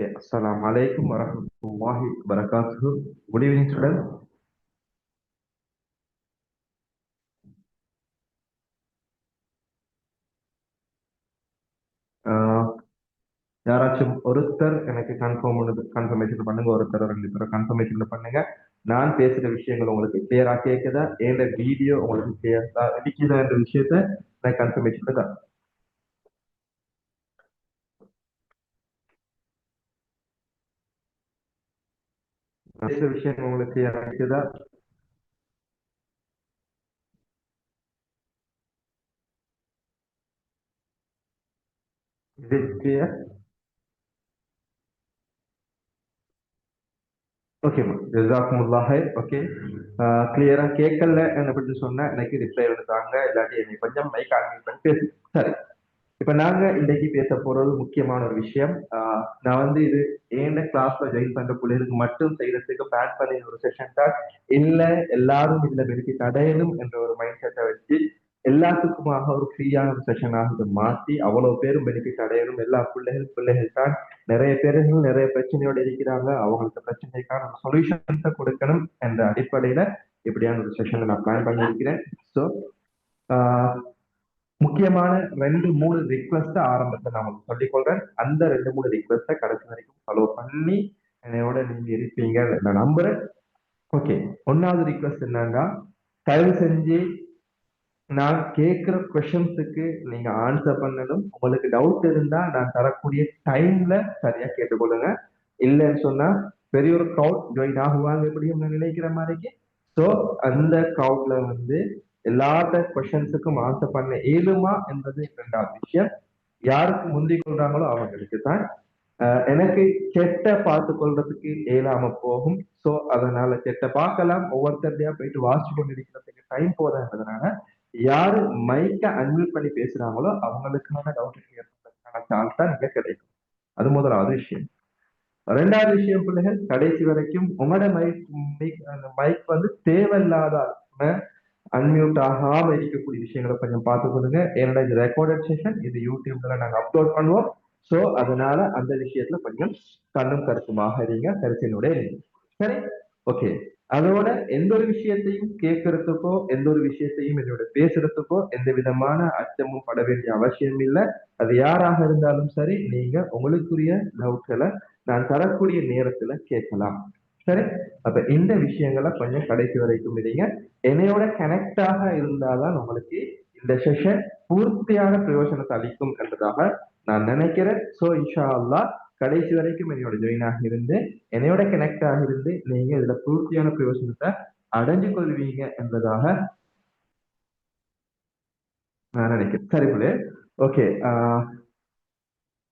Okay, Assalamu alaikum wa rahmatullahi wa barakatuh. Good evening, students. யாராச்சும் ஒருத்தர் எனக்கு confirmation பண்ணுங்க, ஒருத்தர் ரெண்டு பேரும் கன்ஃபர்மேஷன் பண்ணுங்க. நான் பேசுற விஷயங்கள் உங்களுக்கு கிளியரா கேட்குதா? இந்த வீடியோ உங்களுக்கு கிளியரா இருக்குதா என்ற விஷயத்த நான் கன்ஃபர்மேஷன் தான். பேசுற விஷயம் உங்களுக்கு கிளியரா இருக்குதா? இது கிளியர்? ஓகேம்மா, ஜஸாக்குமுல்லாஹ் ஹைர். ஓகே, கிளியரா கேட்கல என்ன பற்றி சொன்னா எனக்கு ரிப்ளை தாங்க, இல்லாட்டி என்னை கொஞ்சம் மைக் ஆன் பண்ணி பேசு. சரி, இப்ப நாங்க இன்னைக்கு பேச போறது முக்கியமான ஒரு விஷயம். நான் வந்து இது ஏன் கிளாஸ்ல ஜாயின் பண்ற பிள்ளைகளுக்கு மட்டும் செய்யறதுக்கு பிளான் பண்ணி ஒரு செஷன் தான். இல்ல எல்லாரும் இதுல பெனிஃபிட் அடையணும் என்ற ஒரு மைண்ட் செட்டை வச்சு எல்லாத்துக்குமாக ஒரு ஃப்ரீயான ஒரு செஷனாக இதை மாத்தி அவ்வளவு பேரும் பெனிஃபிட் அடையணும். எல்லா பிள்ளைகள் தான் நிறைய பேர்கள் நிறைய பிரச்சனையோட இருக்கிறாங்க. அவங்களுக்கு பிரச்சனைக்கான சொல்யூஷன்ஸை கொடுக்கணும் என்ற அடிப்படையில இப்படியான ஒரு செஷனை நான் பிளான் பண்ணியிருக்கிறேன். ஸோ முக்கியமான ரெண்டு மூணு ரிக்வஸ்ட் ஆரம்பத்துல நான் உங்களுக்கு சொல்லிக்கொள்றேன். அந்த ரெண்டு மூணு ரிக்வஸ்ட கடைசி வரைக்கும் ஃபாலோ பண்ணி என்னையோட நீங்க இருப்பீங்க நான் நம்புறேன். ஓகே, ஒன்னாவது ரிக்வஸ்ட் என்னன்னா, தயவு செஞ்சு நான் கேட்கிற கொஸ்டின்ஸுக்கு நீங்க ஆன்சர் பண்ணணும். உங்களுக்கு டவுட் இருந்தா நான் தரக்கூடிய டைம்ல சரியா கேட்டுக்கொள்ளுங்க. இல்லைன்னு சொன்னா பெரிய ஒரு க்ரௌட் ஜாயின் ஆகுவாங்க எப்படியும் நான் நினைக்கிற மாதிரிக்கு. ஸோ அந்த க்ரௌட்ல வந்து எல்லாத்த கொஸ்டின்ஸுக்கும் ஆன்சர் பண்ண இயலுமா என்பது இரண்டாவது விஷயம். யாருக்கு முந்திக் கொள்றாங்களோ அவங்களுக்கு தான். எனக்கு செட்ட பார்த்து கொள்றதுக்கு இயலாம போகும். ஸோ அதனால செட்ட பார்க்கலாம், ஒவ்வொருத்தருடையா போயிட்டு வாசிச்சு கொண்டு இருக்கிறதுக்கு டைம் போதுன்றதுனால யாரு மைக்க அன்மியூட் பண்ணி பேசுறாங்களோ அவங்களுக்கான டவுட் கிளியர் பண்றதுக்கான சான்ஸ் தான் நீங்க கிடைக்கும். அது முதலாவது விஷயம். ரெண்டாவது விஷயம், பிள்ளைகள் கடைசி வரைக்கும் உங்களோட மைக் வந்து தேவையில்லாத அன்மியூட் ஆகாம இருக்கக்கூடிய விஷயங்களை கொஞ்சம் பார்த்துக்கொள்ளுங்க. ஏன்னா இது ரெக்கார்டட் செஷன், இது யூடியூப்ல நாங்க அப்லோட் பண்ணுவோம். சோ அதனால அந்த விஷயத்துல கொஞ்சம் கண்ணும் கருத்துமாக இருங்க, கருத்தினுடைய இருங்க. சரி, ஓகே. அதோட எந்த ஒரு விஷயத்தையும் கேட்கறதுக்கோ எந்த ஒரு விஷயத்தையும் என்னோட பேசுறதுக்கோ எந்த விதமான அச்சமும் பட வேண்டிய அவசியம் இல்லை. அது யாராக இருந்தாலும் சரி, நீங்க உங்களுக்குரிய டவுட்களை நான் தரக்கூடிய நேரத்துல கேட்கலாம். சரி, அப்ப இந்த விஷயங்களை கொஞ்சம் கடைசி வரைக்கும் இருங்க. என்னையோட கனெக்டாக இருந்தாதான் உங்களுக்கு இந்த செஷன் பூர்த்தியான பிரயோஜனத்தை அளிக்கும் என்பதாக நான் நினைக்கிறேன். சோ இன்ஷா அல்லாஹ் கடைசி வரைக்கும் என்னோட ஜாயின் ஆகி இருந்து என்னையோட கனெக்ட் ஆகி இருந்து நீங்க இதுல பூர்த்தியான பிரயோஜனத்தை அடைஞ்சு கொள்வீங்க என்பதாக நான் நினைக்கிறேன். சரி பிள்ளை, ஓகே.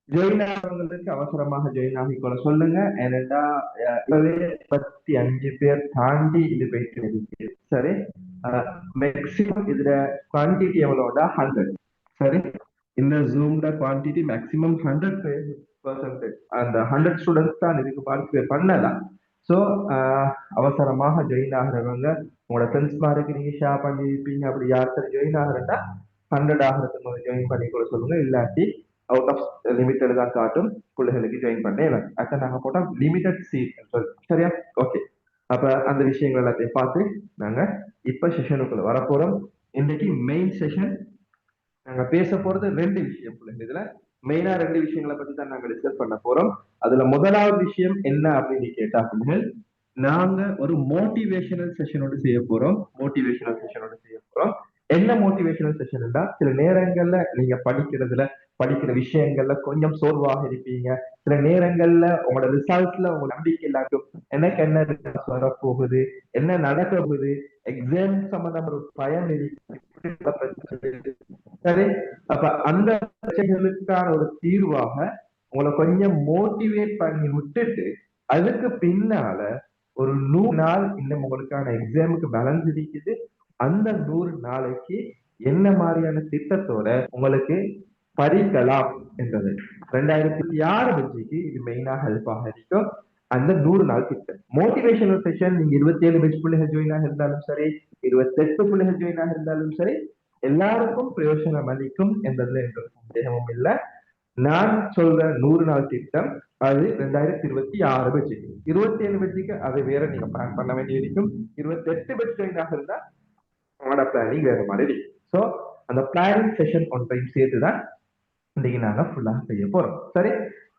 ஜாயின் ஆகிறவங்களுக்கு அவசரமாக ஜாயின் ஆகிக்கொள்ள சொல்லுங்க. ஏனென்றா இப்பவே 35 பேர் தாண்டி இது போயிட்டு இருக்கு. சரி, மேக்சிமம் இதுல குவான்டிட்டி எவ்வளோடா 100. சரி, இந்த ஜூம்ல குவான்டிட்டி மேக்சிமம் 100%. அந்த 100 ஸ்டூடெண்ட்ஸ் தான் இதுக்கு பார்ட்டிசிபேட் பண்ணலாம். ஸோ அவசரமாக ஜாயின் ஆகிறவங்க உங்களோட ஃப்ரெண்ட்ஸ் மாதிரி நீங்க ஷேர் பண்ணியிருப்பீங்க. அப்படி யாருக்கும் ஜாயின் ஆகிறதா 100 ஆகிறதுக்கு ஜாயின் பண்ணிக்கொள்ள சொல்லுங்க. இல்லாட்டி அவுட் ஆஃப் லிமிட்டட் தான் காட்டும், பிள்ளைகளுக்கு ஜாயின் பண்ணேன். அதான் நாங்க போட்டோம் லிமிடெட் சீட். சரியா, ஓகே. அப்ப அந்த விஷயங்கள் எல்லாத்தையும் பார்த்து நாங்க இப்ப செஷனுக்குள்ள வரப்போறோம். இன்னைக்கு மெயின் செஷன் நாங்க பேச போறது ரெண்டு விஷயம் பிள்ளைங்க. இதுல மெயினா ரெண்டு விஷயங்களை பத்தி தான் நாங்க டிஸ்கஸ் பண்ண போறோம். அதுல முதலாவது விஷயம் என்ன அப்படின்னு கேட்டா பிள்ளைகள், நாங்க ஒரு மோட்டிவேஷனல் செஷனோட செய்ய போறோம். என்ன மோட்டிவேஷனல் செஷன் தான், சில நேரங்கள்ல நீங்க படிக்கிற விஷயங்கள்ல கொஞ்சம் சோர்வாக இருப்பீங்க. சில நேரங்கள்ல உங்களோட ரிசல்ட்ஸ்ல உங்க நம்பிக்கை இல்லாக்கும், எனக்கு என்ன ரிசல்ட்ஸ் வரப்போகுது, என்ன நடக்க போகுது, எக்ஸாம் சம்பந்தம் ஒரு பயம் இருக்கு. சரி, அப்ப அந்த பிரச்சனைகளுக்கான ஒரு தீர்வாக உங்களை கொஞ்சம் மோட்டிவேட் பண்ணி விட்டுட்டு அதுக்கு பின்னால ஒரு 100 நாள் இன்னும் உங்களுக்கான எக்ஸாமுக்கு பேலன்ஸ் இருக்குது. அந்த 100 நாளைக்கு என்ன மாதிரியான திட்டத்தோட உங்களுக்கு படிக்கலாம் என்றது 2006 பட்ஜெட்டுக்கு இது மெயினா ஹெல்ப்பாக இருக்கும். அந்த 100 நாள் திட்டம் மோட்டிவேஷனல் செஷன் நீங்க 27 பெட்ச் பிள்ளைகள் ஜாயினாக இருந்தாலும் சரி, 28 பிள்ளைகள் ஜாயினாக இருந்தாலும் சரி, எல்லாருக்கும் பிரயோஜனம் அளிக்கும் என்பதுல எந்த சந்தேகமும் இல்லை. நான் சொல்ற 100 நாள் திட்டம் அது 2026 பட்ஜெட். 27 பட்ஜெட்டுக்கு அது வேற நீங்க பிளான் பண்ண வேண்டியிருக்கும். 28 பட்ஜெட்டாக இருந்தா உங்களோட பிளானிங் வேற மாதிரி இருக்கும். ஸோ அந்த பிளானிங் செஷன் ஒன்றையும் சேர்த்துதான் இன்னைக்கு நாங்க ஃபுல்லா செய்ய போறோம். சரி,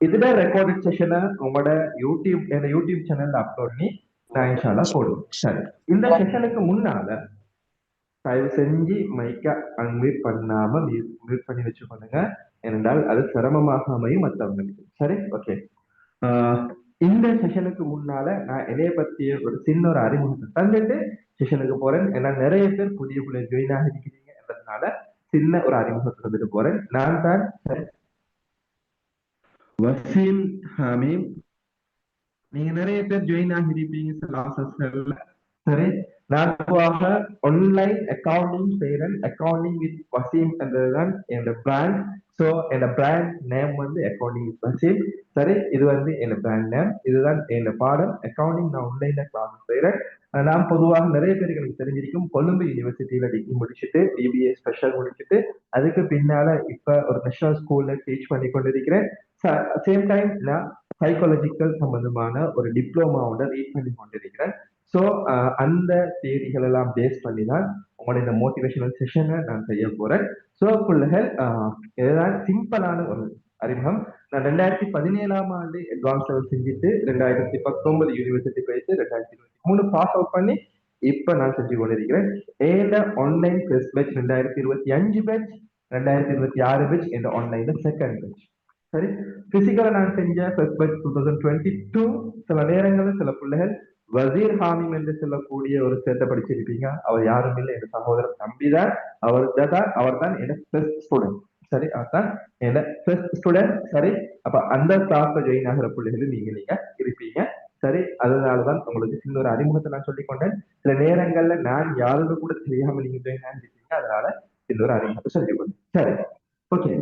இதுல ரெக்கார்டட் செஷனை உங்களோட யூடியூப் சேனல்ல அப்லோட் பண்ணி நான் இன்ஷால்லா போடுவோம். சரி, இந்த செஷனுக்கு முன்னால தயவு செஞ்சு மைக்க அன்மியூட் பண்ணாம மியூட் பண்ணி வச்சுக்கொள்ளுங்க. ஏனென்றால் அது சிரமமாக அமையும் மற்றவங்களுக்கு. சரி, ஓகே. இந்த செஷனுக்கு முன்னால நான் என்னைய பத்திய ஒரு சின்ன ஒரு அறிமுகத்தை தந்துட்டு செஷனுக்கு போறேன். ஏன்னா நிறைய பேர் புதிய ஜாயின் ஆகிருக்கிறீங்க என்றதுனால சின்ன ஒரு அறிமுகத்தை தந்துட்டு போறேன். நான் தான் வசீம் ஹமீம். நீங்க நிறைய பேர் ஜாயின் ஆகிருப்பீங்க கிளாஸஸ்ல. சரி, நான் பொதுவாக ஆன்லைன் அக்கவுண்டிங் செய்யறேன். அக்கவுண்டிங் வித் வசீம் என்றதுதான் என்னோட பிராண்ட். ஸோ என்னோட பிராண்ட் நேம் வந்து அக்கவுண்டிங் வித் வசீம். சரி, இது வந்து என்னோட பிராண்ட் நேம். இதுதான் என்னோட பாடம் அக்கவுண்டிங். நான் ஆன்லைன்ல கிளாஸ் செய்யறேன். நான் பொதுவாக நிறைய பேருக்கு எனக்கு தெரிஞ்சிருக்கும். கொழும்பு யூனிவர்சிட்டியில டிகிரி முடிச்சுட்டு பிபிஏ ஸ்பெஷல் முடிச்சுட்டு அதுக்கு பின்னால இப்ப ஒரு நேஷனல் ஸ்கூல்ல டீச் பண்ணி கொண்டிருக்கிறேன். சேம் டைம் நான் சைக்காலஜிக்கல் சம்பந்தமான ஒரு டிப்ளமாவோட ரீட் பண்ணி கொண்டிருக்கிறேன். ஸோ அந்த தேதிகள் எல்லாம் பேஸ் பண்ணி தான் உங்களோட இந்த மோட்டிவேஷனல் செஷனை நான் செய்ய போறேன். ஸோ பிள்ளைகள் இதுதான் சிம்பிளான ஒரு அறிமுகம். நான் 2017ஆம் ஆண்டு அட்வான்ஸ் லெவல் செஞ்சுட்டு 2019 யூனிவர்சிட்டி போயிட்டு 2023 பாஸ் அவுட் பண்ணி இப்ப நான் செஞ்சு கொண்டிருக்கிறேன். And online first batch 2025 batch, 2026 batch இந்த ஆன்லைன்ல செகண்ட் பேட்ச். சரி, பிசிக்கலா நான் செஞ்ச ஃபர்ஸ்ட் பேட்ச் 2022. சில நேரங்களில் சில பிள்ளைகள் வசீர் ஹாமிம் என்று சொல்லக்கூடிய ஒரு சேர்த்த படிச்சிருப்பீங்க. அவர் யாரும் இல்லை, என் சகோதரர் தம்பிதான். அவர் தான் என்னோட ஃபர்ஸ்ட் ஸ்டூடெண்ட். சரி, அவர் தான் என்னோட ஃபர்ஸ்ட் ஸ்டூடெண்ட். சரி, அப்ப அந்த கிளாஸ்ல ஜாயின் ஆகிற பிள்ளைகள் நீங்க இருப்பீங்க. சரி, அதனாலதான் உங்களுக்கு சின்ன ஒரு அறிமுகத்தை நான் சொல்லிக் கொண்டேன். சில நேரங்கள்ல நான் யாரோட கூட தெரியாம நீங்க ஜாயின் ஆகிருப்பீங்க. அதனால சின்ன ஒரு அறிமுகத்தை சொல்லிக் கொண்டேன். சரி, ஓகே.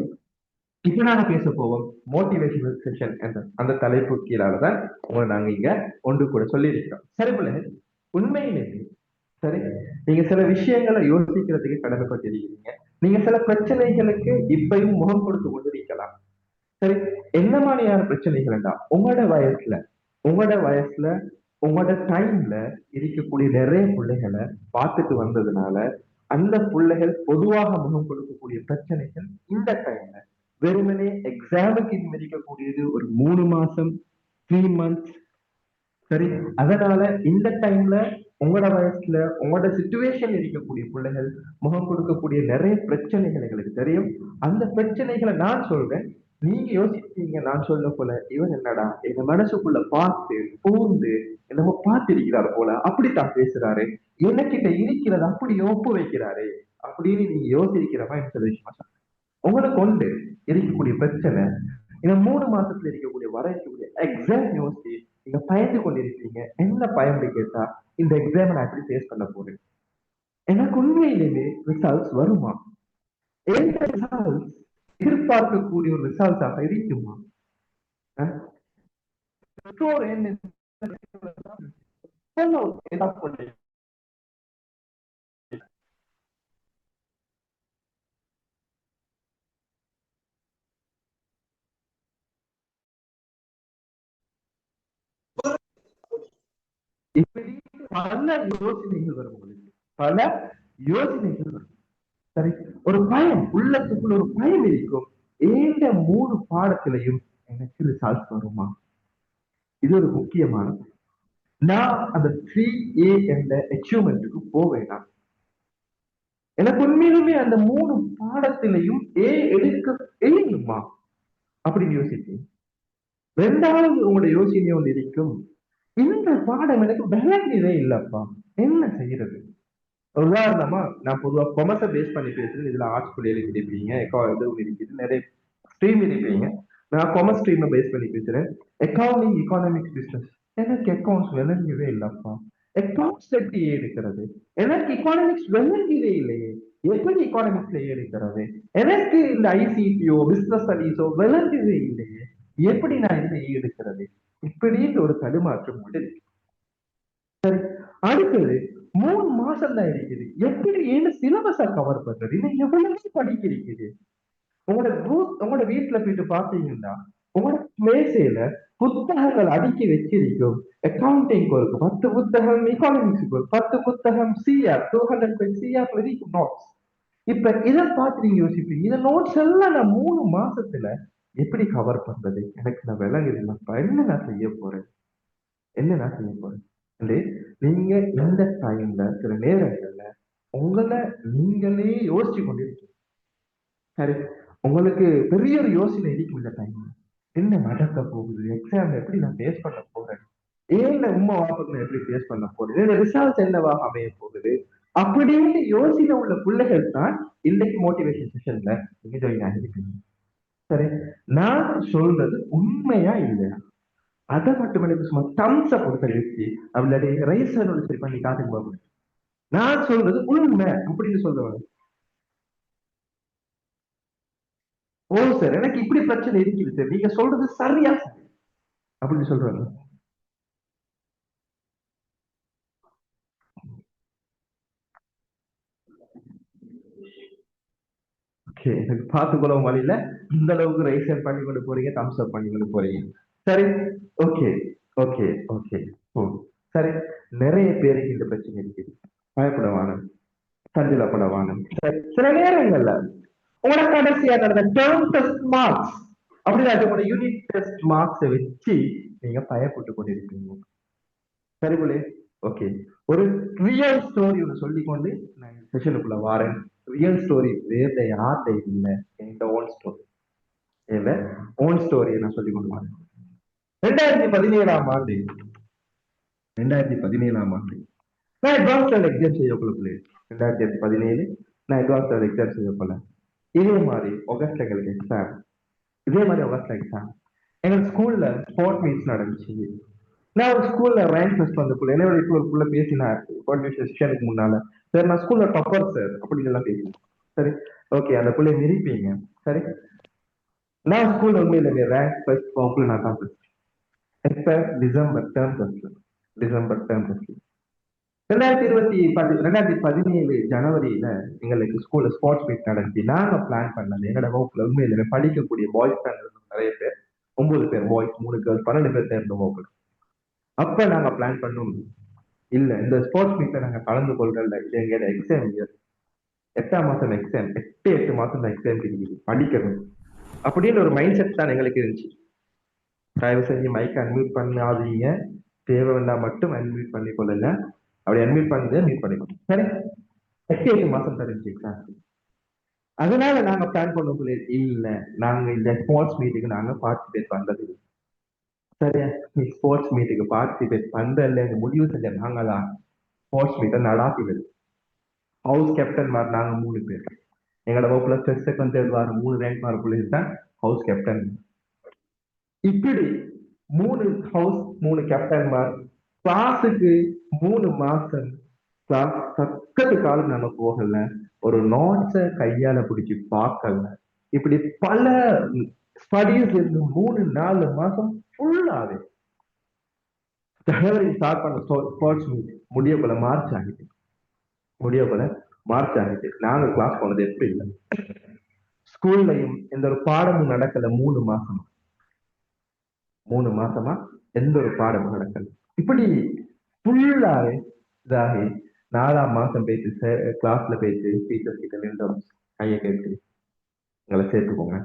இப்ப நாங்க பேச போவோம் மோட்டிவேஷனல் செஷன் என்ற அந்த தலைப்பு கீழால தான் உங்களை நாங்க இங்க ஒன்று கூட சொல்லி இருக்கிறோம். சரி பிள்ளைகள், உண்மையிலேயே சரி, நீங்க சில விஷயங்களை யோசிக்கிறதுக்கு கடமைப்பட்டிருக்கீங்க. நீங்க சில பிரச்சனைகளுக்கு இப்பயும் முகம் கொடுத்து கொண்டிருக்கலாம். சரி, என்ன மாதிரியான பிரச்சனைகள்டா உங்களோட வயசுல உங்களோட டைம்ல இருக்கக்கூடிய நிறைய பிள்ளைகளை பார்த்துட்டு வந்ததுனால அந்த பிள்ளைகள் பொதுவாக முகம் கொடுக்கக்கூடிய பிரச்சனைகள் இந்த டைம்ல வெறுமனே எக்ஸாமுக்கு இருக்கக்கூடியது ஒரு 3 மாசம், 3 months. சரி, அதனால இந்த டைம்ல உங்களோட வயசுல உங்களோட சுச்சுவேஷன் இருக்கக்கூடிய பிள்ளைகள் முகம் கொடுக்கக்கூடிய நிறைய பிரச்சனைகள் எங்களுக்கு தெரியும். அந்த பிரச்சனைகளை நான் சொல்றேன், நீங்க யோசிப்பீங்க நான் சொல்ல போல இவன் என்னடா எங்க மனசுக்குள்ள பார்த்து பூந்து என்னமோ பார்த்திருக்கிறார் போல, அப்படித்தான் பேசுறாரு, எனக்கிட்ட இருக்கிறத அப்படி ஒப்பு வைக்கிறாரு அப்படின்னு நீங்க யோசிக்கிற மாதிரி சில விஷயம் உங்களுக்கு கொண்டு இருக்கக்கூடிய பிரச்சனை இந்த 3 மாசத்துல இருக்கக்கூடிய வர இருக்கக்கூடிய எக்ஸாம் யோசிச்சு நீங்க பயந்து கொண்டிருக்கீங்க. என்ன பயந்து கேட்டா, இந்த எக்ஸாம் நான் எப்படி ஃபேஸ் பண்ண போறேன், எனக்கு உண்மையிலேயே ரிசல்ட்ஸ் வருமா, எந்த ரிசல்ட்ஸ் எதிர்பார்க்கக்கூடிய ஒரு ரிசல்ட்டாக இருக்குமா, பெற்றோர் என்ன இப்படி பல யோசனைகள் வரும் உங்களுக்கு, பல யோசனைகள் வரும். சரி, ஒரு பயம் உள்ளத்துக்குள்ள ஒரு பயம் இருக்கும். ஏந்த 3 பாடத்திலையும் எனக்கு ரிசல்ட் வருமா, இது ஒரு முக்கியமான. நான் அந்த 3A என்ற அச்சீவ்மெண்ட்டுக்கு போவேனா, எனக்கு உண்மையிலுமே அந்த 3 பாடத்திலையும் எடுக்க எழுதுமா அப்படின்னு யோசிப்பேன். ரெண்டாவது உங்களுடைய யோசனை ஒன்று இருக்கும், இந்த பாடம் எனக்கு விளங்கவே இல்லப்பா, என்ன செய்யறது. உதாரணமா நான் பொதுவா கொமர்ஸை பேஸ் பண்ணி பேசுறேன். இதுல ஆர்ட்ஸ் பிள்ளைகளுக்கு இருப்பீங்க, இது இருக்குது, நிறைய ஸ்ட்ரீம் இருப்பீங்க. நான் கொமர்ஸ் ஸ்ட்ரீமை பேஸ் பண்ணி பேசுறேன். அக்கவுண்டிங், எக்கானமிக்ஸ், பிசினஸ், எனக்கு அக்கௌண்ட்ஸ் விளங்கவே இல்லப்பா, அக்கௌண்ட்ஸ் எப்படி எடுக்கிறது, எனக்கு எக்கானமிக்ஸ் விளங்கவே இல்லையே, எப்படி எக்கானமிக்ஸ்ல எடுக்கிறது, எனக்கு இந்த ஐசிடியோ பிசினஸ் ஸ்டடீஸோ விளங்கவே இல்லையே, எப்படி நான் இதை எடுக்கிறது, இப்படின்னு ஒரு தடுமாற்றம் கூட இருக்கு. சரி, அடுத்தது 3 மாசம் தான் இருக்குது, எப்படி என்ன சிலபஸை கவர் பண்றது, இன்னும் எவ்வளவு படிக்க இருக்குது, உங்களோட வீட்டுல போயிட்டு பாத்தீங்கன்னா உங்களோட மேசையில புத்தகங்கள் அடுக்கி வச்சிருக்கும். அக்கௌண்டிங் ஒரு 10 புத்தகம், எக்கானமிக்ஸ் ஒரு 10 புத்தகம், சிஆர் 200 சிஆர் இருக்கும் நோட்ஸ். இப்ப இதை பார்த்து நீங்க யோசிப்பீங்க, இந்த நோட்ஸ் எல்லாம் நான் 3 மாசத்துல எப்படி கவர் பண்றது? எனக்கு நான் விளங்குதுல்லப்பா, என்ன நான் செய்ய போறேன், என்ன நான் செய்ய போறேன் வந்து நீங்க இந்த டைம்ல சில நேரங்கள்ல உங்களை நீங்களே யோசிச்சு கொண்டிருக்கீங்க. சரி, உங்களுக்கு பெரிய ஒரு யோசனை இருக்கும் இந்த டைம்ல. என்ன நடக்க போகுது, எக்ஸாம் எப்படி நான் ஃபேஸ் பண்ண போறேன், ஏன் உம்மா வாப்பக்கு நான் எப்படி ஃபேஸ் பண்ண போறேன், இந்த ரிசல்ட் என்னவாக அமைய போகுது அப்படின்னு யோசனை உள்ள பிள்ளைகள் தான் இன்னைக்கு மோட்டிவேஷன் செஷன்ல நீங்க ஜாயின் ஆகிருக்கீங்க. சரி, நான் சொல்றது உண்மையா இல்லையா அதை மட்டும் எனக்கு சும்மா தம்ஸ் அப் கொடுத்த வச்சு அவளுடைய ரைசர் சரி பண்ணி காட்டுக்கு போகணும். நான் சொல்றது உண்மை அப்படின்னு சொல்லுவாங்க. ஓ சார், எனக்கு இப்படி பிரச்சனை இருக்குது சார், நீங்க சொல்றது சரியா சார் அப்படின்னு சொல்றாங்க. ஓகே, எனக்கு பார்த்துக்கொள்ள வழியில இந்த அளவுக்கு ரைசர் பண்ணி கொண்டு போறீங்க, தம்ஸ் அப் பண்ணி கொண்டு போறீங்க. சரி, ஓகே ஓகே ஓகே. ஓ சரி, நிறைய பேருக்கு இந்த பிரச்சனை இருக்குது. பயப்படவான, சஞ்சலப்படவான. சரி, சில நேரங்கள்ல உங்களோட கடைசியா நடந்த டேர்ம் டெஸ்ட் மார்க்ஸ் அப்படி உங்களோட யூனிட் டெஸ்ட் மார்க்ஸை வச்சு நீங்க பயப்பட்டு கொண்டிருப்பீங்க. சரி போலே, ஓகே. ஒரு ரியல் ஸ்டோரி ஒன்று சொல்லிக்கொண்டு நான் செஷனுக்குள்ள வாரேன். ரியல் ஸ்டோரி வேற யார்கிட்ட இல்லை, என் ஓன் ஸ்டோரி. இல்ல, ஓன் ஸ்டோரியை நான் சொல்லி கொண்டு வரேன். 2017 2017 நான் அட்வான்ஸ் லெவல் எக்ஸாம் செய்யக்குள்ள பிள்ளை. 2017 நான் அட்வான்ஸ் லெவல் எக்ஸாம் செய்யக்குள்ள இதே மாதிரி ஆகஸ்ட்ல எங்களுக்கு எக்ஸாம். இதே மாதிரி ஆகஸ்ட்ல எக்ஸாம். எங்க ஸ்கூல்ல ஸ்போர்ட் மீட்ஸ் நடந்துச்சு. நான் ஒரு ஸ்கூல்ல ரேங்க் ஃபர்ஸ்ட் வந்தக்குள்ள என்னோட இப்போ ஒரு புள்ள பேசினார் செஷனுக்கு முன்னால. சார் நான் ஸ்கூல்ல டப்பர் சார் அப்படின்னு எல்லாம் பேசினேன். சரி, ஓகே, அந்த பிள்ளைய மிதிப்பீங்க. சரி, நான் ஸ்கூல்ல உண்மையில ரேங்க் ஃபர்ஸ்ட் வகுப்புல நான் தான் ஃபர்ஸ்ட். எப்ப? December term first. December term first. 2017 ஜனவரியில எங்களுக்கு ஸ்கூல்ல ஸ்போர்ட்ஸ் மீட் நடந்துச்சு. நாங்க பிளான் பண்ணது எங்களோட வகுப்புல உண்மையில படிக்கக்கூடிய பாய்ஸ் தான் நிறைய பேர். 9 பேர் பாய்ஸ், 3 கேர்ள்ஸ், 12 பேர் சேர்ந்த வகுப்பு. அப்ப நாங்க பிளான் பண்ணோம், இல்ல இந்த ஸ்போர்ட்ஸ் மீட்ல நாங்க கலந்து கொள்றோம்ல, இது எங்களோட எக்ஸாம் இயர். 8ஆம் மாசம் எக்ஸாம், 8 மாசம் தான் எக்ஸாம் இருக்குது, படிக்கணும் அப்படின்னு ஒரு மைண்ட் செட் தான் எங்களுக்கு இருந்துச்சு. தயவு செஞ்சு மைக் அன்மியூட் பண்ணாதீங்க, தேவை வேண்டாம் மட்டும் அன்மியூட் பண்ணி கொள்ளுங்க. அப்படி அட்மிட் பண்ணது மீட் பண்ணிக்கணும். சரி, 8 மாசம் தருச்சு எக்ஸாம். அதனால நாங்க பிளான் பண்ண இல்ல, நாங்க இந்த ஸ்போர்ட்ஸ் மீட்டுக்கு நாங்க பார்ட்டிசிபேட் பண்றது இல்லை. சரியா, நீ ஸ்போர்ட்ஸ் மீட்டுக்கு பார்ட்டிசிபேட் பண்றல முடிவு செஞ்ச நாங்க தான் ஸ்போர்ட்ஸ் மீட்டை நடாத்தினது. ஹவுஸ் கேப்டன் மாதிரி நாங்க 3 பேர். எங்களோட வகுப்புல ஃபர்ஸ்ட் செகண்ட் தேர்ட் வார 3 ரேங்க் மார்க் பிள்ளைங்க தான் ஹவுஸ் கேப்டன். இப்படி 3 ஹவுஸ் 3 கேப்டன்மார், கிளாஸுக்கு 3 மாசம் கிளாஸ் சக்கத்து காலம் நாங்க போகல, ஒரு நோட்ஸ கையால பிடிச்சி பார்க்கல. இப்படி பல ஸ்டடீஸ் இருந்து 3 4 மாசம் ஃபுல்லாவே ஜனவரி ஸ்டார்ட் பண்ண ஸ்போர்ட்ஸ் மீட் முடிய போல மார்ச் ஆகிட்டு, முடிய போல மார்ச் ஆகிட்டு நாங்க கிளாஸ் போனது எப்படி இல்லை. ஸ்கூல்லையும் எந்த ஒரு பாடமும் நடக்கல 3 மாசம். 3 மாசமா எந்த ஒரு பாடமும் நடக்கல. இப்படி ஃபுல்லாவே இதாகி 4ஆம் மாசம் போயிட்டு கிளாஸ்ல போயிட்டு டீச்சர்ஸ் கிட்ட நின்றோம், கையை கேட்டு எங்களை சேர்த்துக்கோங்க.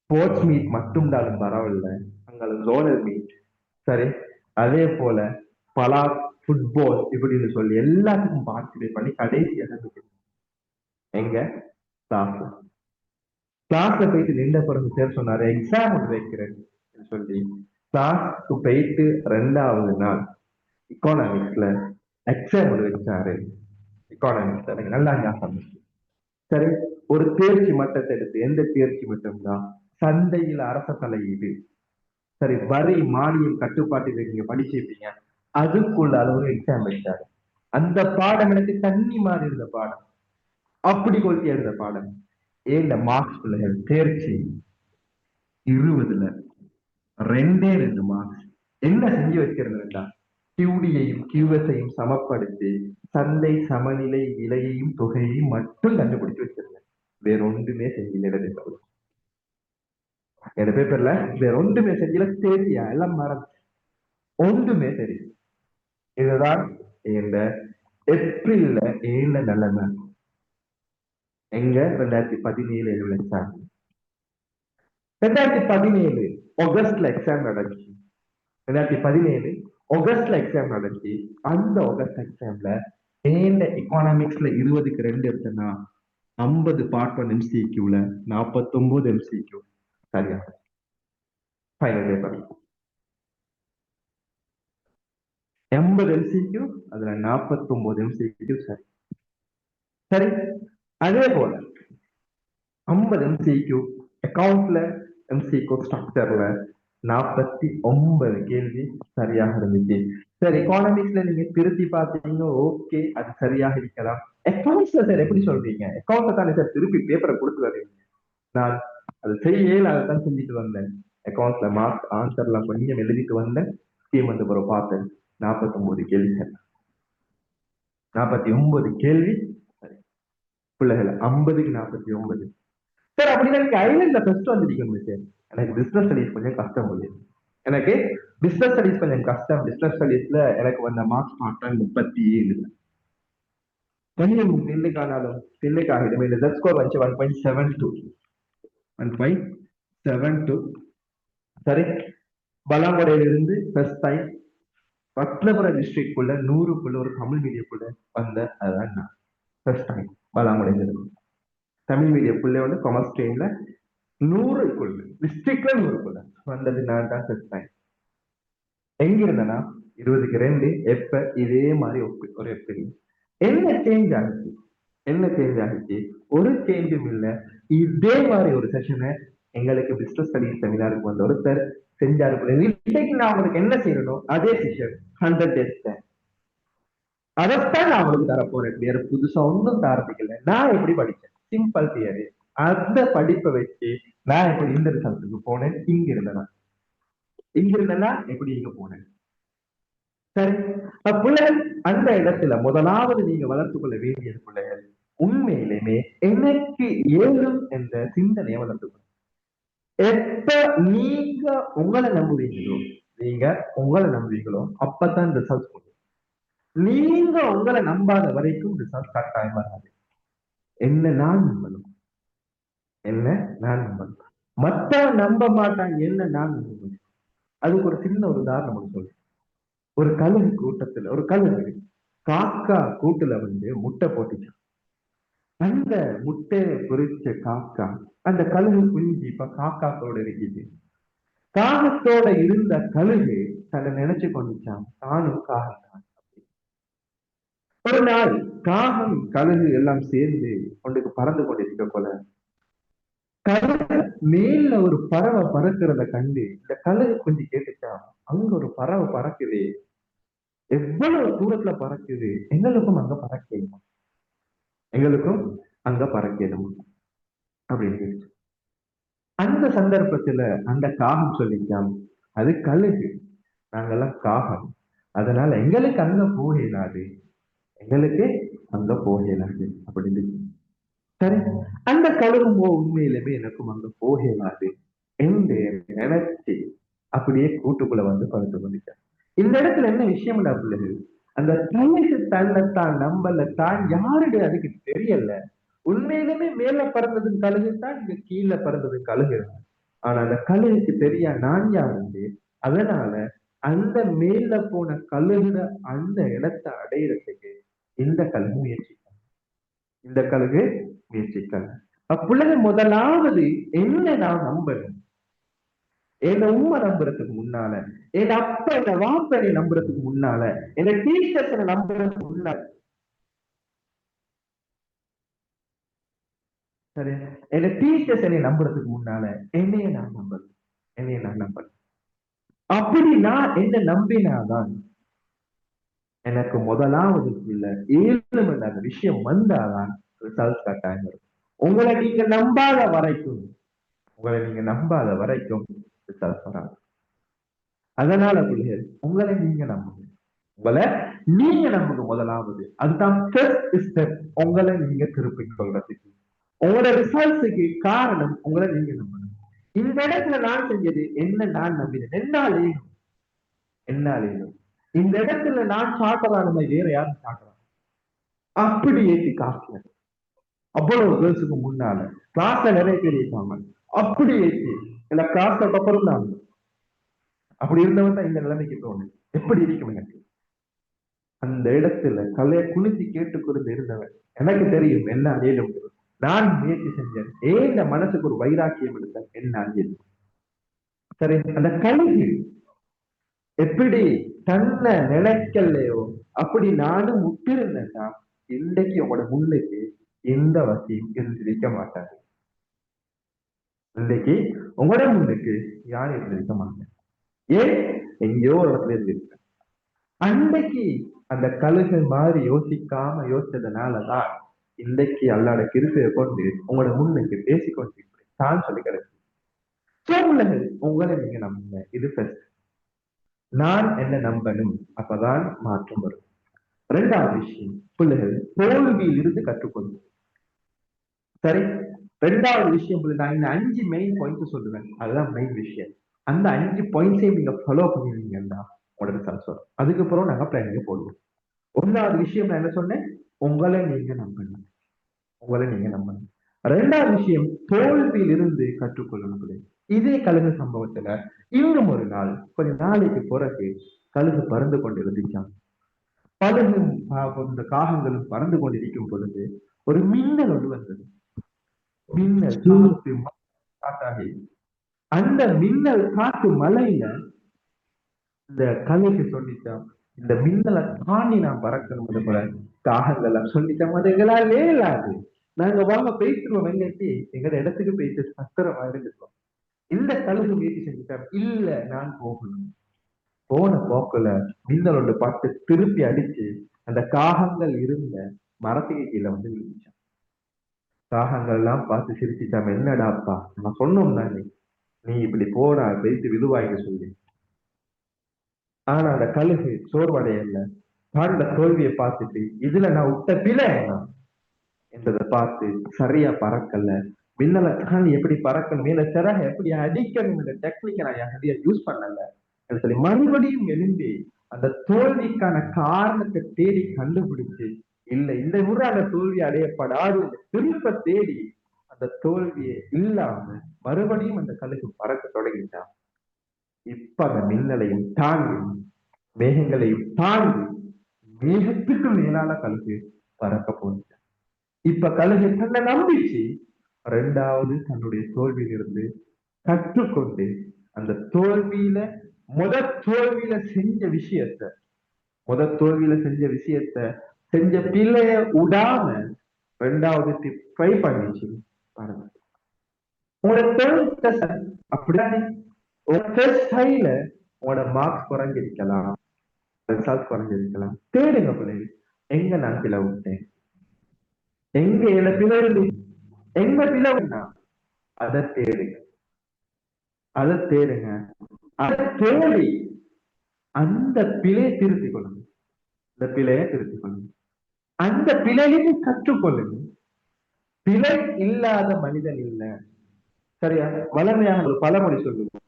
ஸ்போர்ட்ஸ் மீட் மட்டும் இருந்தாலும் பரவாயில்ல, அங்கே ஜோனல் மீட். சரி, அதே போல பலா ஃபுட்பால் இப்படின்னு சொல்லி எல்லாத்துக்கும் பார்ட்டிசிபேட் பண்ணி கடைசியாக எங்க கிளாஸ்ல கிளாஸ்ல போயிட்டு நின்ற பிறகு பேர் சொன்னாரு எக்ஸாம் ஒன்று வைக்கிறேன் சொல்லி கிளாஸ்க்கு போயிட்டு 2வது நாள் எக்கானமிக்ஸ்ல எக்ஸாம் ஒன்று வச்சாரு. எக்கானமிக்ஸ் எனக்கு நல்லா ஞாபகம். சரி, ஒரு தேர்ச்சி மட்டத்தை எடுத்து, எந்த தேர்ச்சி மட்டம்னா சந்தையில் அரச தலையீடு. சரி, வரி மானியம் கட்டுப்பாட்டு நீங்க படிச்சிருப்பீங்க, அதுக்குள்ள அளவு எக்ஸாம் வச்சாரு. அந்த பாடம் எனக்கு தண்ணி மாறி இருந்த பாடம், அப்படி கொள்கை இருந்த பாடம். ஏன் மார்க்ஸ் பிள்ளைகள் தேர்ச்சி 20ல 2 மார்க்ஸ். என்ன செஞ்சு வச்சிருந்தா கியூடியையும் கியூஎஸையும் சமப்படுத்தி சந்தை சமநிலை விலையையும் தொகையையும் மட்டும் கண்டுபிடிச்சு வச்சிருந்தேன். வேற ஒன்றுமே செய்யல எழுதிட்டு என் பேப்பர்ல வேற ஒன்றுமே செய்யல தெரியா எல்லாம் மறந்து ஒன்றுமே தெரியும். இதுதான் இந்த ஏப்ரல்ல 7 நிலைமை. எங்க 2017 எக்ஸாம், 2017 ஆகஸ்ட்ல எக்ஸாம் நடந்துச்சு. 2017 ஆகஸ்ட்ல எக்ஸாம் நடந்துச்சு. அந்த ஆகஸ்ட் எக்ஸாம்ல ஏன் எக்கனாமிக்ஸ்ல 20க்கு 2 எடுத்தேன்னா 50 பார்ட் 1 MCQல 49 MCQ சரியா ஃபைனல் பேப்பர் 80 MCQ, அதுல 49 MCQ சரி. சரி, அதே போல 50 MCQ அக்கவுண்ட்ல, MCQ ஸ்ட்ரக்சர்ல 49 கேள்வி சரியாக இருந்துச்சு. சார் எக்கானமிக்ஸ்ல நீங்க திருத்தி பார்த்தீங்க, ஓகே அது சரியாக இருக்கலாம். அக்கவுண்ட்ஸ்ல சார் எப்படி சொல்றீங்க? அக்கவுண்ட்ல தானே சார் திருப்பி பேப்பரை கொடுத்து வரீங்க. நான் அது செய்யல, அதை தான் செஞ்சுட்டு வந்தேன். அக்கவுண்ட்ஸ்ல மார்க் ஆன்சர்லாம் கொஞ்சம் எழுதிட்டு வந்தேன். ஸ்கீம் வந்து பிறகு பார்த்தேன் 49 கேள்வி சார், 49 கேள்வி சரி. பிள்ளைகள் 50க்கு 49 சார். அப்படின்னா நீங்க ஐலண்ட்ல ஃபர்ஸ்ட் வந்துருக்கீங்க சார். எனக்கு பிசினஸ் ஸ்டடிஸ் கொஞ்சம் கஷ்டம் முடியும். எனக்கு பிசினஸ் ஸ்டடிஸ் கொஞ்சம் கஷ்டம். பிசினஸ் ஸ்டடிஸ்ல எனக்கு வந்த மார்க்ஸ் பார்த்தா 37. கொஞ்சம் தில்லுக்கானாலும் தில்லுக்காகிடும். இந்த ஸ்கோர் வந்து 1.72, 1.72 சரி. பலாங்குடையில இருந்து ஃபர்ஸ்ட் டைம் பட்லபுரம் டிஸ்ட்ரிக்ட்குள்ள 100க்குள்ள ஒரு தமிழ் மீடியக்குள்ள வந்த அதுதான் நான் ஃபர்ஸ்ட் டைம் பலாங்குடையில இருந்து தமிழ் மீடியக்குள்ள வந்து காமர்ஸ் ஸ்ட்ரீம்ல 100க்குள்ள டிஸ்ட்ரிக்ட்ல 100க்குள்ள வந்தது நான் தான் ஃபர்ஸ்ட் டைம். எங்க இருந்தேன்னா 20க்கு 2 எப்ப இதே மாதிரி ஒரு எப்படி என்ன சேஞ்ச் ஆகுச்சு, என்ன சேஞ்ச் ஆகுச்சு? ஒரு சேஞ்சும் இல்ல. இதே மாதிரி ஒரு செஷனை எங்களுக்கு பிசினஸ் ஸ்டடிஸ் செமினாருக்கு வந்த ஒருத்தர் செஞ்சாரு. இன்னைக்கு நான் உங்களுக்கு என்ன செய்யணும், அதே செஷன் 100 days தான். அதைத்தான் நான் உங்களுக்கு தரப்போறேன். வேற புதுசா ஒன்றும் தரத்துக்கு. நான் எப்படி படிச்சேன் சிம்பிள் தியரி, அந்த படிப்பை வச்சு நான் எப்படி இந்த ரிசல்ட்டுக்கு போனேன். இங்க இருந்தேன்னா எப்படி இங்க போனேன். சரி, பிள்ளைகள் அந்த இடத்துல முதலாவது நீங்க வளர்த்து கொள்ள வேண்டியது பிள்ளைகள் உண்மையிலுமே எனக்கு ஏழும் என்ற சிந்தனையை வளர்த்துக்கணும். எப்ப நீங்க உங்களை நம்புவீங்களோ, நீங்க உங்களை நம்புவீங்களோ அப்பதான் ரிசல்ட் முடியும். நீங்க உங்களை நம்பாத வரைக்கும் ரிசல்ட் கட்டாயம் வராது. என்ன நான் நம்பணும், என்ன நான் நம்பணும். மத்தவன் நம்ப மாட்டான், என்ன நான் நம்பணும். அதுக்கு ஒரு சின்ன ஒரு உதாரணம் சொல்றேன். ஒரு கழுகு கூட்டத்துல, ஒரு கழுகு காக்கா கூட்டுல வந்து முட்டை போட்டுச்சு. அந்த முட்டையை பொறிச்ச காக்கா அந்த கழுகு குஞ்சு இப்ப காக்காக்களோட இருக்குது. காகத்தோட இருந்த கழுகு தன்னை நினைச்சு கொண்டுச்சான் தானும் காகம் தான். ஒரு நாள் காகம் கழுகு எல்லாம் சேர்ந்து கொண்டுக்கு பறந்து கொண்டிருக்க போல கழுகு மேல ஒரு பறவை பறக்கிறத கண்டு இந்த கழுகு குஞ்சு கேட்டுச்சான், அங்க ஒரு பறவை பறக்குது, எவ்வளவு தூரத்துல பறக்குது, எங்களுக்கும் அங்க பறக்கணுமா, எங்களுக்கும் அங்க பறக்கணுமா அப்படின்னு. அந்த சந்தர்ப்பத்துல அந்த காகம் சொல்லிச்சாம், அது கழுகு, நாங்கெல்லாம் காகம், அதனால எங்களுக்கு அங்க போகலாது, எங்களுக்கு அங்க போகலாது அப்படின்னு. சரி, அந்த கழுகும் உண்மையிலுமே எனக்கும் அங்க போகலாது என்று நினைச்சு அப்படியே கூட்டுக்குள்ள வந்து படுத்து கொண்டுட்டான். இந்த இடத்துல என்ன விஷயம் பிள்ளைகள், அந்த கழுகு தன்னைத்தான் நம்பல, தான் யாருடைய அதுக்கு தெரியல. உண்மையிலுமே மேல பறந்ததும் கழுகு தான், இங்க கீழே பறந்ததும் கழுகு. ஆனா அந்த கழுகுக்கு தெரியா நான் யாரு. அதனால அந்த மேல போன கழுகுட அந்த இடத்தை அடையிறதுக்கு இந்த கழுகு முயற்சிக்காங்க, இந்த கழுகு முயற்சிக்காங்க. அப்புள்ளது முதலாவது என்ன நான் நம்பணும், என்ன உண்மை நம்புறதுக்கு முன்னால, என் அப்பா என்ன வாப்பனை நம்புறதுக்கு முன்னால, என்ன டீச்சர்ஸ் நம்புறதுக்கு முன்னால, சரி, என்ன டீச்சர்ஸ் என்னை நம்புறதுக்கு முன்னால என்னைய நான் நம்பணும், என்னைய நான் நம்பணும். அப்படி நான் என்ன நம்பினாதான் எனக்கு முதலாவது ஏழு அந்த விஷயம் வந்தாதான் ரிசல்ட் கட்டாயம் இருக்கும். உங்களை நீங்க நம்பாத வரைக்கும், உங்களை நீங்க நம்பாத வரைக்கும் ரிசல்ட் வராது. அதனால பிள்ளைகள் உங்களை நீங்க நம்புங்க, உங்களை நீங்க நம்புங்க முதலாவது. அதுதான் ஃபர்ஸ்ட் ஸ்டெப் உங்களை நீங்க திருப்பிக் கொள்றதுக்கு. உங்களோட ரிசல்ட்ஸுக்கு காரணம் உங்களை நீங்க நம்பணும். இந்த இடத்துல நான் செஞ்சது என்ன, நான் நம்பினேன் என்னாலேயும் இந்த இடத்துல நான் சாப்பிடறான வேற யாரும் சாப்பிடறான் அப்படி ஏற்றி காசுல அவ்வளவு கேர்ள்ஸுக்கு முன்னால கிளாஸ்ல நிறைய பேர் இருப்பாங்க. அப்படி ஏற்றி இல்ல கிளாஸ்ல அப்புறம் தான் அப்படி இருந்தவன் தான் இந்த நிலைமைக்கு தோணும். எப்படி இருக்கும் எனக்கு அந்த இடத்துல கலைய குளிச்சு கேட்டுக்கொண்டு இருந்தவன். எனக்கு தெரியும் என்ன அணியலும் நான் முயற்சி செஞ்சேன். ஏன் இந்த மனசுக்கு ஒரு வைராக்கியம் எடுத்தேன் என்ன அணியல். சரி, அந்த கல்வி எப்படி தன்னை நினைக்கலையோ அப்படி நானும் முட்டிருந்தேன்னா இன்றைக்கு உங்களோட முன்னுக்கு எந்த வசதியும் இருந்திருக்க மாட்டாங்க. இன்றைக்கு உங்களோட முன்னுக்கு யாரும் இருந்திருக்க மாட்டேன். ஏன் எங்கேயோ ஒரு இடத்துல இருந்திருக்க அன்றைக்கு அந்த கழுகு மாதிரி யோசிக்காம யோசிச்சதுனாலதான் இன்றைக்கு அல்லாட கிருப்பையை கொண்டு உங்களோட முன்னுக்கு பேசிக்கொண்டு தான் சொல்லி கிடைச்சு. உங்களை நீங்க நம்புங்க. இது ஃபர்ஸ்ட். நான் என்ன நம்பணும், அப்பதான் மாற்றம் வரும். இரண்டாவது விஷயம், பிள்ளைகள் தோல்வியில் இருந்து கற்றுக்கொள்ளும். சரி, ரெண்டாவது விஷயம் நான் இந்த 5 மெயின் பாயிண்ட் சொல்லுவேன். அதுதான் மெயின் விஷயம். அந்த 5 பாயிண்ட்ஸையும் நீங்க ஃபாலோ பண்ணுவீங்கன்னா உங்களோட ரிசல்ட்ஸ் வரும். அதுக்கப்புறம் நாங்க பிளானிங்க போடுவோம். ஒன்றாவது விஷயம் நான் என்ன சொன்னேன், உங்களை நீங்க நம்பணும். ரெண்டாவது விஷயம், தோல்வியில் இருந்து கற்றுக்கொள்ளணும். இதே கழுகு சம்பவத்துல இன்னும் ஒரு நாள் கொஞ்ச நாளைக்கு பிறகு கழுகு பறந்து கொண்டு இருந்துச்சான். பழுகும் இந்த காகங்களும் பறந்து கொண்டிருக்கும் பொழுது ஒரு மின்னல் ஒன்று வந்தது. மின்னல் காற்று அந்த மின்னல் காற்று மலையில இந்த கழுகு சொல்லிட்டான், இந்த மின்னலை தாண்டி நான் பறக்கணும். போல காகங்கள் சொல்லிட்டோம், அது எங்களால் வேலாது, நாங்க வாங்க பேசிடுவோம். எங்கேட்டி எங்கட இடத்துக்கு போயிட்டு சத்திரமா இருந்துட்டோம். இந்த கழுகு முயற்சி செஞ்சுட்டார், இல்ல நான் போகணும். போன போக்குல மின்னல் ஒன்று பார்த்து திருப்பி அடிச்சு அந்த காகங்கள் இருந்த மரத்துக்கு கீழே வந்து விழுந்துச்சான். காகங்கள் எல்லாம் பார்த்து சிரிச்சுட்டாம, என்னடாப்பா நான் சொன்னோம் தானே நீ இப்படி போடா வைத்து விழுவாய்க்கு சொல்லி. ஆனா அந்த கழுகு சோர்வடையல. பாண்ட தோல்வியை பார்த்துட்டு இதுல நான் விட்ட பிழை என்றதை பார்த்து சரியா பறக்கல. மின்னலை தாண்டி எப்படி பறக்கணும், மேல சிறக எப்படி அடிக்கணும் இந்த டெக்னிக்கை நான் சரியா யூஸ் பண்ணல சொல்லி மறுபடியும் எழும்பி அந்த தோல்விக்கான காரணத்தை தேடி கண்டுபிடிச்சு, இல்ல இந்த முறை அந்த தோல்வி அடையப்படாது திருப்ப தேடி அந்த தோல்வியை இல்லாம மறுபடியும் அந்த கழுகு பறக்க தொடங்கிட்டான். இப்ப அந்த மின்னலையும் தாண்டி மேகங்களையும் தாண்டி மேகத்துக்கு மேலான கழுகு பறக்க போயிட்டான். இப்ப கழுகு தன்னை நம்பிச்சு ரெண்டாவது தன்னுடைய தோல்வியிலிருந்து கற்றுக்கொண்டு அந்த தோல்வியில தோல்வியில செஞ்ச விஷயத்த செஞ்ச பிள்ளைய விடாம ரெண்டாவது ட்ரை பண்ணிச்சு. பாருங்க, உங்களோட அப்படிதானே உங்களோட மார்க்ஸ் குறைஞ்சிருக்கலாம், ரிசல்ட் குறைஞ்சிருக்கலாம். தேடுங்க பிள்ளைங்க, எங்க நான் பிள்ளை விட்டேன், எங்க என்ன பிள்ளை இருந்து எங்க பிள்ளை அதை தேடுங்க. அதை தேடி அந்த பிழையை திருத்திக் கொள்ளுங்க. அந்த பிழையிலிருந்து கற்றுக்கொள்ளுங்க. பிழை இல்லாத மனிதன் இல்லை. சரியா? வளமையாக ஒரு பழமொழி சொல்லுவோம்,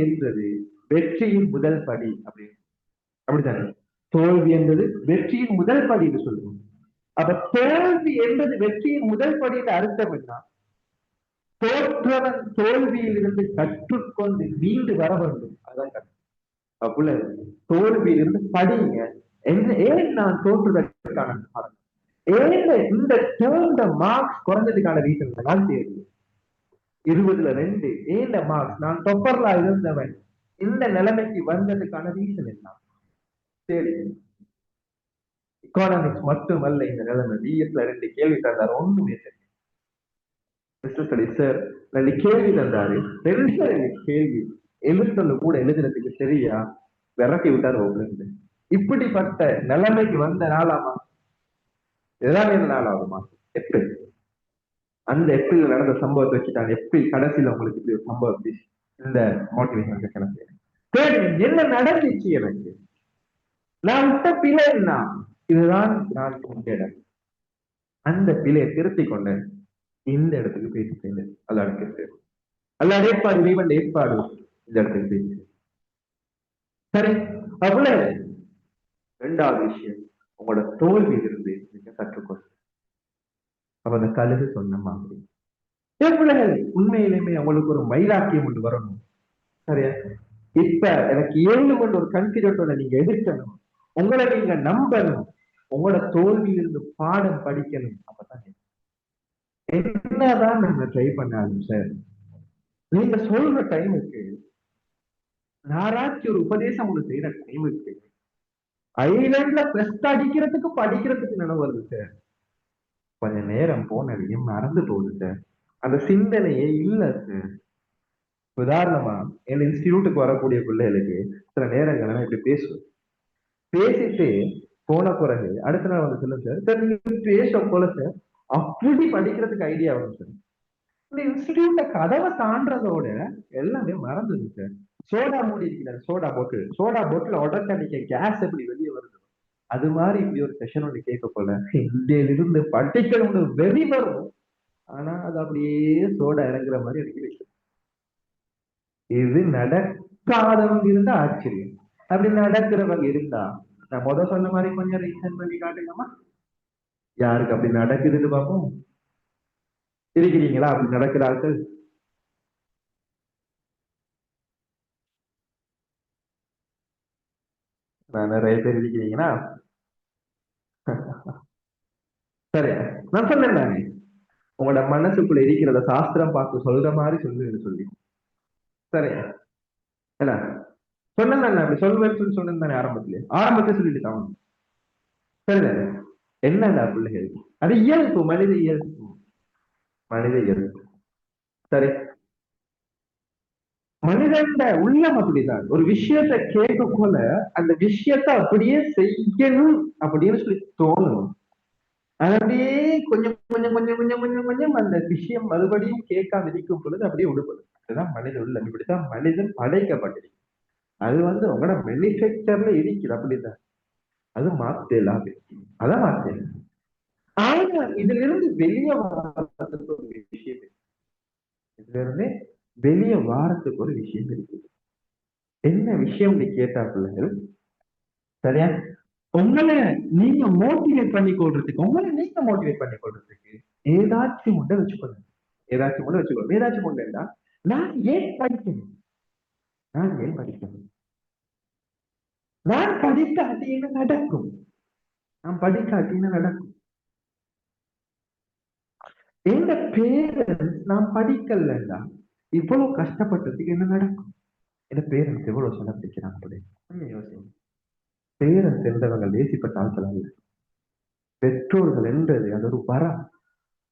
என்றது வெற்றியின் முதல் படி அப்படின்னு. அப்படித்தானே? தோல்வி என்பது வெற்றியின் முதல் படி என்று சொல்லுவோம். அப்ப தோல்வி என்பது வெற்றியின் முதல் படியின் அர்த்தம் என்ன? தோற்றவன் தோல்வியில் இருந்து கற்றுக்கொண்டு மீண்டு வர வேண்டும். அதான் அவ்வளவு தோல்வியிலிருந்து படிங்க என்று. ஏன் நான் தோற்றுவதற்கான காரணம், ஏன் இந்த டேர்ம்ட மார்க்ஸ் குறைஞ்சதுக்கான ரீசன் நான் தெரியும். 20ல 2 ஏன் மார்க்ஸ், நான் டொப்பர்லா இருந்தவன் இந்த நிலைமைக்கு வந்ததுக்கான ரீசன் என்ன தெரியும். எக்கானமிக்ஸ் மட்டுமல்ல இந்த நிலைமை. டிஎஸ்ல 2 கேள்வி தந்தாரு, ஒண்ணுமே தெரியும். சார் 2 கேள்வி தந்தாரு, 2 கேள்வி எழுத்துல கூட எழுதுறதுக்கு சரியா விரட்டி விட்டாரு உங்களுக்கு. இப்படிப்பட்ட நிலைமைக்கு வந்த நாளாமா, ஏதாவது நாளாகுமா? ஏப்ரல். அந்த ஏப்ரல் நடந்த சம்பவத்தை வச்சுட்டாங்க. ஏப்ரல் கடைசியில உங்களுக்கு இப்படி ஒரு சம்பவம், இந்த மோட்டிவேஷன் கிளம்பி என்ன நடந்துச்சு எனக்கு, நான் விட்ட பிழை என்ன, இதுதான் நான் அந்த பிழையை திருத்திக் கொண்டேன். இந்த இடத்துக்கு பேசிட்டேன். அது அடுத்து அல்ல ஏற்பாடு இறைவன் ஏற்பாடு இந்த இடத்துக்கு பேசி சரி. அவ்வளவு இரண்டாவது விஷயம், உங்களோட தோல்வியிலிருந்து நீங்க கற்றுக்கொள்ள. அப்ப அந்த கழுகு சொன்ன மாதிரி எவ்வளவு உண்மையிலுமே அவங்களுக்கு ஒரு வைராக்கியம் ஒன்று வரணும். சரியா? இப்ப எனக்கு 7 ஒரு கன்ஃபிடென்டோட நீங்க எதிர்க்கணும். உங்களை நீங்க நம்பணும். உங்களோட தோல்வியிலிருந்து பாடம் படிக்கணும். அப்பதான் என்னதான் நம்ம ட்ரை பண்ணாலும் சார், நீங்க சொல்ற டைமுக்கு யாராச்சும் ஒரு உபதேசம் உங்களுக்கு செய்யற டைமுக்கு ஐலண்ட்ல பெஸ்ட் அடிக்கிறதுக்கு படிக்கிறதுக்கு நினைவு வருது சார். கொஞ்ச நேரம் போனதையும் மறந்து போகுது சார். அந்த சிந்தனையே இல்ல சார். உதாரணமா என் இன்ஸ்டிடியூட்டுக்கு வரக்கூடிய பிள்ளைகளுக்கு சில நேரங்கள் நான் இப்படி பேசுவேன். பேசிட்டு போன பிறகு அடுத்த நாள் வந்து சொல்லுங்க சார், சார் நீங்க பேச போல சார் அப்படி படிக்கிறதுக்கு ஐடியா வரும் சார். இந்த இன்ஸ்டிடியூட்ல கதவை தாண்டதோட எல்லாமே மறந்துது சார். சோடா மூடி இருக்கிறார், சோடா போட்டில் உடனடிக்க கேஸ் எப்படி வெளியே வருது, அது மாதிரி இப்படி ஒரு செஷன் ஒன்று கேட்க போல இருந்து படிக்கணும்னு வெறி வரும். ஆனா அது அப்படியே சோடா இறங்குற மாதிரி எனக்கு இருக்கு. இது நடக்காதவங்க இருந்தா ஆச்சரியம். அப்படி நடக்கிறவங்க இருந்தா நான் சொன்ன மாதிரி கொஞ்சம் ரீசன் பண்ணி காட்டுங்கம்மா. யாருக்கு அப்படி நடக்குதுன்னு பார்ப்போம். இருக்கிறீங்களா அப்படி நடக்கிறார்கள்? நான் நிறைய பேர் இருக்கிறீங்களா? சரி, நான் சொன்னேன் தானே உங்களோட மனசுக்குள்ள இருக்கிறத சாஸ்திரம் பார்த்து சொல்ற மாதிரி சொல்லுன்னு சொல்லி. சரி என்ன சொன்னேன் தானே, அப்படி சொல்வேன்னு சொல்லி சொன்னேன் தானே ஆரம்பத்திலே சொல்லிட்டு தான். சரிதானே? என்னடா பிள்ளைகள், அது இயல்பு, மனித இயல்பு, மனித இயல்பு. சரி, மனிதன் உள்ளம் அப்படிதான். ஒரு விஷயத்த கேட்க போல அந்த விஷயத்த அப்படியே செய்யணும் அப்படின்னு சொல்லி தோணும். அது அப்படியே கொஞ்சம் கொஞ்சம் கொஞ்சம் கொஞ்சம் கொஞ்சம் கொஞ்சம் அந்த விஷயம் மறுபடியும் கேட்காம இருக்கும் பொழுது அப்படியே விடுபடும். அதுதான் மனித உள்ளம். இப்படித்தான் மனிதன் படைக்கப்பட்டிருக்கு. அது உங்களோட மேனுஃபேக்சர்ல இருக்குது அப்படிதான். அது மாத்தலாம், அதான் மாத்தலாம். ஆனா இதுல இருந்து வெளியே வர்றதுக்கு ஒரு விஷயம் இருக்கு. இதுல இருந்து வெளியே வாரத்துக்கு ஒரு விஷயம் இருக்கு. என்ன விஷயம் நீ கேட்டா பிள்ளைகள், சரியா? உங்களை நீங்க மோட்டிவேட் பண்ணி கொள்றதுக்கு, உங்களை நீங்க மோட்டிவேட் பண்ணி கொள்றதுக்கு ஏதாச்சும் ஒன்றை வச்சுக்கணும். ஏதாச்சும் ஒண்ணு வச்சுக்கணும். ஏதாச்சும் ஒண்ணுன்னா, நான் ஏன் படிக்கணும், நான் ஏன் படிக்கணும், நான் படிக்காட்டி என்ன நடக்கும், நான் படிக்காட்டி என்ன நடக்கும், எந்த பேரண்ட்ஸ் நான் படிக்கலன்னா இவ்வளவு கஷ்டப்பட்டதுக்கு என்ன நடக்கும், என் பேரண்ட்ஸ் எவ்வளவு செலவழிக்கிறாங்க அப்படி கொஞ்சம் யோசிங்க. பேரண்ட்ஸ் என்றவங்க லேசிப்பட்ட ஆட்கள் அல்ல. பெற்றோர்கள் என்றது அது ஒரு வரம்,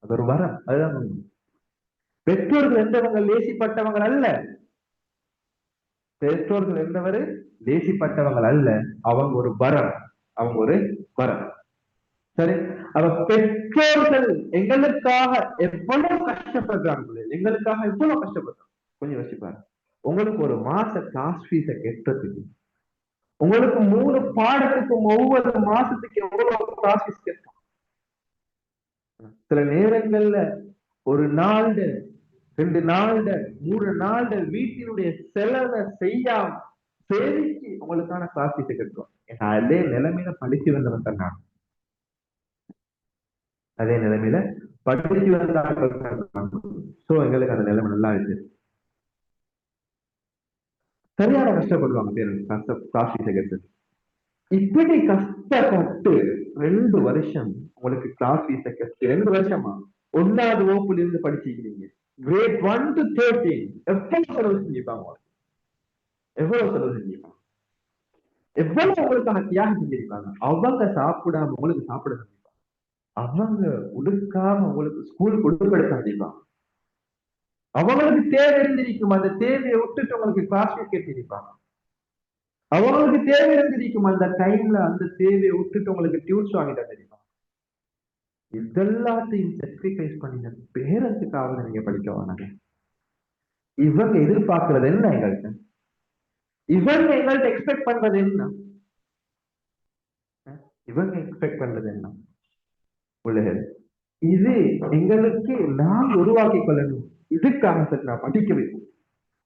அது ஒரு வரம், அதுதான் உண்மை. பெற்றோர்கள் என்றவங்க லேசிப்பட்டவங்க அல்ல. பெற்றோர்கள் என்றவர் லேசிப்பட்டவங்கள் அல்ல. அவங்க ஒரு வரம், அவங்க ஒரு வரம். சரி, அவ பெற்றோர்கள் எங்களுக்காக எவ்வளவு கஷ்டப்படுறாங்க, எங்களுக்காக எவ்வளவு கஷ்டப்படுறாங்க கொஞ்சம் யோசிப்பாரு. உங்களுக்கு ஒரு மாச கிளாஸ் ஃபீஸ கெட்டதுக்கு, உங்களுக்கு 3 பாடத்துக்கும் ஒவ்வொரு மாசத்துக்கு எவ்வளவு கிளாஸ் ஃபீஸ் கெட்டோம். சில நேரங்கள்ல ஒரு நாள் 2 நாள் 3 நாள் வீட்டினுடைய செலவை செய்யாம சேமிச்சு உங்களுக்கான கிளாஸ் ஃபீஸ கட்டுறோம். அதே நிலைமையில படிச்சு வந்தவன் தான் நான். அதே நிலைமையில படிச்சு வந்த சோ எங்களுக்கு அந்த நிலைமை நல்லா இருக்கு. சரியான கஷ்டப்படுவாங்க பேரண்ட்ஸ் கிளாஸ் ஃபீஸ கட்டு. இப்படி கஷ்டப்பட்டு 2 வருஷம் உங்களுக்கு கிளாஸ் ஃபீஸ கட்டு, 2 வருஷமா 1வது வகுப்புல இருந்து படிச்சிருக்கீங்க. கிரேட் 1 to 13 எவ்வளவு செலவு செஞ்சிருப்பாங்க, எவ்வளவு செலவு செஞ்சிருப்பாங்க, எவ்வளவு உங்களுக்கான தியாகம் செஞ்சிருக்காங்க. அவங்க சாப்பிடாம உங்களுக்கு சாப்பிட செஞ்சிருப்பாங்க. அவங்க உடுக்காம உங்களுக்கு ஸ்கூலுக்கு உடுப்பெடுக்க செஞ்சிருப்பாங்க. அவங்களுக்கு தேவை இருந்திருக்கும், அந்த தேவையை விட்டுட்டு உங்களுக்கு கிளாஸ் ஃபீஸ் கட்டிருப்பாங்க. அவங்களுக்கு தேவை இருந்திருக்கும், அந்த டைம்ல அந்த தேவையை விட்டுட்டு உங்களுக்கு டியூன்ஸ் வாங்கி தந்திருப்பாங்க. இதெல்லாத்தையும் சாக்ரிஃபைஸ் பண்ணின பேரண்ட்ஸுக்காக நீங்க படிக்க வேணாங்க. இவங்க எதிர்பார்க்கறது என்ன எங்கள்கிட்ட, இவங்க எங்கள்கிட்ட எக்ஸ்பெக்ட் பண்றது என்ன, இவங்க எக்ஸ்பெக்ட் பண்றது என்ன பிள்ளைகள், இது எங்களுக்கு நாம் உருவாக்கி கொள்ளணும். இதுக்காக சரி நான் படிக்க வைக்கும்.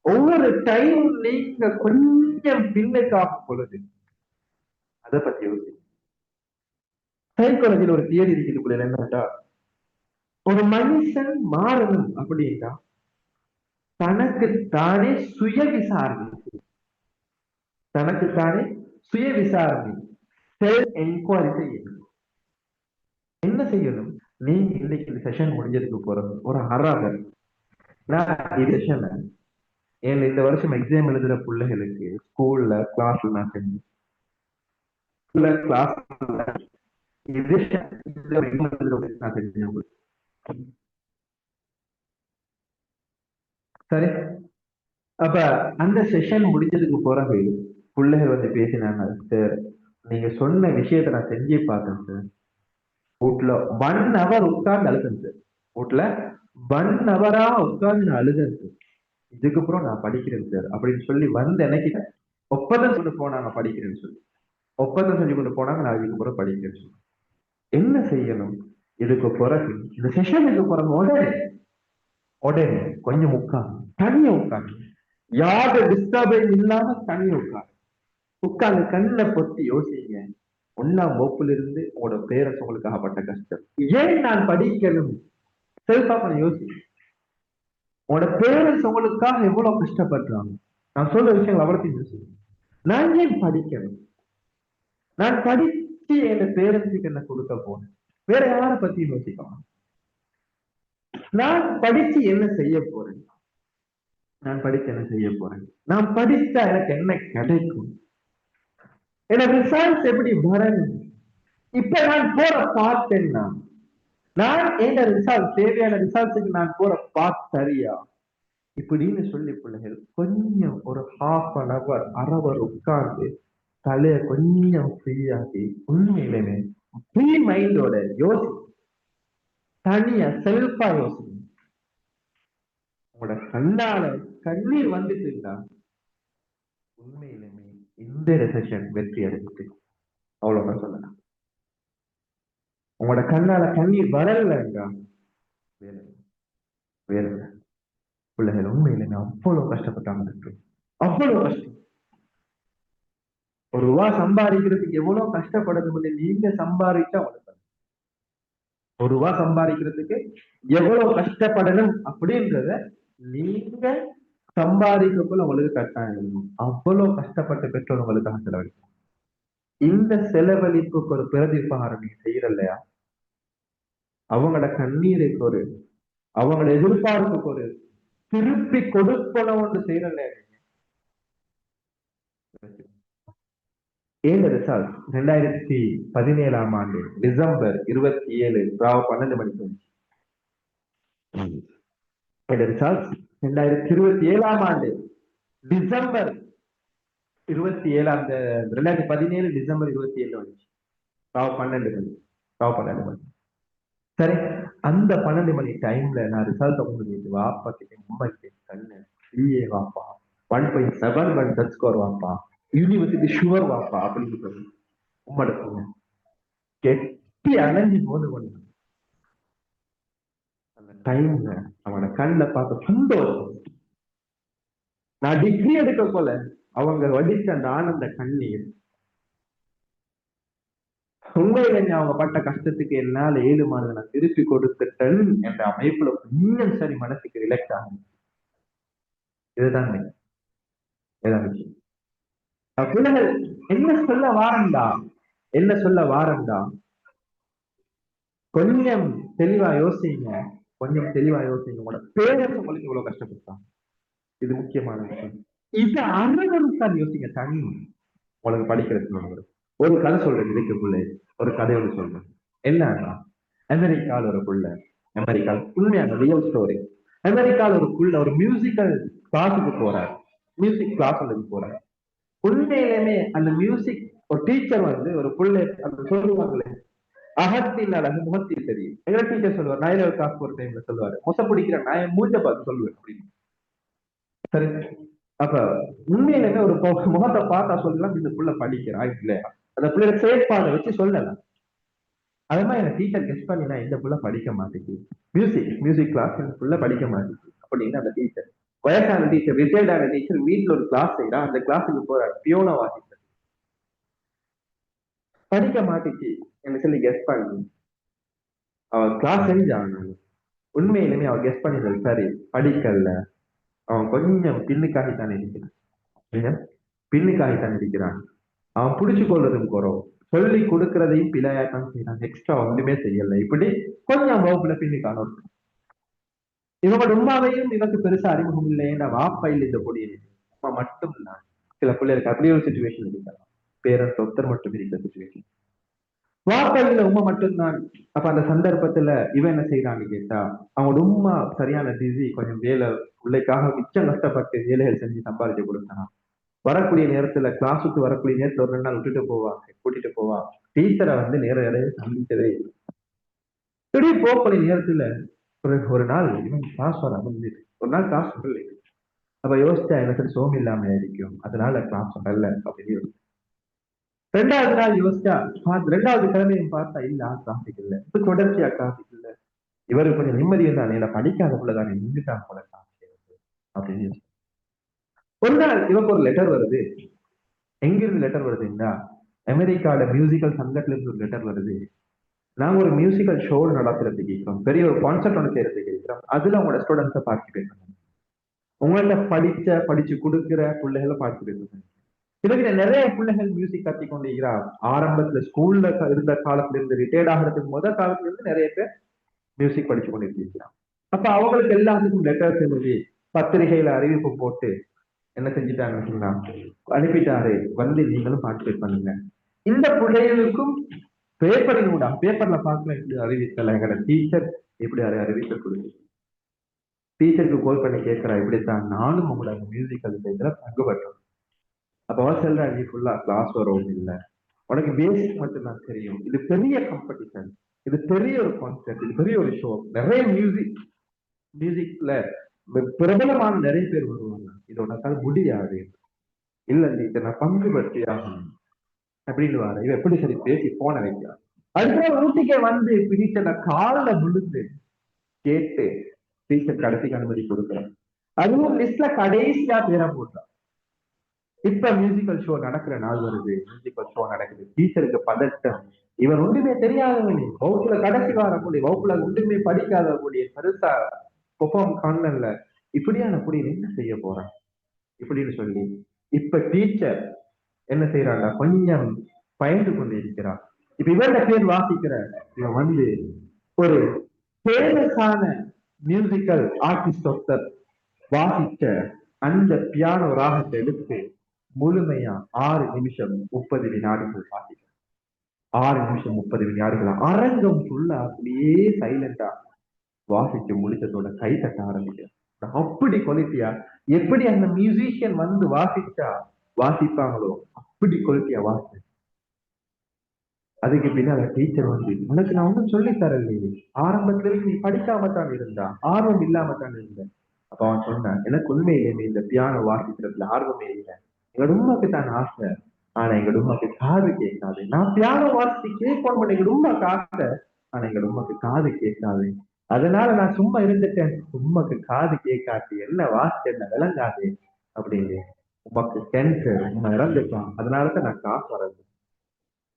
ஒவ்வொரு டைம் நீங்க கொஞ்சம் பின்னுக்காகும் பொழுது அதை பத்தி யோசி. சைக்காலஜில ஒரு தியரி இருக்குது என்னட்டா, ஒரு மனுஷன் மாறணும் அப்படின்னா தனக்கு தானே சுய விசாரணை, தனக்குத்தானே சுய விசாரணை, செல்ஃப் என்கொயரி செய்யணும். என்ன செய்யணும்? நீங்க இன்னைக்கு செஷன் முடிஞ்சதுக்கு போறது ஒரு அறாவர், நான் இது செஷன் ஏன் இந்த வருஷம் எக்ஸாம் எழுதுற பிள்ளைகளுக்கு ஸ்கூல்ல கிளாஸ்ல நான் செஞ்சேன். கிளாஸ்ல இது நான் செஞ்சேன். சரி, அப்ப அந்த செஷன் முடிஞ்சதுக்கு பிறகு பிள்ளைகள் வந்து பேசினாங்க, சார் நீங்க சொன்ன விஷயத்த நான் செஞ்சே பார்த்தேன் சார். வீட்டுல 1 hour உட்கார்ந்து அழுதேன் சார். வீட்டுல 1 hour உட்கார்ந்து நான் அழுதேன் சார். இதுக்கப்புறம் நான் படிக்கிறேன் சார் அப்படின்னு சொல்லி வந்து எனக்கு ஒப்பந்தம் கொண்டு போனாங்க படிக்கிறேன்னு சொல்லி. ஒப்பந்தம் செஞ்சு கொண்டு போனாங்க, நான் இதுக்கப்புறம் படிக்கிறேன்னு சொல்லி. என்ன செய்யணும்? இதுக்கு பிறகு இந்த செஷனுக்கு பிறகு உடனே உடனே கொஞ்சம் உட்காந்து தனியா உட்காந்து யாரு டிஸ்டர்பன்ஸ் இல்லாம தனியா உட்காந்து உட்கார்ந்து கண்ணை பொத்தி யோசிங்க. 1ஆம் வகுப்புல இருந்து உங்களோட பேரண்ட்ஸ் உங்களுக்கு ஆகப்பட்ட கஷ்டம், ஏன் நான் படிக்கணும்? செல்ஃபா கொஞ்சம் யோசி. உங்களோட பேரண்ட்ஸ் உங்களுக்காக எவ்வளவு கஷ்டப்படுறாங்க. நான் சொல்ற விஷயங்கள் அவ்வளோத்தையும் யோசி. நான் ஏன் படிக்கணும்? நான் படிச்சு என் பேரண்ட்ஸுக்கு என்ன கொடுக்க போனேன்? வேற யாரை பத்தி யோசிக்கலாம்? நான் படிச்சு என்ன செய்ய போறேன்? நான் படிச்சு என்ன செய்ய போறேன்? நான் படிச்சா எனக்கு என்ன கிடைக்கும்? எனக்கு ரிசல்ட்ஸ் எப்படி வரணும்? இப்ப நான் போற பாத் என்ன? நான் என்ன ரிசல்ட், தேவையான ரிசல்ட்ஸுக்கு நான் போற பாத் சரியா? இப்படின்னு சொல்லி பிள்ளைகள் கொஞ்சம் ஒரு ½ அரை உட்கார்ந்து தலைய கொஞ்சம் ஃப்ரீயாகி உண்மையிலுமே ஃப்ரீ மைண்டோட யோசி, தனியா செல்ஃபா யோசி. உங்களோட கண்ணால கண்ணீர் வந்துட்டுண்டா உண்மையிலுமே இந்த ரெசெஷன் வெற்றி அடைஞ்சிட்டு அவ்வளவுதான் சொல்லலாம். உங்களோட கண்ணால கண்ணீர் வரலங்கா வேற வேற பிள்ளைகள் உண்மையிலுமே அவ்வளவு கஷ்டப்பட்டாங்க இருக்கு. அவ்வளவு கஷ்டம். 1 ரூபா சம்பாதிக்கிறதுக்கு எவ்வளவு கஷ்டப்படணும் நீங்க சம்பாதிச்சா உங்களுக்கு 1 ரூபா சம்பாதிக்கிறதுக்கு எவ்வளவு கஷ்டப்படணும் அப்படின்றத நீங்க சம்பாதிக்கக்குள்ள உங்களுக்கு கட்டாயம் எழுதணும். அவ்வளவு கஷ்டப்பட்ட பெற்றோர் உங்களுக்காக செலவழிக்கும். இந்த செலவழிப்புக்கு ஒரு பிரதிபகாரம் நீங்க செய்யற இல்லையா? அவங்களோட கண்ணீருக்கு ஒரு, அவங்களோட எதிர்பார்ப்புக்கு ஒரு திருப்பி கொடுப்பன ஒன்று செய்யற இல்லையா? ஏழு ரிசல்ட் 2017 டிசம்பர் 27 ராவ் 12 மணிக்கு வந்துச்சு. ரிசல்ட் 2027 டிசம்பர் 27 அந்த 2017 டிசம்பர் 27 வந்துச்சு. ராவ் 12 மணி, ராவ் 12 மணி. சரி, அந்த 12 மணி டைம்ல நான் ரிசல்ட் உங்களுக்கு வாப்பா கிட்ட உண்மை கண்ணு சிஏ வாப்பா 1.71 டச் ஸ்கோர் வாப்பா யூனிவர்சிட்டி ஷுவர் வாப்பா அப்படின்னு சொல்லி உம்மடுக்குங்க கெட்டி அணைஞ்சு போது கொண்டு அந்த டைம்ல அவனை கண்ணில் பார்த்த சந்தோஷம். நான் டிகிரி எடுக்க போல அவங்க வடிச்ச அந்த ஆனந்த கண்ணீர் உண்மையில அவங்க பட்ட கஷ்டத்துக்கு என்னால 7 மாதம் நான் திருப்பி கொடுத்துட்டேன் என்ற அமைப்புல கொஞ்சம் சரி மனசுக்கு ரிலாக்ஸ் ஆகும். இதுதான் இதுதான் விஷயம். பிள்ளைகள் என்ன சொல்ல வாரண்டா, என்ன சொல்ல வாரண்டா, கொஞ்சம் தெளிவா யோசிங்க. கொஞ்சம் தெளிவா யோசிங்க. உங்களோட பேரண்ட்ஸ் உங்களுக்கு இவ்வளவு கஷ்டப்படுத்தாங்க, இது முக்கியமான விஷயம். இது அறவருக்கான் யோசிங்க. தனி உங்களுக்கு படிக்கிறதுக்கு ஒரு கதை சொல்றேன். இதுக்குள்ள ஒரு கதையோடு சொல்றேன். என்னன்னா, அமெரிக்கால ஒரு புள்ள, அமெரிக்கால உண்மையான ரியல் ஸ்டோரி. அமெரிக்கால ஒரு புள்ள ஒரு மியூசிக்கல் கிளாஸுக்கு போறாரு. மியூசிக் கிளாஸ் போறாரு. உண்மையிலுமே அந்த மியூசிக் ஒரு டீச்சர் வந்து ஒரு புள்ளை அந்த சொல்லுவாங்களே, அகத்தின் அழகு முகத்தில் தெரியும். எங்க டீச்சர் சொல்லுவார், நாயில கிளாஸ் போற டைம்ல சொல்லுவாரு, மொசை பிடிக்கிற நான் என் மூஞ்ச பார்த்து சொல்லுவேன் அப்படின்னு. சரி, அப்ப உண்மையிலுமே ஒரு முகத்தை பார்த்தா சொல்லலாம் இந்த புள்ள படிக்கிறா இல்லையா, அந்த பிள்ளைய செயற்பாடை வச்சு சொல்லலாம். அதே மாதிரி என்ன டீச்சர் கெஸ்ட் பண்ணினா இந்த புள்ள படிக்க மாட்டேங்குது, மியூசிக் கிளாஸ் புள்ள படிக்க மாட்டேங்குது அப்படின்னு அந்த டீச்சர், வயசான டீச்சர், ரிட்டையர்டான டீச்சர் வீட்டுல ஒரு கிளாஸ் செய்யறா, அந்த கிளாஸுக்கு போற பியோனா வாசிச்சு படிக்க மாட்டேச்சு என்ன சொல்லி கெஸ்ட் பண்ணி அவன் கிளாஸ் செஞ்சான். உண்மையிலுமே அவன் கெஸ்ட் பண்ணிடுறது சரி, படிக்கல, அவன் கொஞ்சம் பின்னுக்காகித்தான் இருக்கிறான், சரியா? பின்னுக்காகித்தான் இருக்கிறான். அவன் புடிச்சு கொள்றதும் குறவு, சொல்லி கொடுக்கறதையும் பிழையாத்தான் செய்யறான், எக்ஸ்ட்ரா ஒன்றுமே செய்யல, இப்படி கொஞ்சம் வகுப்புல பின்னுக்கான இவங்க உண்மாவையும் இவருக்கு பெருசா அறிமுகம் இல்லைன்னா வாப்பா இல்லை இந்த பொடியை அம்மா மட்டும் தான். சில பிள்ளைகளுக்கு அப்படி ஒரு சுச்சுவேஷன் இருக்கலாம், பேரண்ட்ஸ் ஒருத்தர் மட்டும் இருக்கிற சுச்சுவேஷன், வாப்பா இல்ல உண்மை மட்டும்தான். அப்ப அந்த சந்தர்ப்பத்துல இவன் என்ன செய்யறான்னு கேட்டா, அவனோட உண்மை சரியான பிஸி, கொஞ்சம் வேலை பிள்ளைக்காக மிச்சம் கஷ்டப்பட்டு வேலைகள் செஞ்சு சம்பாதிச்சு கொடுத்தான். வரக்கூடிய நேரத்துல கிளாஸுக்கு வரக்கூடிய நேரத்துல ஒரு 2 நாள் விட்டுட்டு போவாங்க, கூட்டிட்டு போவா. டீச்சரை வந்து நேர இடையே சந்திச்சதே இல்லை. திடீர் போகக்கூடிய நேரத்துல ஒரு நாள் இவன் கிளாஸ் வர முடிஞ்சது, ஒரு நாள் கிளாஸ் வரல. அப்ப யோசிச்சா எனக்கு சோம் இல்லாம இருக்கும், அதனால கிளாஸ் வரல அப்படின்னு யோசிச்சேன். 2வது நாள் யோசிச்சா 2வது கிழமையும் பார்த்தா இல்ல கிளாஸுக்கு இல்ல, இப்ப தொடர்ச்சியா கிளாஸுக்கு இல்ல. இவருக்கு கொஞ்சம் நிம்மதியும் தானே, இல்ல படிக்காத போலதானே நின்றுட்டான் போல கிளாஸ் அப்படின்னு யோசிச்சேன். ஒரு நாள் இவருக்கு ஒரு லெட்டர் வருது. எங்கிருந்து லெட்டர் வருதுன்னா, அமெரிக்காவோட மியூசிக்கல் சங்கத்துல இருந்து ஒரு லெட்டர் வருது. நாங்க ஒரு மியூசிக்கல் ஷோ நடத்துறதுக்கு இருக்கிறோம், பெரிய ஒரு கான்சர்ட் ஒன்று செய்யறதுக்கு இருக்கிறோம், அதுல உங்களோட ஸ்டூடெண்ட்ஸை பார்ட்டிசிபேட் பண்ணுங்க, உங்கள்ட்ட படிச்சு கொடுக்குற பிள்ளைகளை பார்ட்டிசிபேட் பண்ணுங்க. இதுல நிறைய பிள்ளைகள் மியூசிக் கத்தி கொண்டிருக்கிறார். ஆரம்பத்துல ஸ்கூல்ல இருந்த காலத்துல இருந்து ரிட்டையர்ட் ஆகிறதுக்கு முதல் காலத்துல இருந்து நிறைய பேர் மியூசிக் படிச்சு கொண்டிருக்கிறார். அப்ப அவங்களுக்கு எல்லாத்துக்கும் லெட்டர்ஸ் எழுதி பத்திரிகையில அறிவிப்பு போட்டு என்ன செஞ்சுட்டாங்கன்னா அனுப்பிட்டாரு, வந்து நீங்களும் பார்ட்டிசிபேட் பண்ணுங்க. இந்த பிள்ளைகளுக்கும் பேப்பரின் கூட பேப்பர்ல பார்க்கல, இப்படி அறிவித்தல எங்களோட டீச்சர் எப்படி அறிவித்தல் கொடுக்கு. டீச்சருக்கு கால் பண்ணி கேட்கிறா, இப்படித்தான் நானும் உங்களோட மியூசிக்கல் இதுல பங்கு பெற்றோம். அப்ப அவ சொல்றா, நீ ஃபுல்லா கிளாஸ் வரவும் இல்லை, உனக்கு பேசிக் மட்டும் தான் தெரியும், இது பெரிய காம்படிஷன், இது பெரிய ஒரு கான்செப்ட், இது பெரிய ஒரு ஷோ, நிறைய மியூசிக்ல பிரபலமான நிறைய பேர் வருவாங்க, இது உனக்கால் முடியாது, இல்ல இதை நான் பங்கு பற்றி ஆகணும் அப்படின்னு வார. இவ எப்படி சரி பேசி போன வைக்கிறான். அதுக்கப்புறம் ஊட்டிக்கே வந்து டீச்சர் காலில் விழுந்து கேட்டு டீச்சர் கடைசிக்கு அனுமதி கொடுக்குறான். அதுவும் லிஸ்ட்ல கடைசியா பேரை போட்டான். இப்ப மியூசிக்கல் ஷோ நடக்கிற நாள் வருது, மியூசிக்கல் ஷோ நடக்குது, டீச்சருக்கு பதட்டம். இவன் ஒன்றுமே தெரியாதவனே, வகுப்புல கடைசி வரக்கூடிய, வகுப்புல ஒன்றுமே படிக்காத கூடிய, பெருசா பெர்ஃபார்ம் பண்ணல, இப்படியான கூடிய என்ன செய்ய போறான் இப்படின்னு சொல்லி இப்ப டீச்சர் என்ன செய்யறாங்க, கொஞ்சம் பயந்து கொண்டு இருக்கிறான். இப்ப இவருடைய பேர் வாசிக்கிற இவன் வந்து ஒரு ஃபேமஸான மியூசிக்கல் ஆர்டிஸ்ட் ஒருத்தர் வாசிச்ச அந்த பியானோ ராகத்தை எடுத்து முழுமையா 6 நிமிஷம் 30 வினாடிகள் வாசிக்க. 6 நிமிஷம் 30 வினாடிகள் அரங்கம் ஃபுல்லா அப்படியே சைலண்டா வாசிச்சு முடிச்சதோட கை தட்ட ஆரம்பிக்கிறேன். அப்படி குவாலிட்டியா, எப்படி அந்த மியூசிஷியன் வந்து வாசிச்சா வாசிப்பாங்களோ அப்படி குவாலிட்டியா வாசி. அதுக்கு பின்னால டீச்சர் வந்து, உனக்கு நான் ஒன்றும் சொல்லி தரலையே, ஆரம்பத்துல நீ படிக்காம தான் இருந்தா, ஆர்வம் இல்லாம தான் இருந்த. அப்ப அவன் சொன்னான், எனக்கு உண்மையிலேயே இந்த பியானோ வாசிக்கிறதுல ஆர்வமே இல்லை, எங்க உண்மைக்கு தான் ஆசை, ஆனா எங்க உண்மைக்கு காது கேட்காது. நான் பியானோ வாசிச்சு கேட்கணும் எங்க உண்மைக்கு ஆசை, ஆனா எங்க உண்மைக்கு காது கேட்காது. அதனால நான் சும்மா இருந்துட்டேன், உண்மைக்கு காது கேட்காது, என்ன வாசிச்சு என்ன விளங்காது அப்படின்னு. உமக்கு கேன்சர், உண்மை இறந்துட்டான், அதனாலதான் நான் காசு வரது,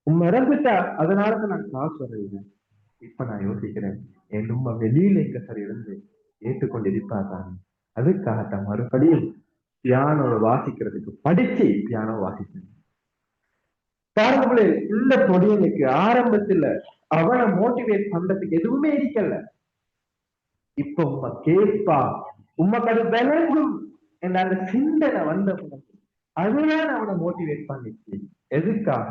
உண்மை இறந்துட்டா அதனாலதான் நான் காசு வரது. இப்ப நான் யோசிக்கிறேன், என் உண்மை வெளியில எங்க சரி இருந்து ஏற்றுக்கொண்டு இருப்பாதான், அதுக்காகத்தான் மறுபடியும் பியானோ வாசிக்கிறதுக்கு படிச்சு பியானோ வாசிச்சேன். பாருங்களே, இந்த பொடியனுக்கு ஆரம்பத்துல அவனை மோட்டிவேட் பண்றதுக்கு எதுவுமே இருக்கல. இப்ப உண்மை கேட்பா, உண்மைக்கு அது விளங்கும் என்ற அந்த சிந்தனை வந்த அதுதான் அவனை மோட்டிவேட் பண்ணிச்சு. எதுக்காக?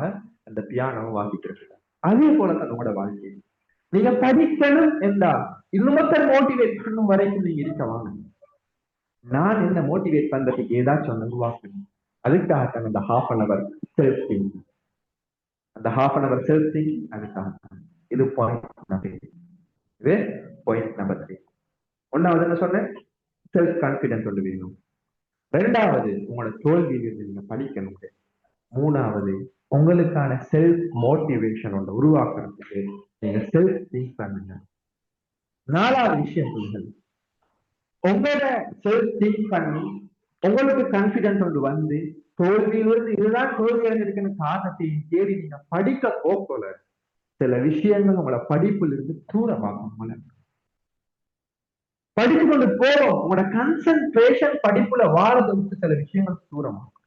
அந்த பியானோ வாசிக்கிறது. அதே போலதான் நம்மளோட வாழ்க்கை. நீங்க படிக்கணும் என்றா இன்னொருத்தர் மோட்டிவேட் பண்ணும் வரைக்கும் நீங்க இருக்க வாங்க. நான் என்ன மோட்டிவேட் பண்றதுக்கு ஏதாச்சும் ஒண்ணு உருவாக்கணும். அதுக்காகத்தான் அந்த ½ செல்ஃப் திங்க், அந்த ½ செல்ஃப் திங்க் அதுக்காகத்தான். இது பாயிண்ட். இது பாயிண்ட் நம்பர் 3. ஒன்னாவது என்ன சொன்னேன், செல்ஃப் கான்பிடன்ஸ் ஒன்று வேணும். 2வது உங்களோட தோல்வியிலிருந்து நீங்க படிக்கணும். 3வது உங்களுக்கான செல்ஃப் மோட்டிவேஷன் ஒன்று உருவாக்குறதுக்கு நீங்க செல்ஃப் திங்க் பண்ணுங்க. 4வது விஷயம் புரிதல். உங்களோட செல்ஃப் திங்க் பண்ணி உங்களுக்கு கான்பிடன்ஸ் ஒன்று வந்து தோல்வியிலிருந்து இதுதான் தோல்வி அடைஞ்சிருக்குன்னு காரணத்தையும் தேடி நீங்க படிக்க போல சில விஷயங்கள் உங்களோட படிப்புல இருந்து தூரமாகும். படித்து கொண்டு போவோம், உங்களோட கன்சன்ட்ரேஷன் படிப்புல வாரதுக்கு சில விஷயங்கள் தூரமாகும்.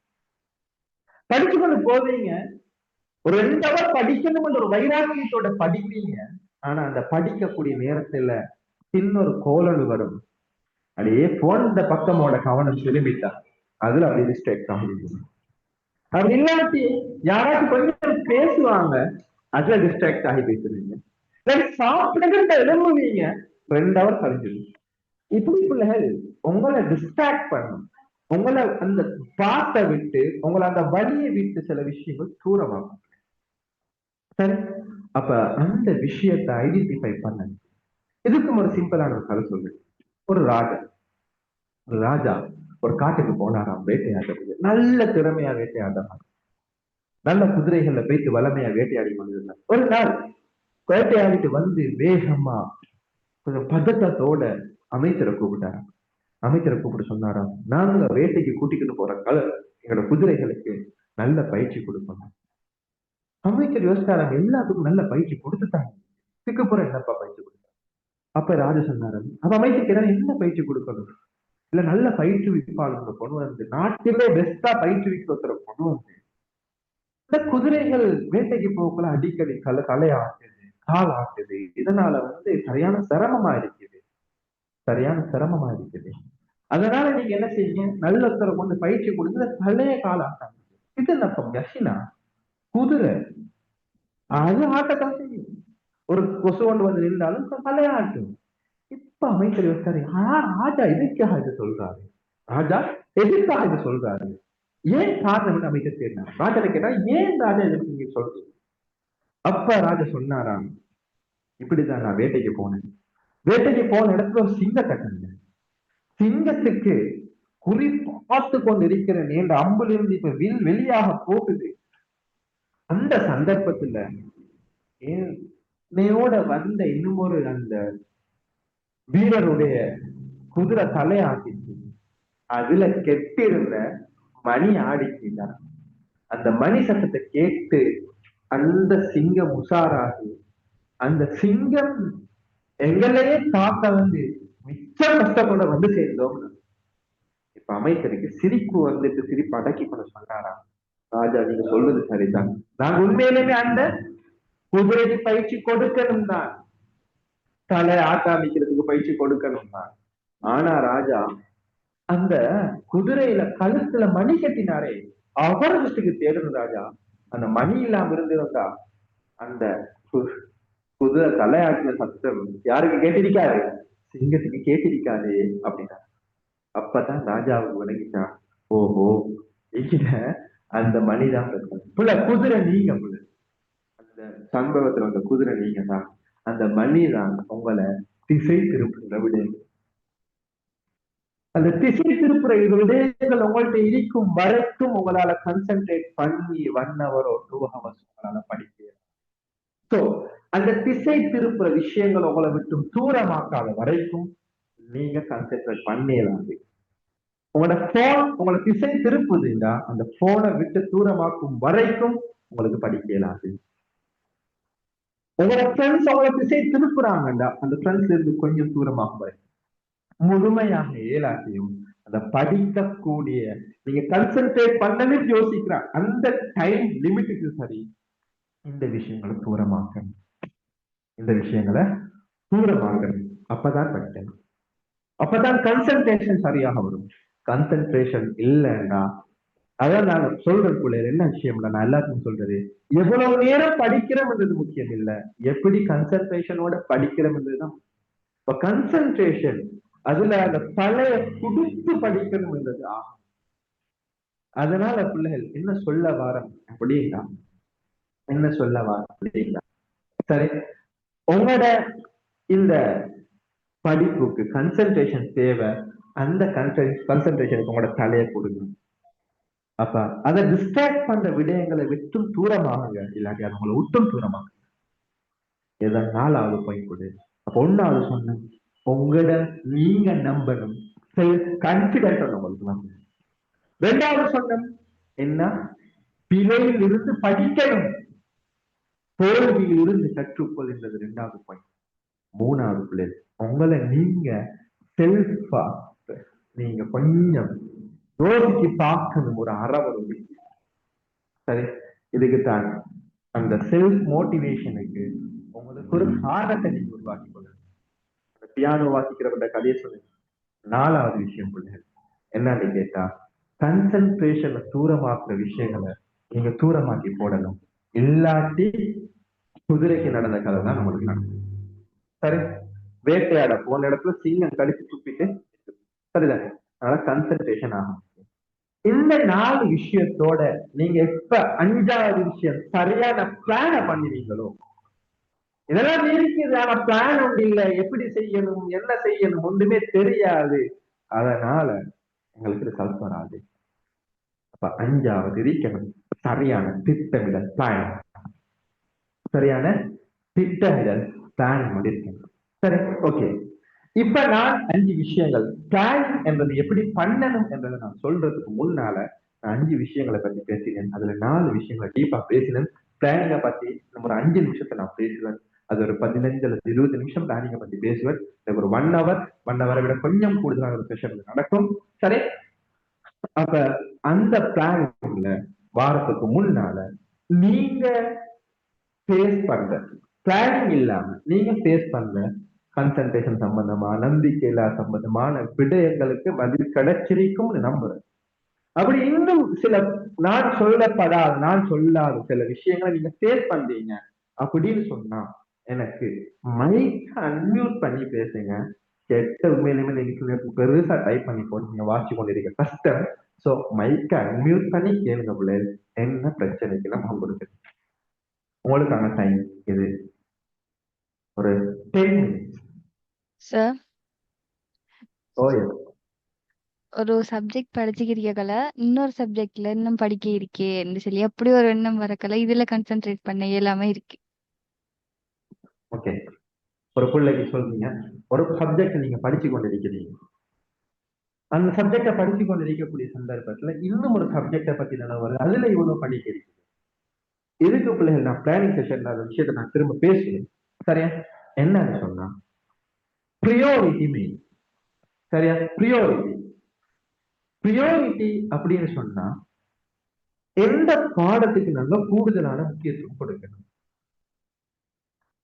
படிச்சு கொண்டு போவீங்க, ஒரு 2 ஹவர் படிக்கணும் ஒரு வைராக்கியத்தோட படிப்பீங்க. ஆனா அந்த படிக்கக்கூடிய நேரத்துல இன்னொரு கோலல் வரும், அப்படியே போன் இந்த பக்கமோட கவனம் திரும்பிட்டா அதுல அப்படியே டிஸ்ட்ராக்ட் ஆகும். அப்படி இல்லாட்டி யாராச்சும் கொஞ்சம் பேசுவாங்க, அதுல டிஸ்ட்ராக்ட் ஆகி பேசுறீங்க. சாப்பிடுகின்ற எழும்புவீங்க, 2 ஹவர் கழிஞ்சிடும். இப்படி பிள்ளைகள் உங்களை டிஸ்ட்ராக்ட் பண்ணும், உங்களை அந்த பாட்டை விட்டு உங்களை அந்த வழியை விட்டு சில விஷயங்கள் தூரமாகும். சரி, அப்ப அந்த விஷயத்தை ஐடென்டிஃபை பண்ண இதுக்கும் ஒரு சிம்பிளான ஒரு கதை சொல்லு. ஒரு ராஜா ஒரு காட்டுக்கு போனாராம் வேட்டையாடுறது. நல்ல திறமையா வேட்டையாடுறாங்க, நல்ல குதிரைகள்ல போயிட்டு வளமையா வேட்டையாடி கொண்டிருந்தார். ஒரு நாள் வேட்டையாடிட்டு வந்து வேகமா கொஞ்சம் பதட்டத்தோட அமைச்சரை கூப்பிட்டாராம். அமைச்சரை கூப்பிட்டு சொன்னாராம், நாங்க வேட்டைக்கு கூட்டிக்கிட்டு போற எங்களோட குதிரைகளுக்கு நல்ல பயிற்சி கொடுக்கணும். அமைச்சர் யோசிச்சாராம், எல்லாத்துக்கும் நல்ல பயிற்சி கொடுத்துட்டாங்க, இதுக்கப்புறம் என்னப்பா பயிற்சி கொடுத்தாங்க? அப்ப ராஜா சொன்னாராம், அப்ப அமைச்சருக்கு என்ன பயிற்சி கொடுக்கணும்? இல்ல நல்ல பயிற்றுவிப்பாளர் கொண்டு வந்து, நாட்டிலே பெஸ்டா பயிற்றுவிக்கிற கொண்டு வந்து இந்த குதிரைகள் வேட்டைக்கு போகக்குள்ள அடிக்கடி தலை ஆட்டுது, கால் ஆட்டுது. இதனால சரியான சிரமமா இருக்குது, சரியான சிரமமா இருக்குது. அதனால நீங்க என்ன செய்யுங்க, நல்ல கொண்டு பயிற்சி கொடுத்து தலைய கால் ஆட்டாங்க. இது என்னப்பா மெஷினா? குதிரை அது ஆட்டத்தான் செய்யும். ஒரு கொசு கொண்டு வந்து நின்றாலும் தலைய ஆட்டும். இப்ப அமைச்சர் யோசிச்சாரு, ராஜா எதுக்காக இது சொல்றாரு? ராஜா எதுக்காக இது சொல்றாரு? ஏன் காரணம் அமைச்சர் கேட்டார். ராஜா கேட்டா, ஏன் ராஜா எதுக்கு நீங்க சொல்றீங்க? அப்ப ராஜா சொன்னாராம், இப்படிதான் நான் வேட்டைக்கு போனேன். வேட்டைக்கு போன இடத்துல ஒரு சிங்கத்தை கண்டேன். சிங்கத்துக்கு குறி பார்த்து கொண்டு இருக்கிற நீண்ட அம்புல இருந்து இப்ப வெளியாக போகுது. அந்த சந்தர்ப்பத்துல என்னையோட வந்த இன்னும் ஒரு அந்த வீரருடைய குதிரை தலையாட்டிச்சு. அதுல கெட்டிருந்த மணி ஆடிச்சுதான். அந்த மணி சத்தத்தை கேட்டு அந்த சிங்கம் உஷாராகி அந்த சிங்கம் எங்களையே தாக்க வந்து மிச்சம் கஷ்டப்பட வந்து சேர்ந்தோம். இப்ப அமைச்சருக்கு சிரிப்பு வந்துட்டு சிரிப்பு அடக்கி கொண்டு சொன்னாராம், ராஜா நீங்க சொல்றது சரிதான், நாங்க உண்மையிலுமே அந்த குதிரைக்கு பயிற்சி கொடுக்கணும் தான், தலை ஆட்டாமிக்கிறதுக்கு பயிற்சி கொடுக்கணும் தான். ஆனா ராஜா அந்த குதிரையில கழுத்துல மணி கட்டினாரே, அவரத்துக்கு தேடணும் ராஜா. அந்த மணி இல்லாம இருந்திருந்தா அந்த குதிரை தலையாட்டின சத்தம் யாருக்கு கேட்டிருக்காரு? சிங்கத்துக்கு கேட்டிருக்காரு அப்படின்னா. அப்பதான் ராஜாவுக்கு விளங்கிட்டான், ஓஹோ இங்க அந்த மணிதான் புள்ள குதிரை நீங்க புள்ள, அந்த சம்பவத்துல அந்த குதிரை நீங்க தான், அந்த மணிதான் உங்களை திசை திருப்புகிற விடயங்கள். அந்த திசை திருப்புற விடயங்கள் உங்கள்ட்ட இருக்கும் வரைக்கும் உங்களால கன்சென்ட்ரேட் பண்ணி 1 hour or 2 hours உங்களால படிக்க. சோ அந்த திசை திருப்புற விஷயங்கள் உங்களை விட்டு தூரமாக்காத வரைக்கும் நீங்க கன்சென்ட்ரேட் பண்ணிடலாம். உங்களோட போன் உங்களை திசை திருப்புதுண்டா, அந்த போனை விட்டு தூரமாக்கும் வரைக்கும் உங்களுக்கு படிக்க இயலாது. உங்களோட ஃப்ரெண்ட்ஸ் உங்களை திசை திருப்புறாங்கண்டா, அந்த ஃப்ரெண்ட்ஸ்ல இருந்து கொஞ்சம் தூரமாகும் வரைக்கும் முழுமையாக இயலாதையும் அந்த படிக்கக்கூடிய நீங்க கன்சென்ட்ரேட் பண்ணவே யோசிக்கிற அந்த டைம் லிமிட்டுக்கு சரி இந்த விஷயங்களை தூரமாக்கணும், இந்த விஷயங்களை தூரமாக்கணும். அப்பதான் படிக்கணும், அப்பதான் கன்சென்ட்ரேஷன் சரியாக வரும். கன்சென்ட்ரேஷன் இல்லைன்னா, அதான் நான் சொல்றதுக்குள்ள என்ன விஷயம்ல நான் எல்லாத்துக்கும் சொல்றது, எவ்வளவு நேரம் படிக்கிறோம்ன்றது முக்கியம் இல்ல, எப்படி கன்சென்ட்ரேஷனோட படிக்கிறோம்ன்றதுதான். இப்ப கன்சென்ட்ரேஷன் அதுல அந்த பழைய குடுத்து படிக்கணும்ன்றது ஆகும். அதனால பிள்ளைகள் என்ன சொல்ல வாரம் அப்படின்னா, என்ன சொல்ல வாரம் அப்படின்னா, சரி உங்களோட இந்த படிப்புக்கு கன்சென்ட்ரேஷன் தேவை, அந்த கன்சென்ட்ரேஷனுக்கு உங்களோட தலையை கொடுங்க. அப்ப அதை டிஸ்ட்ராக்ட் பண்ற விடயங்களை விட்டும் தூரமாகுங்க, இல்லாட்டி அது உங்களை விட்டும் தூரமாகும். இதான் 4வது பாயிண்ட் கொடு. அப்ப 1வது சொன்னேன், உங்களோட நீங்க நம்பணும், செல்ஃப் கான்பிடன்ட் உங்களுக்கு வந்து. 2வது சொன்னேன் என்ன, பிழையில் இருந்து படிக்கணும், தோல்வியில் இருந்து கற்றுக்கொள்கின்றது 2வது பாயிண்ட். 3வது பிள்ளை, உங்களை நீங்க செல்ஃபா நீங்க கொஞ்சம் யோசிச்சு பார்க்கணும், ஒரு அறவரும். சரி, இதுக்குத்தான் அந்த செல்ஃப் மோட்டிவேஷனுக்கு உங்களுக்கு ஒரு காரணத்தை நீங்க உருவாக்கி கொள்ளணும். அந்த பியானோ வாசிக்கிறவங்க கதையை சொல்லுங்க. 4வது விஷயம் பிள்ளைகள் என்னன்னு கேட்டா, கன்சன்ட்ரேஷனை தூரமாக்குற விஷயங்களை நீங்க தூரமாக்கி போடணும். இல்லாட்டி குதிரைக்கு நடந்த கதை தான் நம்மளுக்கு நடக்கும். சரி, வேட்டையாட போன இடத்துல சிங்கம் கடிச்சு துப்பிட்டு, சரிதானே? அதனால கன்சன்ட்ரேஷன் ஆகும். இந்த 4 விஷயத்தோட நீங்க எப்ப 5வது விஷயம் சரியான பிளான பண்ணுவீங்களோ, இதெல்லாம் இருக்குது ஆனா பிளான் ஒன்று இல்ல, எப்படி செய்யணும் என்ன செய்யணும் ஒன்றுமே தெரியாது, அதனால எங்களுக்கு ரிசல்ட் வராது. அப்ப 5வது இருக்கணும் சரியான திட்டமிடல், பிளான். சரியான திட்டமிடல், பிளான் இருக்கணும். சரி, ஓகே. இப்ப நான் 5 விஷயங்கள் பிளானிங் என்பது எப்படி பண்ணணும் என்றதை நான் சொல்றதுக்கு முன்னால நான் 5 விஷயங்களை பத்தி பேசினேன். அதுல 4 விஷயங்களை டீப்பா பேசினேன். பிளானிங்கை பத்தி நம்ம ஒரு 5 நிமிஷத்தை நான் பேசுவேன். அது ஒரு 15 அல்லது 20 நிமிஷம் பிளானிங்கை பத்தி பேசுவேன். ஒரு 1 ஹவரை விட கொஞ்சம் கூடுதலான ஒரு செஷன் நடக்கும். சரி, அப்ப அந்த பிளானிங்ல வாரத்துக்கு முன்னால நீங்க ஃபேஸ் பண்ற, பிளானிங் இல்லாம நீங்க ஃபேஸ் பண்ற கன்சன்ட்ரேஷன் சம்பந்தமா, நம்பிக்கையில்லா சம்பந்தமான விடயங்களுக்கு பதில் கிடைச்சிருக்கும் நம்புறேன். அப்படி இன்னும் சில நான் சொல்லாத சில விஷயங்களை நீங்க ஃபேஸ் பண்றீங்க அப்படின்னு சொன்னா எனக்கு மைக் அன்மியூட் பண்ணி பேசுங்க. கெட்ட உண்மையிலுமே நீங்க பெருசா டைப் பண்ணி போட்டு நீங்க வாட்சி கொண்டிருக்க கஷ்டம். சோ மைக்க அன்மியூட் பண்ணி கேளுங்க பிள்ளைகள், என்ன பிரச்சனைக்கு நம்ம உங்களுக்கு உங்களுக்கான டைம் இது ஒரு 10 minutes. சார், ஓ ஒரு சப்ஜெக்ட் படிச்சுக்கிறீங்கள, இன்னொரு சப்ஜெக்ட்ல இன்னும் படிக்க இருக்கேன்னு சொல்லி அப்படி ஒரு எண்ணம் வரக்கல, இதுல கான்சென்ட்ரேட் பண்ண இயலாம இருக்கு. ஓகே. ஒரு பிள்ளைக்கு சொல்றீங்க, ஒரு சப்ஜெக்ட் நீங்க படிச்சு கொண்டிருக்கிறீங்க, அந்த சப்ஜெக்டை படிச்சு கொண்டிருக்கக்கூடிய சந்தர்ப்பத்துல இன்னும் ஒரு சப்ஜெக்டை பத்தி நினைவு வருது, அதுல இவ்வளவு படிக்க இருக்கு. இதுக்கு பிள்ளைகள் நான் பிளானிங் செஷன்ல அந்த விஷயத்தை நான் திரும்ப பேசுவேன். சரியா? என்னன்னு சொன்னா ப்ரியோரிட்டி மெயின். சரியா? ப்ரியோரிட்டி ப்ரியோரிட்டி அப்படின்னு சொன்னா எந்த பாடத்துக்கு நாங்க கூடுதலான முக்கியத்துவம் கொடுக்கணும்,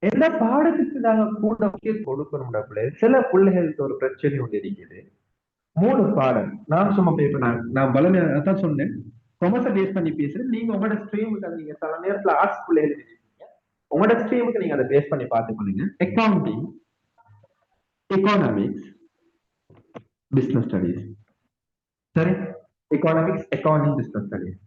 எந்த பாடத்துக்கு நாங்க கூட முக்கியத்துவம் கொடுக்கணும். சில பிள்ளைகளுக்கு ஒரு பிரச்சனை ஒன்று இருக்குது. 3 பாடம் நான் சும்மா பேப்பர் நான் பலமே அதான் சொன்னேன், கொமர்ஸை பேஸ் பண்ணி பேசுறேன். நீங்க உங்களோட ஸ்ட்ரீமுக்கு நீங்க சில நேரத்துல ஆர்ட்ஸ் பிள்ளைகள் இருக்கீங்க, உங்களோட ஸ்ட்ரீமுக்கு நீங்க அதை பேஸ் பண்ணி பார்த்துக்கொள்ளுங்க. Accounting, economics, business studies. சரி, எக்கானமிக்ஸ், அக்கௌண்டிங், பிசினஸ் ஸ்டடிஸ்.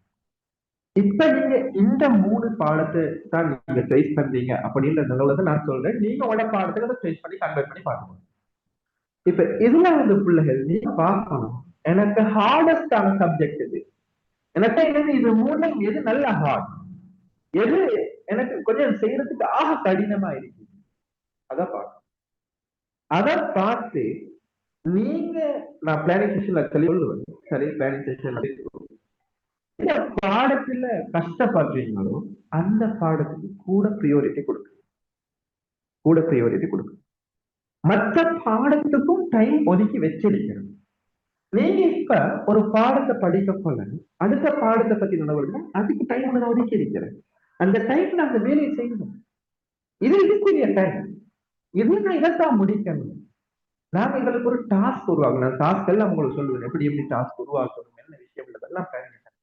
இப்ப நீங்க இந்த 3 பாடத்தை தான் நீங்க ஃபேஸ் பண்றீங்க அப்படின்ற நிலவுல நான் சொல்றேன், நீங்க உங்களோட பாடத்துக்கு அதை ஃபேஸ் பண்ணி கன்வெர்ட் பண்ணி பார்க்கணும். இப்ப இதுல வந்து பிள்ளைகள் நீங்க பார்க்கணும், எனக்கு ஹார்டஸ்டான சப்ஜெக்ட் இது, எனக்கு இது 3 எது நல்ல ஹார்ட், எது எனக்கு கொஞ்சம் செய்யறதுக்கு கடினமா இருக்கு, அதை பார்க்கணும். அதை பார்த்து நீங்க, நான் பிளானிங் செஷன்ல சொல்லுவேன். சரி, பிளானிங் செஷன் இந்த பாடத்துல கஷ்டப்படுறீங்களோ அந்த பாடத்துக்கு கூட ப்ரியோரிட்டி கொடுக்கு, கூட ப்ரியோரிட்டி கொடுக்கு. மற்ற பாடத்துக்கும் டைம் ஒதுக்கி வச்சிருக்கணும். நீங்க இப்ப ஒரு பாடத்தை படிக்க போல அடுத்த பாடத்தை பத்தி நினைவு, அதுக்கு டைம் நான் ஒதுக்கி இருக்கிறேன். அந்த டைம்ல அந்த வேலையை செய்யணும். இது இதுக்குரிய டைம், இது நான் இதைத்தான் முடிக்கணும். நான் எங்களுக்கு ஒரு டாஸ்க் உருவாக்கணும். டாஸ்க் எல்லாம் உங்களுக்கு சொல்லுவேன், எப்படி எப்படி டாஸ்க் உருவாக்கணும், என்ன விஷயம் இதெல்லாம்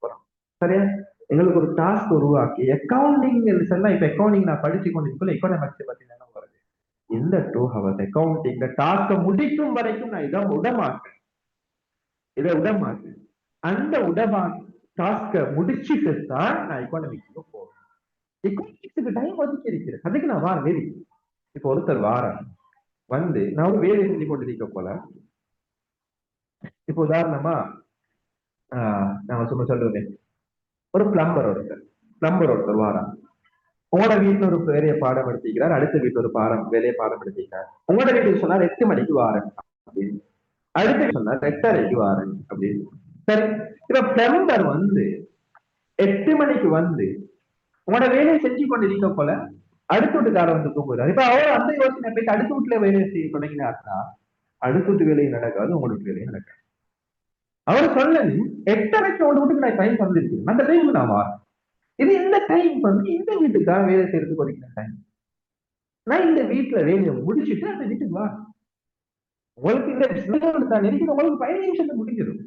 போறோம். சரியா? எங்களுக்கு ஒரு டாஸ்க் உருவாக்கி அக்கௌண்டிங் சொன்னா, இப்ப அக்கௌண்டிங் நான் படிச்சு கொண்டு எக்கனாமிக்ஸ் பத்தி நினைவு வருது. இந்த 2 hours அக்கௌண்டிங் டாஸ்க முடிக்கும் வரைக்கும் நான் இதை விடமாட்டேன், இதை விடமாட்டேன். அந்த உடமா டாஸ்க முடிச்சுட்டு தான் நான் எக்கனாமிக்ஸுக்கு போவேன். எக்கனாமிக்ஸுக்கு டைம் ஒதுக்கி இருக்கிறேன், அதுக்கு நான் வார வேலை. இப்ப ஒருத்தர் வாரம் வந்து நான் ஒரு வேலை செஞ்சு கொண்டிருக்க போல, இப்ப உதாரணமா நாங்க சும்மா சொல்லுவேன், ஒரு பிளம்பர் ஒருத்தர் வாரா. உங்களோட வீட்டுல ஒரு பெரிய பாடம் எடுத்திக்கிறார், அடுத்த வீட்டுல ஒரு வேலையை பாடம் எடுத்திக்கிறார். உங்களோட வீட்டுக்கு சொன்னார் 8 மணிக்கு வாரேன் அப்படின்னு, அடுத்த வீட்டுக்கு சொன்னார் 8:30க்கு வாரேன் அப்படின்னு. சரி, இப்ப பிளம்பர் வந்து 8 மணிக்கு வந்து உங்களோட வேலையை செஞ்சு கொண்டு இருக்க போல அடுத்த வீட்டுக்காரர் வந்து தூங்குறாரு. இப்ப அவர் அந்த யோசனை போயிட்டு அடுத்த வீட்டுல வேலையை செய்ய தொடங்கினார்னா அடுத்த வீட்டு வேலையும் நடக்காது, உங்களுக்கு வேலையும் நடக்காது. அவர் சொல்ல 8:30க்கு உங்க வீட்டுக்கு நான் டைம் தந்திருக்கேன், அந்த டைம் நான் வரேன். இது இந்த டைம் வந்து இந்த வீட்டுக்காக வேலை செய்யறதுக்கு ஒதுக்கின டைம். நான் இந்த வீட்டுல வேலையை முடிச்சுட்டு அந்த வீட்டுக்கு வா. உங்களுக்கு இந்த தான் இருக்குது, உங்களுக்கு 15 நிமிஷத்துல முடிஞ்சிடும்.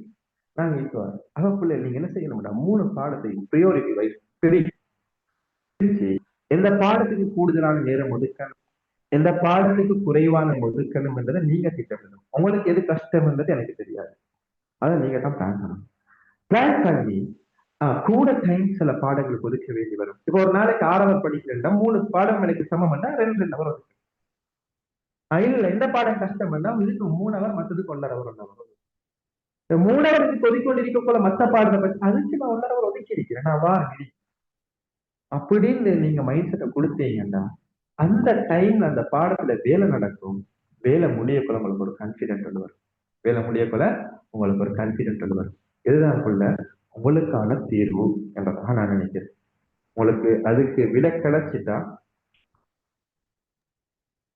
நான் வீட்டுக்கு வரேன். அவக்குள்ள நீங்க என்ன செய்யணும்னா 3 பாடத்தையும் ப்ரியோரிட்டி வைஸ் பிரிச்சு, எந்த பாடத்துக்கு கூடுதலான நேரம் ஒதுக்கணும், எந்த பாடத்துக்கு குறைவான ஒதுக்கணும் என்றதை நீங்க திட்டமிடணும். உங்களுக்கு எது கஷ்டம்ன்றது எனக்கு தெரியாது, அதை நீங்க தான் பிளான் பண்ணணும். பிளான் பண்ணி கூட டைம் சில பாடங்களுக்கு ஒதுக்க வேண்டி வரும். இப்போ ஒரு நாளைக்கு 6 ஹவர் படிக்கிறேன்னா 3 பாடம் எனக்கு சமம் பண்ணா 2 2 ஹவர் ஒதுக்கணும். இல்ல எந்த பாடம் கஷ்டம் பண்ணா இதுக்கு 3 ஹவர், மற்றதுக்கு 1.5 ஹவர் 1.5 ஹவர். இந்த 3 ஹவர் இதுக்கு ஒதுக்கொண்டிருக்க போல மத்த பாடத்தை பத்தி அதுக்கு நான் 1.5 ஹவர் ஒதுக்கி இருக்கிறேன், நான் வா அப்படின்னு நீங்க மைண்ட் செட்டை கொடுத்தீங்கன்னா அந்த டைம்ல அந்த பாடத்துல வேலை நடக்கும். வேலை முடியக்குள்ள உங்களுக்கு ஒரு கான்பிடென்ட் ஒன்று வரும். வேலை முடியக்குள்ள உங்களுக்கு ஒரு கான்பிடென்ட் ஒன்று வரும். இதுதான் உங்களுக்கான தீர்வு என்றதான் நான் நினைக்கிறேன். உங்களுக்கு அதுக்கு விட கிடைச்சிட்டா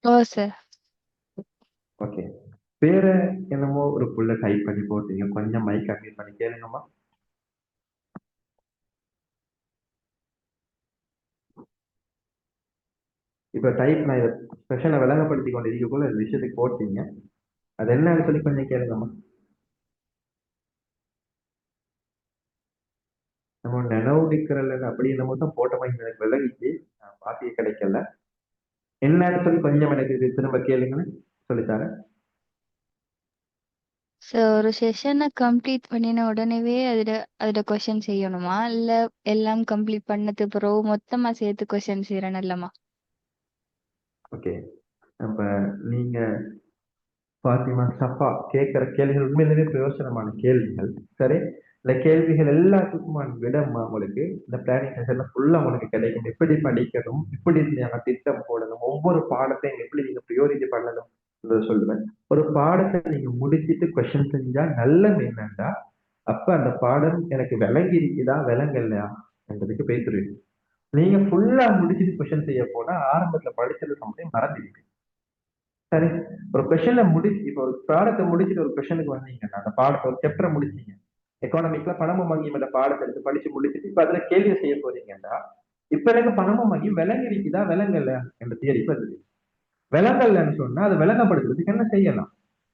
ஓ சார். ஓகே. வேற என்னமோ ஒரு புள்ள டைப் பண்ணி போட்டீங்க, கொஞ்சம் மைக் கம்மி பண்ணி கேளுங்கம்மா. இப்ப டைப் நான் இதை செஷனை விளங்கப்படுத்தி கொண்டு இருக்கக்குள்ள இந்த விஷயத்துக்கு போட்டீங்க, அது என்னன்னு சொல்லி கொஞ்சம் கேளுங்கம்மா. நம்ம நினைவுடிக்கிறல் அப்படி என்னமோ தான் போட்ட மாதிரி எனக்கு விளங்கிச்சு, பாத்தியே கிடைக்கல. என்னன்னு சொல்லி கொஞ்சம் எனக்கு இது திரும்ப கேளுங்கன்னு சொல்லித்தாரேன். ஸோ ஒரு செஷனை கம்ப்ளீட் பண்ணின உடனேவே அதில் கொஷின் செய்யணுமா, இல்லை எல்லாம் கம்ப்ளீட் பண்ணது பிறகு மொத்தமாக சேர்த்து கொஷின் செய்கிறேன் இல்லம்மா? ஓகே. நம்ம நீங்க பாத்திமா சஃபா கேட்கிற கேள்விகள் உண்மையிலேயே பிரயோசனமான கேள்விகள். சரி, இந்த கேள்விகள் எல்லாத்துக்குமான விடமா உங்களுக்கு இந்த பிளானிங் செஷன்ல ஃபுல்லா உங்களுக்கு கிடைக்கும். எப்படி படிக்கணும், எப்படி நாங்க திட்டம் போடணும், ஒவ்வொரு பாடத்தையும் எப்படி நீங்க ப்ரியோரிட்டி பண்ணணும் சொல்லுவேன். ஒரு பாடத்தை நீங்க முடிச்சிட்டு கொஸ்டின் செஞ்சா நல்லது என்னன்னா, அப்ப அந்த பாடம் எனக்கு விளங்கி இருக்குதா விளங்கலையா என்றதுக்கு பேசுறீங்க. நீங்க ஃபுல்லா முடிச்சுட்டு கொஸ்டின் செய்ய போனா ஆரம்பத்துல படிச்சது சம்டைம் மறந்துருக்கு. சரி, ஒரு கொஸ்டினை முடிச்சு இப்போ ஒரு பாடத்தை முடிச்சுட்டு ஒரு கொஸ்டினுக்கு வந்தீங்கன்னா அந்த பாடத்தை ஒரு சாப்டரை முடிச்சீங்க, எக்கானமிக்ல பணமும் வங்கியும் இந்த பாடத்தை எடுத்து படிச்சு முடிச்சுட்டு இப்ப அதுல கேள்வி செய்ய போறீங்கன்னா, இப்ப எனக்கு பணமும் வங்கியும் விலங்கு இருக்குதா விலங்கல்ல என்ற தியரி இப்ப இருக்குது. விலங்கல்லன்னு சொன்னா அதை விளங்கப்படுத்துறதுக்கு என்ன செய்யலாம்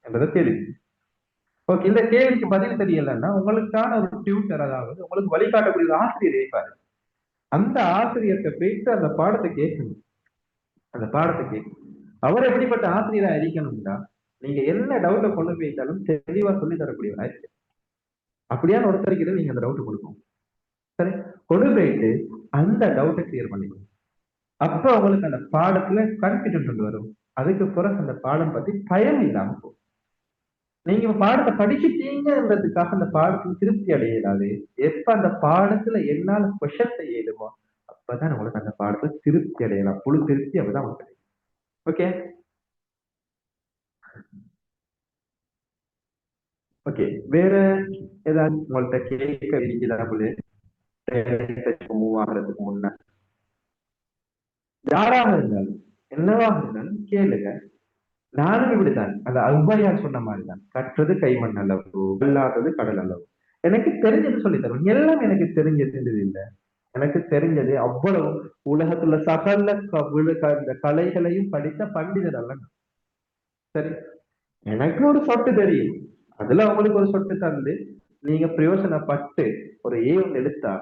என்றதை தெரியுது. ஓகே, இந்த கேள்விக்கு பதில் தெரியலன்னா உங்களுக்கான ஒரு டியூட்டர், அதாவது உங்களுக்கு வழிகாட்டக்கூடிய ஒரு ஆசிரியர் இருப்பாரு. அந்த ஆசிரியர்கிட்ட போயிட்டு அந்த பாடத்தை கேட்கணும். அந்த பாடத்தை கேட்கணும். அவர் எப்படிப்பட்ட ஆசிரியரா இருக்கணும்னா, நீங்க என்ன டவுட்டை கொண்டு போயிட்டாலும் தெளிவா சொல்லி தரக்கூடியவரா இருக்கு. அப்படியான ஒருத்தருக்கு நீங்க அந்த டவுட் கொடுக்கும். சரி, கொண்டு போயிட்டு அந்த டவுட்டை கிளியர் பண்ணிக்கணும். அப்ப உங்களுக்கு அந்த பாடத்துல கான்பிடென்ட் வரும். அதுக்கு பிறகு அந்த பாடம் பத்தி பயம் இல்லாம போகும். நீங்க பாடத்தை படிச்சுட்டீங்கன்றதுக்காக அந்த பாடத்துல திருப்தி அடையலாது. எப்ப அந்த பாடத்துல என்னால கொஷன் செய்ய இயலுமோ அப்பதான் உங்களுக்கு அந்த பாடத்துல திருப்தி அடையலாம். முழு திருப்தி அப்பதான் உங்களுக்கு. ஓகே. ஓகே, வேற ஏதாவது உங்கள்ட்ட கேட்க இருக்குதா? மூவ் ஆகிறதுக்கு முன்ன யாராக இருந்தாலும் என்னவாக இருந்தாலும் கேளுங்க. நானும் இப்படித்தான், அந்த ஔவையார் சொன்ன மாதிரிதான், கற்றது கைமண் அளவு, இல்லாதது கடல் அளவு. எனக்கு தெரிஞ்சது சொல்லி தரும். எல்லாம் எனக்கு தெரிஞ்சது இல்லை. எனக்கு தெரிஞ்சது அவ்வளவு உலகத்துல சகல இந்த கலைகளையும் படித்த பண்டிதர் அல்ல. சரி, எனக்கு ஒரு சொட்டு தெரியும், அதுல உங்களுக்கு ஒரு சொட்டு தந்து நீங்க பிரயோசனப்பட்டு ஒரு ஒன்று எடுத்தா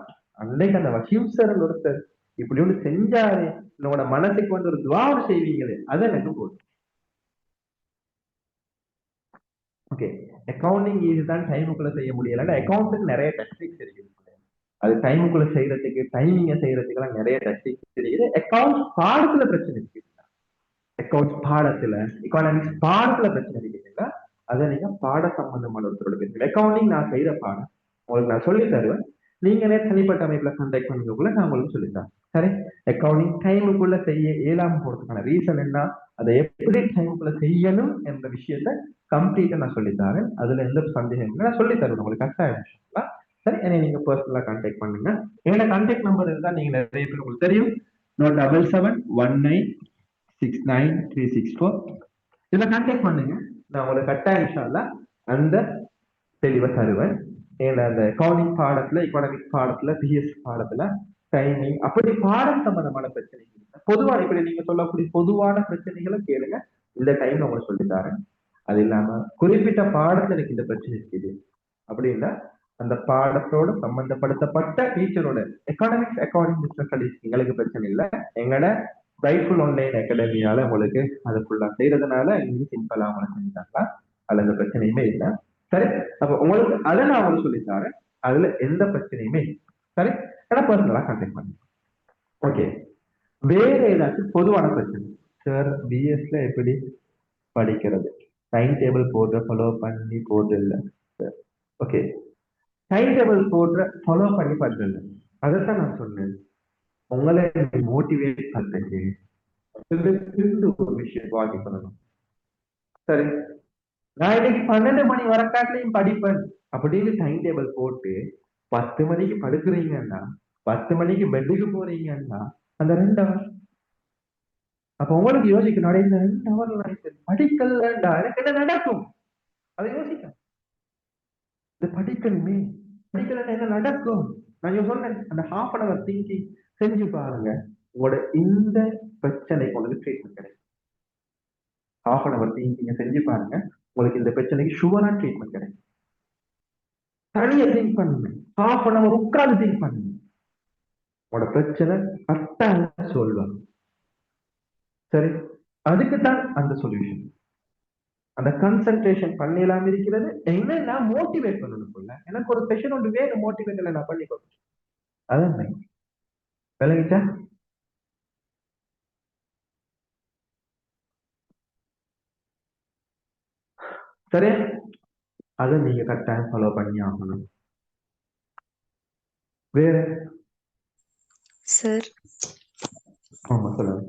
அன்னைக்கு அந்த வசீம்சரன் ஒருத்தர் இப்படி ஒன்று செஞ்சாரு, என்னோட மனசுக்கு வந்து ஒரு துவாரம் செய்வீங்களே, அது எனக்கு போதும். ஓகே, அக்கௌண்டிங் இதுதான் டைமுக்குள்ள செய்ய முடியல. அக்கௌண்ட்டுக்கு நிறைய டெக்னிக்ஸ் இருக்கு. அது டைமுக்குள்ள செய்யறதுக்கு, டைமிங்க செய்யறதுக்கு எல்லாம் நிறைய டெக்னிக்ஸ் இருக்குது. அக்கௌண்ட்ஸ் பாடத்துல பிரச்சனை இருக்கு. அக்கௌண்ட்ஸ் பாடத்துல, எக்கானமிக்ஸ் பாடத்துல பிரச்சனை இருக்குங்களா, அதை நீங்க பாட சம்பந்தமான ஒருத்தரோட பேசுங்க. அக்கௌண்டிங் நான் செய்யற பாடம், உங்களுக்கு நான் சொல்லி தருவேன். நீங்களே தனிப்பட்ட அமைப்புல கான்டாக்ட் பண்ணிக்கக்குள்ள நான் உங்களுக்கு சொல்லித்தரேன். சரி. அக்கௌண்டிங் டைமுக்குள்ள செய்ய இயலாம போறதுக்கான ரீசன் என்ன, அதை எப்படி டைமுக்குள்ள செய்யணும் என்ற விஷயத்த கம்ப்ளீட்டா நான் சொல்லித்தரேன். அதுல எந்த சந்தேகம் இல்லை, நான் சொல்லி தருவேன் உங்களுக்கு கரெக்டாக விஷயம். சரி, என்னை நீங்க பர்சனலா கான்டாக்ட் பண்ணுங்க. என்னோட கான்டாக்ட் நம்பர் இருந்தா நீங்க நிறைய பேர் உங்களுக்கு தெரியும். 7719693664. இதுல கான்டாக்ட் பண்ணுங்க. நான் உங்களுக்கு கட்டாயம் இன்ஷா அல்லாஹ் அந்த தெளிவை தருவேன். ஏன்னா அந்த அக்கௌண்டிங் பாடத்துல, எக்கனாமிக் பாடத்துல, பிஎஸ் பாடத்துல டைமிங் அப்படி பாடம் சம்பந்தமான பிரச்சனைகள் பொதுவான இப்படி நீங்க சொல்லக்கூடிய பொதுவான பிரச்சனைகளை கேளுங்க. இந்த டைம்ல உங்களுக்கு சொல்லி தரேன். அது இல்லாம குறிப்பிட்ட பாடத்துல எனக்கு இந்த பிரச்சனை இருக்குது அப்படின்னா அந்த பாடத்தோட சம்பந்தப்படுத்தப்பட்ட டீச்சரோட எக்கனாமிக்ஸ் அக்கௌண்டிங் பிசினஸ் ஸ்டடிஸ் எங்களுக்கு பிரச்சனை இல்லை. எங்களோட ரைட்ஃபுல் ஆன்லைன் அகாடமியால உங்களுக்கு அதை ஃபுல்லா செய்யறதுனால இன்னும் சிம்பிளா உங்களுக்கு செஞ்சுட்டாங்களா, அதுல எந்த பிரச்சனையுமே இல்லை. சரி. அப்ப உங்களுக்கு அதை நான் உங்களுக்கு சொல்லி தரேன். அதுல எந்த பிரச்சனையுமே இல்லை. சரி. ஏன்னா பர்சனலா கான்டாக்ட் பண்ணுங்க. ஓகே. வேற ஏதாச்சும் பொதுவான பிரச்சனை சார், பிஎஸ்ல எப்படி படிக்கிறது, டைம் டேபிள் போடுற ஃபாலோ பண்ணி போடுறது இல்லை சார். ஓகே. டைம் டேபிள் போடுற ஃபாலோ பண்ணி பண்றது, அதைத்தான் நான் சொன்னேன். உங்களை மோட்டிவேட் பண்றதுக்கு ஒரு விஷயம் வாங்கி பண்ணணும். சரி. நான் இன்னைக்கு 12 மணி வரக்காட்டிலையும் படிப்பேன் அப்படின்னு டைம் டேபிள் போட்டு 10 மணிக்கு படுக்கிறீங்கன்னா, 10 மணிக்கு பெட்டுக்கு போறீங்கன்னா அந்த 2 ஹவர், அப்ப உங்களுக்கு யோசிக்கணும், இந்த 2 ஹவர் படிக்கலண்டா எனக்கு என்ன நடக்கும், அதை யோசிக்க. இது படிக்கணுமே, படிக்கலன்னா என்ன நடக்கும். நான் சொன்னேன் அந்த ஹாஃப் திங்கிங் செஞ்சு பாருங்க. உங்களோட இந்த பிரச்சனைக்கு உங்களுக்கு ட்ரீட்மெண்ட் கிடைக்கும். ஹாஃப் திங்கிங்க செஞ்சு பாருங்க, உங்களுக்கு இந்த பிரச்சனைக்கு ஷுவரா ட்ரீட்மெண்ட் கிடைக்கும். தனியா திங்க் பண்ணுங்க, ஹாஃப் உட்கார்ந்து திங்க் பண்ணுங்க, உங்களோட பிரச்சனை கரெக்டாக சொல்லுவாங்க. சரி. அதுக்கு தான் அந்த சொல்யூஷன். அந்த கன்சன்ட்ரேஷன் பண்ணலாம் இருக்கிறது. என்ன மோட்டிவேட் பண்ணணும், எனக்கு ஒரு செஷன் ஒன்று வேணும் மோட்டிவேட் நான் பண்ணிக்கணும். அதான் விளங்கிச்சா? சரி. அதை நீங்க கரெக்டாக ஃபாலோ பண்ணி ஆகணும். வேற சார் ஆமா சொல்லுங்க.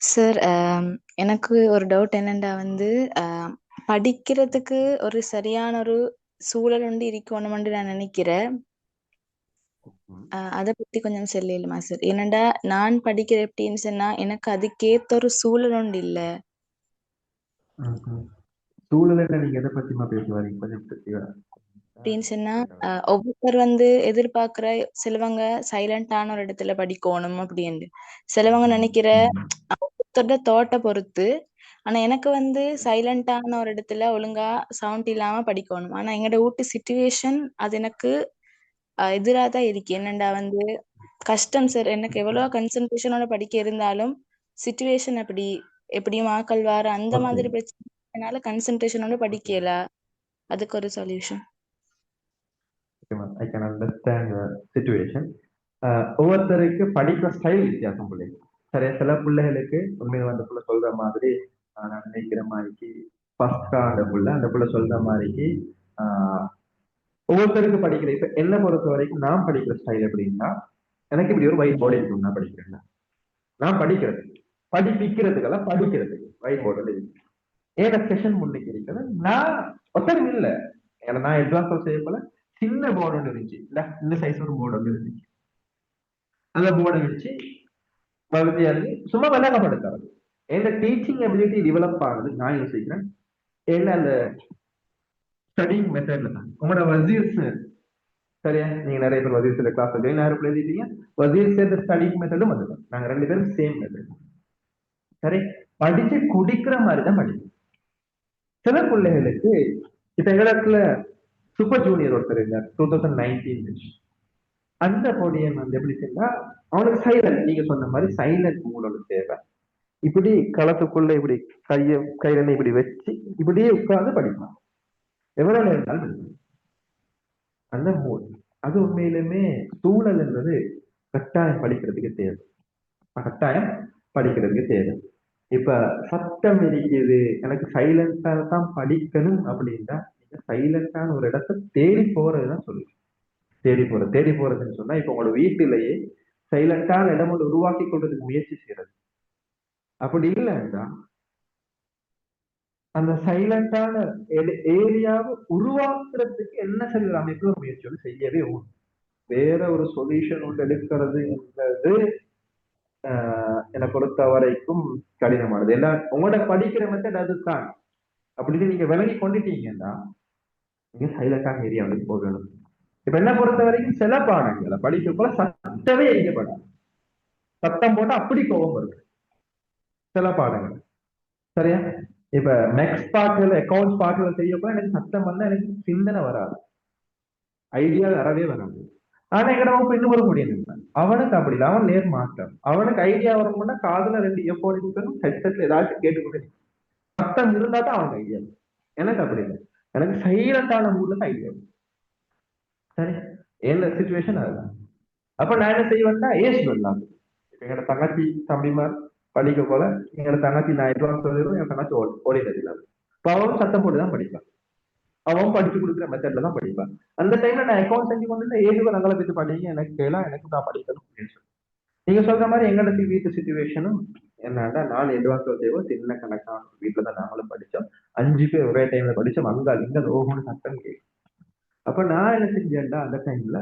சார் எனக்கு ஒரு டவுட் என்னண்டா வந்து படிக்கிறதுக்கு ஒரு சரியான ஒரு சூழல் ஒன்று இருக்கணும்னு நான் நினைக்கிறேன். அதை பத்தி கொஞ்சம் சொல்லலுமா சார்? என்னண்டா நான் படிக்கிற எப்படின்னு சொன்னா எனக்கு அதுக்கேத்த ஒரு சூழல் ஒன்று இல்ல. சூழலை நீங்க எதை பத்திமா பேச வரீங்க கொஞ்சம் அப்படின்னு சொன்னா ஒவ்வொருத்தர் வந்து எதிர்பார்க்கிற, சிலவங்க சைலண்டான ஒரு இடத்துல படிக்கணும் அப்படின்னு, சிலவங்க நினைக்கிற ஒருத்தரோட தோட்டை பொறுத்து. ஆனா எனக்கு வந்து சைலண்டான ஒரு இடத்துல ஒழுங்கா சவுண்ட் இல்லாம படிக்கணும். ஆனா எங்களோட வீட்டு சிச்சுவேஷன் அது எனக்கு எதிராக தான் இருக்கு. என்னண்டா வந்து கஷ்டம் சார். எனக்கு எவ்வளவு கன்சன்ட்ரேஷனோட படிக்க இருந்தாலும் சிச்சுவேஷன் அப்படி, எப்படியும் ஆக்கள் வார அந்த ஓகே. மாதிரி பிரச்சனைனால கன்சன்ட்ரேஷனோட படிக்கல. அதுக்கு ஒரு solution. I can understand situation. ஒவ்வொருத்தருக்கு படிக்கிற ஸ்டைல் வித்தியாசம் பிள்ளைங்க. சரியா, சில பிள்ளைகளுக்கு உண்மையில அந்த பிள்ளை சொல்ற மாதிரி நான் நினைக்கிற மாதிரிக்கு ஃபர்ஸ்டா அந்த பிள்ளை சொல்ற மாதிரிக்கு ஒவ்வொருத்தருக்கு படிக்கிற, இப்ப என்ன பொறுத்த வரைக்கும் நான் படிக்கிற ஸ்டைல் எப்படின்னா, எனக்கு இப்படி ஒரு ஒயிட் போர்டு இருக்கும். நான் படிக்கிறேன், நான் படிக்கிறது படிப்பிக்கிறதுக்கெல்லாம் படிக்கிறதுக்கு ஒயிட் போர்டு இருக்கு. ஏன்னா செஷன் முன்னுக்கு இருக்கிறது நான் ஒத்தரும் இல்லை. ஏன்னா நான் எக்ஸாம்பிள் செய்ய போல சின்ன போர்டு ஒன்று இருந்துச்சு, இந்த சைஸ் ஒரு போர்டு ஒன்று இருந்துச்சு. அந்த போர்டை வச்சு வகுதியாரு சும்மா விளங்கப்படுத்துறது. எந்த டீச்சிங் எபிலிட்டி டெவலப் ஆகுது நான் யோசிக்கிறேன். என்ன அந்த ஸ்டடிங் மெத்தட்ல தான் உங்களோட வசீர் சார். சரியா, நீங்க நிறைய பேர் வசீர் சார் கிளாஸ் ஜாயின் ஆயிரம் எழுதிட்டீங்க. வசீர் சார் ஸ்டடிங் மெத்தடும் வந்துடும். நாங்க 2 பேரும் சேம் மெத்தட். சரி. படிச்சு குடிக்கிற மாதிரி தான் படிக்கும். சில பிள்ளைகளுக்கு இப்ப எங்களுக்கு சூப்பர் ஜூனியர் ஒருத்தர் இருந்தார் 2019. அந்த பொடியன் வந்து எப்படி சொன்னா, அவனுக்கு சைலண்ட், நீங்க சொன்ன மாதிரி சைலண்ட் மூட் ஒன்று தேவை. இப்படி களத்துக்குள்ள இப்படி கையில இப்படி வச்சு இப்படியே உட்கார்ந்து படிப்பான். எவ்வளவு நேரம் இருந்தாலும் படிப்பான். அந்த மூட் அது உண்மையிலுமே சூழல் என்பது கட்டாயம் படிக்கிறதுக்கு தேவை. கட்டாயம் படிக்கிறதுக்கு தேவை. இப்ப சத்தம் இருக்குது, எனக்கு சைலண்டா தான் படிக்கணும் அப்படின்னா நீங்க சைலண்டான ஒரு இடத்தை தேடி போறதுதான் சொல்லு. தேடி போறதுன்னு சொன்னா இப்ப உங்களோட வீட்டிலேயே சைலண்டான இடம் ஒன்று உருவாக்கி கொள்றதுக்கு முயற்சி செய்யறது. அப்படி இல்லைன்னா அந்த சைலண்டான ஏரியாவை உருவாக்குறதுக்கு என்ன செய்யற அமைப்பு ஒரு முயற்சியோடு செய்யவே ஒன்று. வேற ஒரு சொல்யூஷன் ஒன்று எடுக்கிறதுன்றது என்னை பொறுத்த வரைக்கும் கடினமானது. எல்லாம் உங்களோட படிக்கிற மெத்தட் அதுதான் அப்படின்னு நீங்க விலகி கொண்டுட்டீங்கன்னா நீங்க சைலண்டான ஏரியாவுக்கு போகணும். இப்ப என்ன பொறுத்த வரைக்கும் சில பாடங்களை படிக்க போல சத்தமே எரியப்படாது. சத்தம் போட்டா அப்படி கோபம் வருது சில பாடங்கள். சரியா? இப்ப நெக்ஸ்ட் பார்ட்ல அக்கௌண்ட்ஸ் பார்ட்ல செய்யப்போ எனக்கு சத்தம் வந்தா எனக்கு சிந்தனை வராது, ஐடியா வரவே வராது. ஆனா எங்கட வகுப்பு இன்னும் ஒரு முடியும் அவனுக்கு அப்படி இல்லை, அவன் நேர் மாற்றம். அவனுக்கு ஐடியா வரணும்னா காதுல 2 இயர்போன் இருக்கணும், ஹெட்செட்ல ஏதாச்சும் கேட்டுக்கொண்டு சத்தம் இருந்தா தான் அவனுக்கு ஐடியா. எனக்கு அப்படி இல்லை, எனக்கு சைலண்டான மூட்ல தான் ஐடியா. சரி, என்ன சுச்சுவேஷன் அதுதான். அப்ப நான் என்ன செய்வேன்னா ஏசி வரலாம். இப்ப எங்களோட தங்கச்சி தம்பிமார் படிக்க போல எங்களோட தங்கச்சி நான் எட்வான்ஸ் சொல்லிடுவோம், என் தங்கச்சி ஓடினது இல்லாம இப்போ அவன் சத்தம் போட்டுதான் படிப்பான், அவன் படிச்சு கொடுக்குற மெத்தட்ல தான் படிப்பான். அந்த டைம்ல நான் அக்கௌண்ட் செஞ்சு கொண்டு ஏழு நங்களை பத்தி படிங்க, எனக்கு கேளா, எனக்கு நான் படிக்கணும் அப்படின்னு சொல்லி நீங்க சொல்ற மாதிரி எங்களோட வீட்டு சுச்சுவேஷனும் என்னன்னா 4 அட்வான்ஸ் தேவை சின்ன கணக்கான வீட்டுல தான் நாங்களும் படிச்சோம். 5 பேர் ஒரே டைம்ல படிச்சோம். அங்காள் இங்க ஓகோன்னு சத்தம் கேட்கும். அப்ப நான் என்ன செஞ்சேன்டா அந்த டைம்ல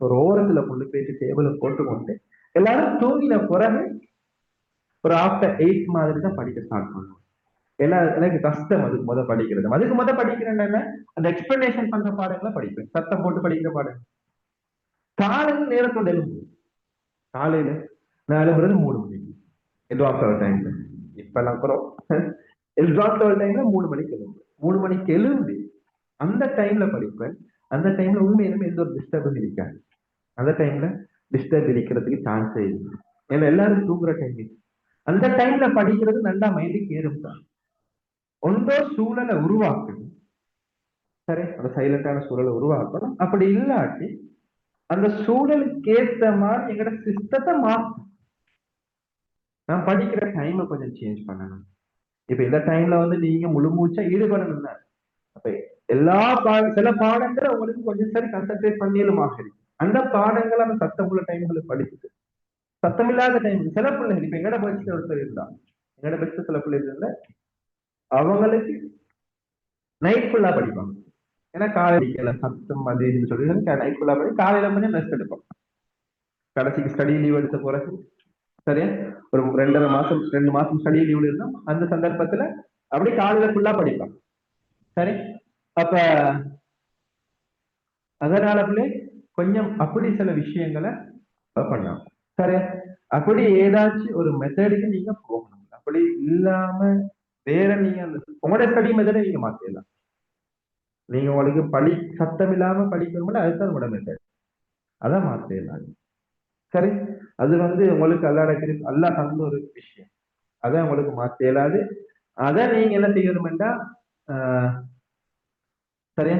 ஒரு ஓரத்துல கொண்டு போயிட்டு டேபிள போட்டுக்கொண்டு எல்லாரும் தூங்கின பிறகு ஒரு ஆஃப்டர் 8 மாதிரி தான் படிக்க ஸ்டார்ட் பண்ணுவோம். ஏன்னா எனக்கு கஷ்டம் அதுக்கு படிக்கிறது. அதுக்கு படிக்கிறேன் என்ன, அந்த எக்ஸ்பிளனேஷன் பண்ற பாடங்களை படிப்பேன், சத்தம் போட்டு படிக்கிற பாடம். காலையில நேரத்தோட எழுந்து காலையில நான் எழுதுறது 3 மணிக்கு எட்வான்ஸ் டைம்ல. இப்ப நான் அப்புறம் எட்வான்ஸ் டைம்ல 3 மணிக்கு எழுந்து 3 மணிக்கு எழுந்து அந்த டைம்ல படிப்பேன். அந்த டைம்ல உண்மையிலுமே எந்த ஒரு டிஸ்டர்பும் இருக்காது. அந்த டைம்ல டிஸ்டர்ப் இருக்கிறதுக்கு சான்ஸே இல்லை, ஏன்னா எல்லாரும் தூங்குற டைம். அந்த டைம்ல படிக்கிறது நல்லா மைண்டுக்கு ஏறும் தான். ஒன்றோ சூழலை உருவாக்கணும். சரி, அந்த சைலண்டான சூழலை உருவாக்கணும். அப்படி இல்லாட்டி அந்த சூழலுக்கு ஏற்ற மாதிரி எங்களோட சிஸ்டத்தை மாற்றணும். நான் படிக்கிற டைமை கொஞ்சம் சேஞ்ச் பண்ணணும். இப்ப இந்த டைம்ல நீங்க முழு மூச்சா ஈடுபடணும் தான். அப்ப எல்லா சில பாடங்களை உங்களுக்கு கொஞ்சம் சரி கான்சென்ட்ரேட் பண்ணியலுமாக இருக்கு. அந்த பாடங்களை அந்த சத்தமுள்ள டைம்களை படிச்சுட்டு சத்தமில்லாத டைம் சில பிள்ளைகள் இப்ப எங்கட பட்சத்தில் ஒருத்தர் இருந்தா, எங்கட பட்ச சில பிள்ளைகள் இருந்தா அவங்களுக்கு நைட் ஃபுல்லா படிப்பாங்க. ஏன்னா காலையில சத்தம் அதுன்னு சொல்லி நைட் ஃபுல்லா படி காலையில கொஞ்சம் ரெஸ்ட் எடுப்போம். கடைசிக்கு ஸ்டடி லீவ் எடுத்த பிறகு சரியா ஒரு 2 மாசம் ஸ்டடி லீவ் இருந்தா அந்த சந்தர்ப்பத்துல அப்படி காலையில ஃபுல்லா படிப்பாங்க. சரி, அப்ப அதனால கொஞ்சம் அப்படி சில விஷயங்களை பண்ணலாம். சரி, அப்படி ஏதாச்சும் ஒரு மெத்தடுக்கு நீங்க போகணும். அப்படி இல்லாம வேற நீங்க அந்த உங்களோட ஸ்டடி மெத்தடை நீங்க மாத்திடலாம். நீங்க உங்களுக்கு சத்தம் இல்லாம படிக்கணும்ல, அதுதான் உங்களோட மெத்தட், அதான் மாத்திடலாம். சரி, அது உங்களுக்கு அல்லா தந்த ஒரு விஷயம், அதான் உங்களுக்கு மாத்த இயலாது. அதை நீங்க என்ன செய்யணும்டா சரியா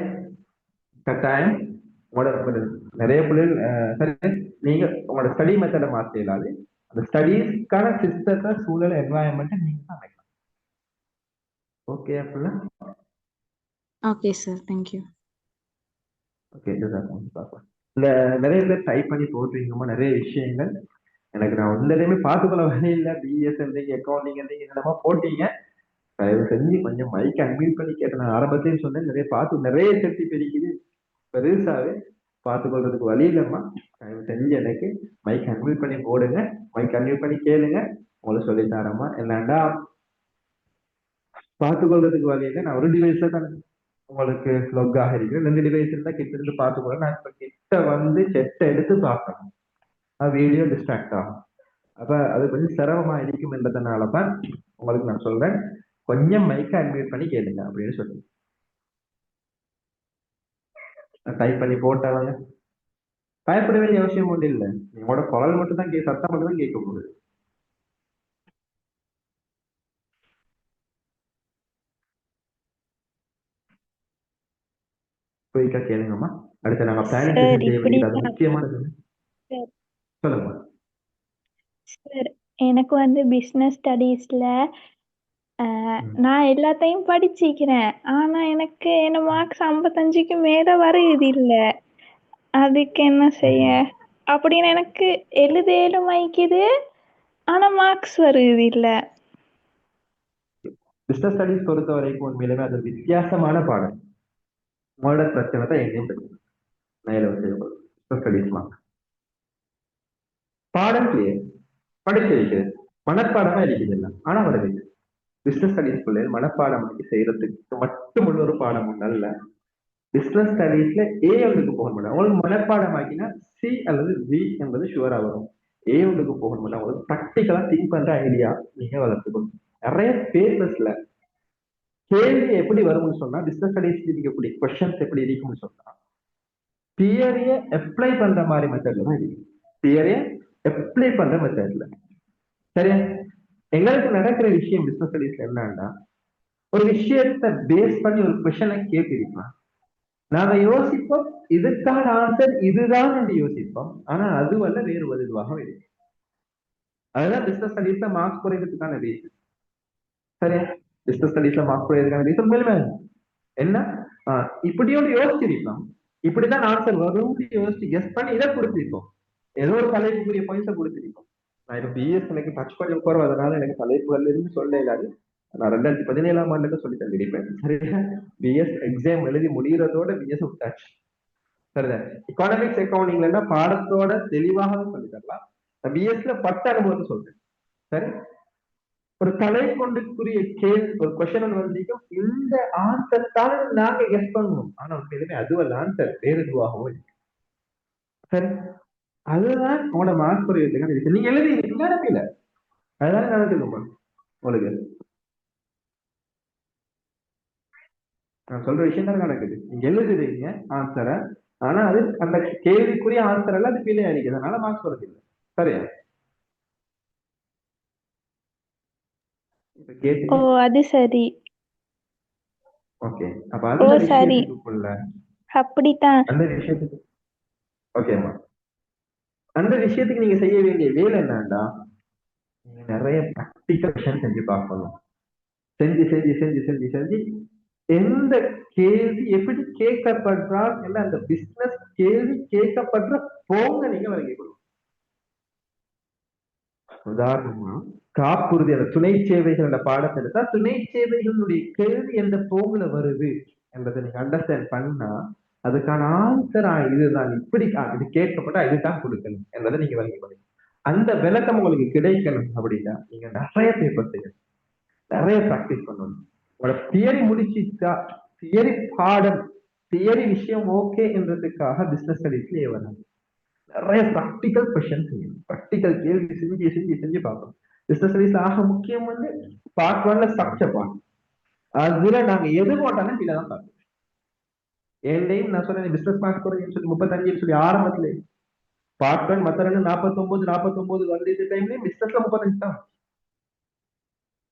கட்டாயம் உங்களோட நிறைய பிள்ளைகள் சரி நீங்க உங்களோட ஸ்டடி மெத்தடை மாத்த இயலாது. அந்த ஸ்டடீஸ்க்கான சிஸ்டத்தை சூழல் என்வாயன்மெண்ட்டை நீங்க தான் அமைக்கலாம். ஓகே அப்படின்னா ஓகே சார், தேங்க்யூ. ஓகே, பார்ப்போம். இல்ல நிறைய பேர் டைப் பண்ணி போட்டுருக்கீங்கம்மா நிறைய விஷயங்கள். எனக்கு நான் ஒன்றுலையுமே பார்த்துக்கொள்ள வரையில பிஎஸ் இருந்தீங்க அக்கௌண்டிங் இருந்தீங்க என்னமா போட்டீங்க. தயவு செஞ்சு கொஞ்சம் மைக் அன்மியூட் பண்ணி கேட்டேன். நான் ஆரம்பத்தையும் சொன்னேன் நிறைய செட்டி பெருக்கிது பெருசாவே பார்த்துக்கொள்றதுக்கு வழி இல்லைம்மா. தயவு செஞ்சு எனக்கு மைக் அன்மியூட் பண்ணி போடுங்க, மைக் அன்மியூட் பண்ணி கேளுங்க, உங்களுக்கு சொல்லித்தாரம்மா. என்னண்டா பார்த்துக்கொள்றதுக்கு வழி இல்லை. நான் ஒரு டிவைஸ்ல தான் உங்களுக்கு லொக் ஆகிருக்கிறேன். 2 டிவைஸ் இருந்தா கிட்ட இருந்து பார்த்துக்கொள்ள. நான் இப்ப கிட்ட செட்டை எடுத்து பார்க்கணும், வீடியோ டிஸ்ட்ராக்ட் ஆகும். அப்ப அது கொஞ்சம் சிரமமா இருக்கும் என்றதுனாலதான் உங்களுக்கு நான் சொல்றேன், கொஞ்சம் மைக்க அன்மியூட் பண்ணி கேளுங்க அப்படின்னு சொல்லி டைப் பண்ணி போட்டவங்க பயப்பட வேண்டிய அவசியம் ஒன்றும் இல்லை. உங்களோட குரல் மட்டும் தான் சத்தம் மட்டும் தான் கேட்க போகுது. போய்க்கா கேளுங்கம்மா. அடுத்து நாங்க பிளானிங் செஷன் செய்ய வேண்டியது அது முக்கியமானது. சொல்லுங்க சார். எனக்கு பிசினஸ் ஸ்டடீஸ்ல நான் எல்லாத்தையும் படிச்சிக்கிறேன். ஆனா எனக்கு என்ன மார்க்ஸ் 55க்கு மேல வருது இல்ல. அதுக்கு என்ன செய்ய? அப்படின்னு எனக்கு எழுத ஏழுமைக்குது. ஆனா மார்க்ஸ் வருது இல்ல. பிசினஸ் ஸ்டடிஸ் பொறுத்த வரைக்கும் உண்மையிலுமே அது வித்தியாசமான பாடம். உங்களோட பிரச்சனை தான் எங்கேயும் தெரியும். மேல பிசினஸ் ஸ்டடிஸ் பாடம் கிளியர், படிச்சு வைக்கிறது, மனப்பாடமா இருக்குது இல்லை, ஆனா வருது. பிசினஸ் ஸ்டடிஸ் பிள்ளைகள் மனப்பாடம் பண்ணி செய்யறதுக்கு மட்டும் உள்ள ஒரு பாடம் ஒன்று அல்ல. பிசினஸ் ஸ்டடீஸ்ல ஏ ஒன்றுக்கு போக முடியும். உங்களுக்கு மனப்பாடம் ஆக்கினா சி அல்லது வி என்பது ஷுவரா வரும். ஏ ஒன்றுக்கு போக முடியும். உங்களுக்கு ப்ராக்டிக்கலா திங்க் பண்ற ஐடியா நீங்க வளர்த்துக்கணும். நிறைய பேப்பர்ஸ்ல கேள்வி எப்படி வரும்னு சொன்னா, பிசினஸ் ஸ்டடீஸ் இருக்கக்கூடிய கொஸ்டின்ஸ் எப்படி இருக்கும்னு சொன்னா, தியரிய அப்ளை பண்ற மாதிரி மெத்தட்ல தான் இருக்கு. தியரிய அப்ளை பண்ற மெத்தட்ல. சரியா? எங்களுக்கு நடக்கிற விஷயம் பிசினஸ் ஸ்டடீஸ்ல என்னன்னா, ஒரு விஷயத்தை பேஸ் பண்ணி ஒரு கொஸ்டினை கேட்டிருக்கலாம். நாங்க யோசிப்போம், இதுக்கான ஆன்சர் இதுதான் என்று யோசிப்போம். ஆனா அது வல்ல வேறு வலுவாக இருக்கு. அதுதான் பிசினஸ் ஸ்டடீஸ்ல மார்க்ஸ் குறைக்கிறதுக்கான ரீசன். சரியா? பிசினஸ் ஸ்டடீஸ்ல மார்க்ஸ் குறைக்கிறதுக்கான ரீசன் மேலுமே என்ன, இப்படியோடு யோசிச்சிருக்கோம், இப்படிதான் ஆன்சர் வரும் யோசிச்சு கெஸ் பண்ணி இதை கொடுத்திருக்கோம். ஏதோ ஒரு தலைப்புக்குரிய பாயிண்ட்ஸை கொடுத்திருக்கோம். நான் இப்ப பிஎஸ் எனக்கு டச் கொஞ்சம் குறைவு, அதனால எனக்கு தலைப்புகள்ல இருந்து சொல்ல இல்லாது. நான் 2017ஆம் ஆண்டுக்கு சொல்லி தந்திருப்பேன். சரியா? பிஎஸ் எக்ஸாம் எழுதி முடிகிறதோட பிஎஸ் விட்டாச்சு. சரிதான். எக்கானமிக்ஸ் அக்கௌண்டிங்ல பாடத்தோட தெளிவாக சொல்லி தரலாம். பிஎஸ்ல 10 அனுபவத்தை சொல்றேன். சரி, ஒரு தலை கொண்டுக்குரிய கேள்வி ஒரு கொஸ்டின் வந்திருக்கும், இந்த ஆன்சர் தான் நாங்க கெஸ் பண்ணணும். ஆனா உண்மையிலுமே அதுவல்ல ஆன்சர், வேறு எதுவாகவோ இருக்கு. சரி, அதுதான் உங்களோட மார்க் குறையதுக்கான விஷயம். நீங்க எழுதி இல்ல, அதுதான் நடக்குதுமா உங்களுக்கு. நான் சொல்ற விஷயம் தான் நடக்குது. நீங்க எழுதுறீங்க ஆன்சரை, ஆனா அது அந்த கேள்விக்குரிய ஆன்சர் எல்லாம் அது கீழே அடிக்குது, அதனால மார்க்ஸ் வருது இல்லை. சரியா? இப்ப ஓ கேட்டீங்க. அது சரி. ஓகே, அப்ப ஓ அந்த சரி, விஷயத்துக்குள்ள அப்படித்தான். அந்த விஷயத்துக்கு ஓகேம்மா, அந்த விஷயத்துக்கு நீங்க செய்ய வேண்டிய வேலை என்னன்னா, நீங்க நிறைய ப்ராக்டிகல் செஞ்சு பார்க்கணும். செஞ்சு செஞ்சு செஞ்சு செஞ்சு செஞ்சு எந்த கேள்வி எப்படி கேட்கப்படுறால் என்ன, அந்த பிசினஸ் கேள்வி கேட்கப்படுற போங்க நீங்க வழங்கி கொடுக்கணும். உதாரணமா காப்புறுதி அந்த துணை சேவைகள் அந்த பாடத்தை எடுத்தா, துணை சேவைகளுடைய கேள்வி எந்த போகுல வருது என்பதை நீங்க அண்டர்ஸ்டாண்ட் பண்ணா, அதுக்கான ஆன்சர் இதுதான், இப்படி இது கேட்கப்பட்டா இதுதான் கொடுக்கணும் என்பதை நீங்க வழங்கி கொடுக்கணும். அந்த விளக்கம் உங்களுக்கு கிடைக்கணும் அப்படின்னா நீங்க நிறைய பேப்பர் செய்யணும், நிறைய ப்ராக்டிஸ் பண்ணணும். உங்களோட தியரி முடிச்சுட்டா, தியரி பாடம் தியரி விஷயம் ஓகே என்றதுக்காக பிசினஸ் ஸ்டடீஸ்லயே வராது. நிறைய ப்ராக்டிக்கல் கொஸ்டின் செய்யணும், ப்ராக்டிக்கல் கேள்வி செஞ்சு செஞ்சு செஞ்சு பார்க்கணும். பிசினஸ் ஸ்டடீஸ்ல ஆக முக்கியம் வந்து பார்ட் 1ல ஸ்ட்ரக்சர் பார்ட். அதுல நாங்க எது போட்டாலும் கீழே தான் பார்க்கணும். என்டையும் நான் சொன்னேன் பிசினஸ் மார்க்ஸ் குறையும் சொல்லி 35 சொல்லி ஆரம்பத்துல பார்ட் 1 மத்த 2 49 வந்து டைம்லயும் பிசினஸ்ல 35 தான்.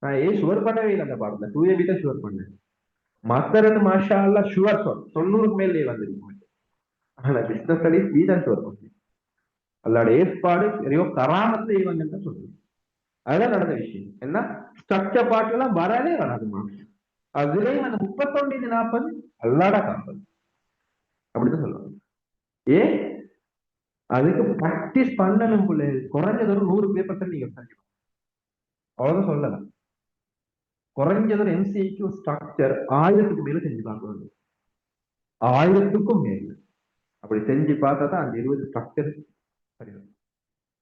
நான் ஷுவர் பண்ணவே இல்லை அந்த பாடத்துல, 2AB தான் ஷுவர் பண்ணேன். மத்த 2 மாஷா அல்லா ஷுவர் 90க்கு மேலே வந்துருக்கு. ஆனா பிசினஸ் ஸ்டடீஸ் பி தான் ஷுவர் பண்ணேன். அல்லாட ஏற்பாடு எதையோ கராமத்துல இவங்க சொல்லுங்க. அதுதான் நடந்த விஷயம். என்ன, ஸ்ட்ரக்சர் பார்ட் எல்லாம் வரவே வராதுமா. அதுலயும் அந்த 39-40 அல்லாட காப்பது அப்படிதான் சொல்லுவாங்க. ஏன், அதுக்கு பிராக்டிஸ் பண்ணணும் போல. குறைஞ்சது ஒரு 100 பேப்பர் நீங்க படிக்கணும், அவ்வளவுதான் சொல்லலாம். குறைஞ்சது ஒரு எம்சிக்கு ஸ்ட்ரக்சர் 1000க்கு மேல செஞ்சு பார்க்கணும், 1000க்கும் மேல. அப்படி செஞ்சு பார்த்தா தான் அந்த 20 ஸ்ட்ரக்சர் சரி வரும்,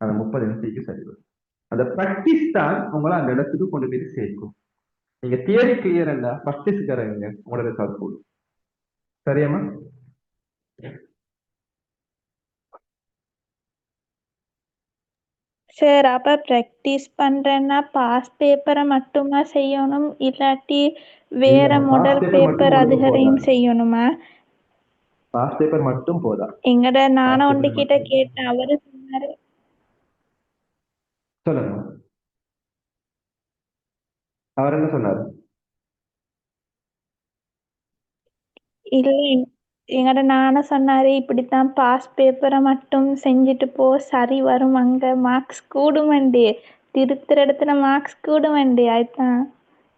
அந்த 30 எம்சிக்கு சரி வரும். அந்த பிராக்டிஸ் தான் உங்களை அந்த இடத்துக்கு கொண்டு போய் சேர்க்கும். நீங்க தியரி கிளியர் இல்ல, பிராக்டிஸ்காரங்க உங்களோட ரிசல்ட் போடும். சரியாமா? சார் அப்ப ப்ராக்டிஸ் பண்றேன்னா பாஸ் பேப்பரை மட்டுமா செய்யணும், இல்லாட்டி வேற இல்ல, பாஸ் மாடல் பேப்பர் மட்டும் பேப்பர் உங்களுக்கு போதா, அதுகளையும் செய்யணுமா? பாஸ் பேப்பர் மட்டும் போதா. எங்கட நானும் பாஸ் ஒன்று பேப்பர் கிட்ட மட்டும் கேட்டேன், அவரு சொன்னாரு. சொல்லுங்க, அவர் என்ன சொன்னாரு? இல்ல, எங்கட நானும் சொன்னாரு இப்படித்தான் பாஸ் பேப்பரை மட்டும் செஞ்சுட்டு போ, சரி வரும், அங்க மார்க்ஸ் கூடுமண்டி, திருத்துற இடத்துல மார்க்ஸ் கூடுமண்டி. அதுதான்